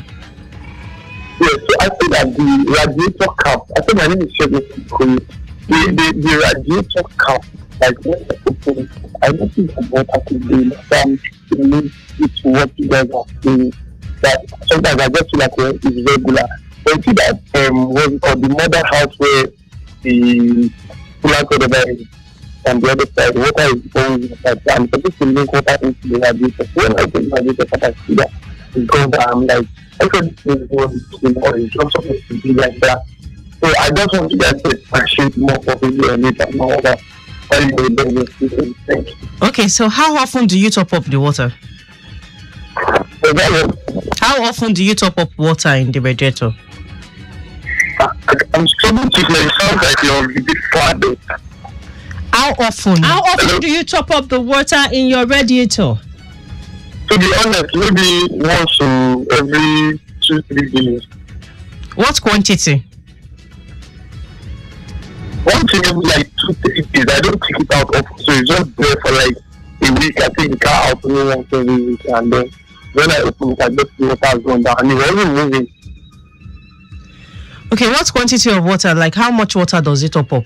Yes, so I think that the radiator cap, I think my name is Shegun. The radiator cap, like when I open, I don't think about how to do it's what you guys are saying. That sometimes I just feel like it's regular. But you see that the mother house where the plant whatever is on the other side, water is always inside, and supposed to link water into the radiator. So when I take the radiator, I see that it goes down. Like I thought this is or it's not supposed to be like that. So I just want you guys to appreciate more of it and it and all that. Okay, so how often do you top up the water? How often do you top up water in the radiator? I'm struggling to make sound like you're flat. How often? How often do you top up the water in your radiator? To be honest, maybe once every 2-3 days. What quantity? Once every like 2-3 days. I don't take it out often, so it's just there for like a week. I take the car out once every week, and then when I open it, I just see water has gone down, and it's already moving. Okay, what quantity of water? Like how much water does it top up?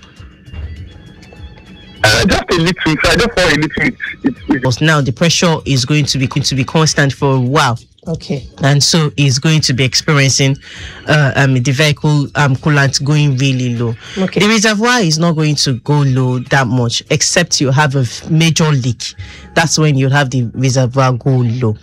Just a little. So I just pour a little. Because now the pressure is going to be constant for a while. Okay. And so it's going to be experiencing the vehicle coolant going really low. Okay. The reservoir is not going to go low that much, except you have a major leak. That's when you have the reservoir go low.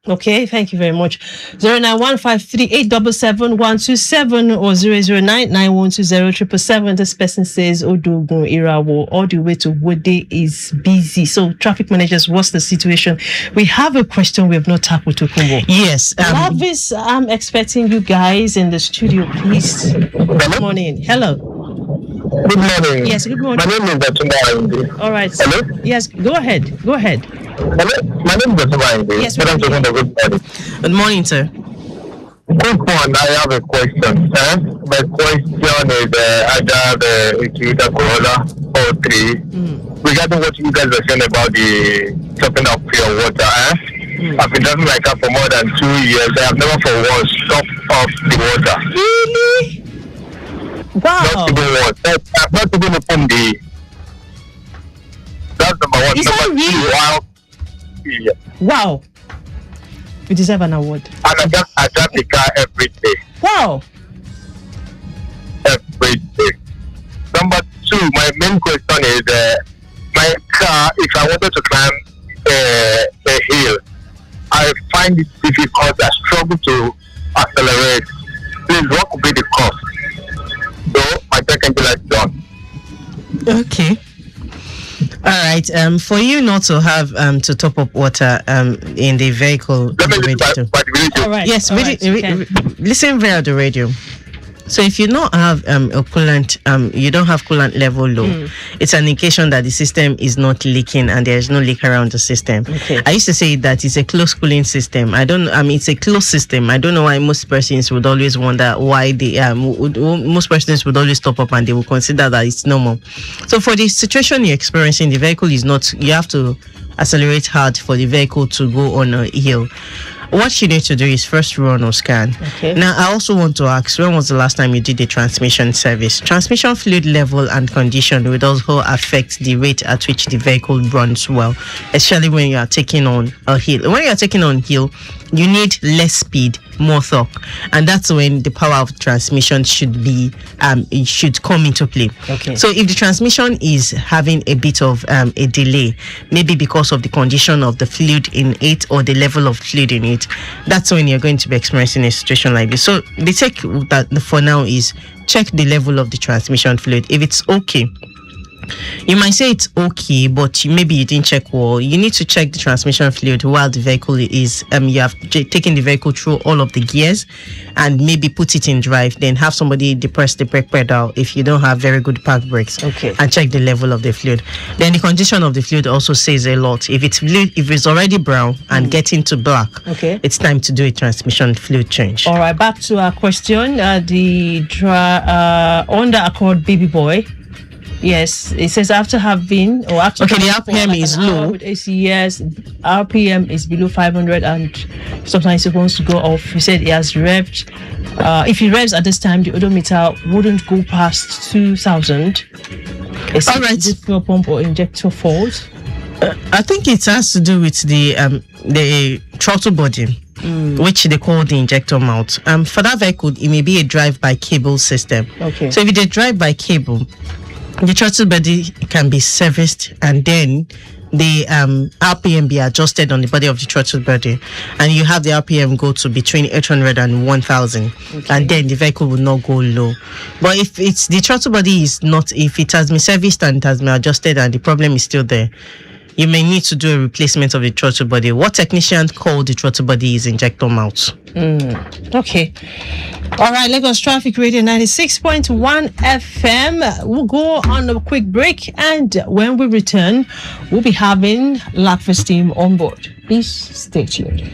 Okay, thank you very much. 09153877127 or 00991207777. This person says Odogun Irawo all the way to Wode is busy. So traffic managers, what's the situation? We have a question we have not tackled, Tokunbo. Yes. Lavis, I'm expecting you guys in the studio, please. Good morning. Hello. Good morning. Yes, good morning. My name is Batumba. All right. Hello? Yes, go ahead. Go ahead. Hello? My name is Batumba. Yes, but I'm talking about good morning. Good morning, sir. Quick one, I have a question. My question is either the Toyota Corolla or 3 regarding what you guys are saying about the topping of pure water. I've been driving my car for more than 2 years. I have never for once topped off the water. Really? Wow. Not even one. I've not even opened the. That's number one. Is that really? Wow. You deserve an award. And I drive the car every day. Wow. Every day. Number two, my main question is my car, if I wanted to climb a hill, I find it difficult. I struggle to accelerate. Please, what could be the cost? So my second light is done. Okay. All right. For you not to have to top up water in the vehicle. Let me listen by the radio. All right. Yes, all right, listen via the radio. So if you don't have a coolant, you don't have coolant level low, it's an indication that the system is not leaking and there is no leak around the system. Okay. I used to say that it's a closed cooling system. It's a closed system. I don't know why most persons would always wonder why they most persons would always top up and they will consider that it's normal. So for the situation you're experiencing, the vehicle is not, you have to accelerate hard for the vehicle to go on a hill. What you need to do is first run or scan. Okay. Now, I also want to ask, when was the last time you did a transmission service? Transmission fluid level and condition would also affect the rate at which the vehicle runs well, especially when you are taking on a hill. When you are taking on hill, you need less speed, more torque, and that's when the power of transmission should be it should come into play. Okay. So if the transmission is having a bit of a delay, maybe because of the condition of the fluid in it or the level of fluid in it, that's when you're going to be experiencing a situation like this. So the take that for now is check the level of the transmission fluid. If it's okay, you might say it's okay, but maybe you didn't check well. You need to check the transmission fluid while the vehicle is you have taken the vehicle through all of the gears and maybe put it in drive, then have somebody depress the brake pedal if you don't have very good park brakes. Okay. And check the level of the fluid. Then the condition of the fluid also says a lot. If it's already brown and getting to black, okay, it's time to do a transmission fluid change. All right, back to our question. The Honda Accord Baby Boy. Yes, it says after having the RPM is low. With ACS, RPM is below 500, and sometimes it wants to go off. He said he has revved. If he revs at this time, the odometer wouldn't go past 2,000. All right, fuel pump or injector fault. I think it has to do with the throttle body. Which they call the injector mount. For that vehicle, it may be a drive-by cable system. Okay. So if it's a drive-by cable, the throttle body can be serviced and then the RPM be adjusted on the body of the throttle body, and you have the RPM go to between 800 and 1000, and then the vehicle will not go low. But if it's the throttle body is not, if it has been serviced and it has been adjusted and the problem is still there, you may need to do a replacement of the throttle body. What technicians call the throttle body is injector mount. Okay. All right, Lagos Traffic Radio 96.1 FM. We'll go on a quick break, and when we return, we'll be having Lakfest team on board. Please stay tuned.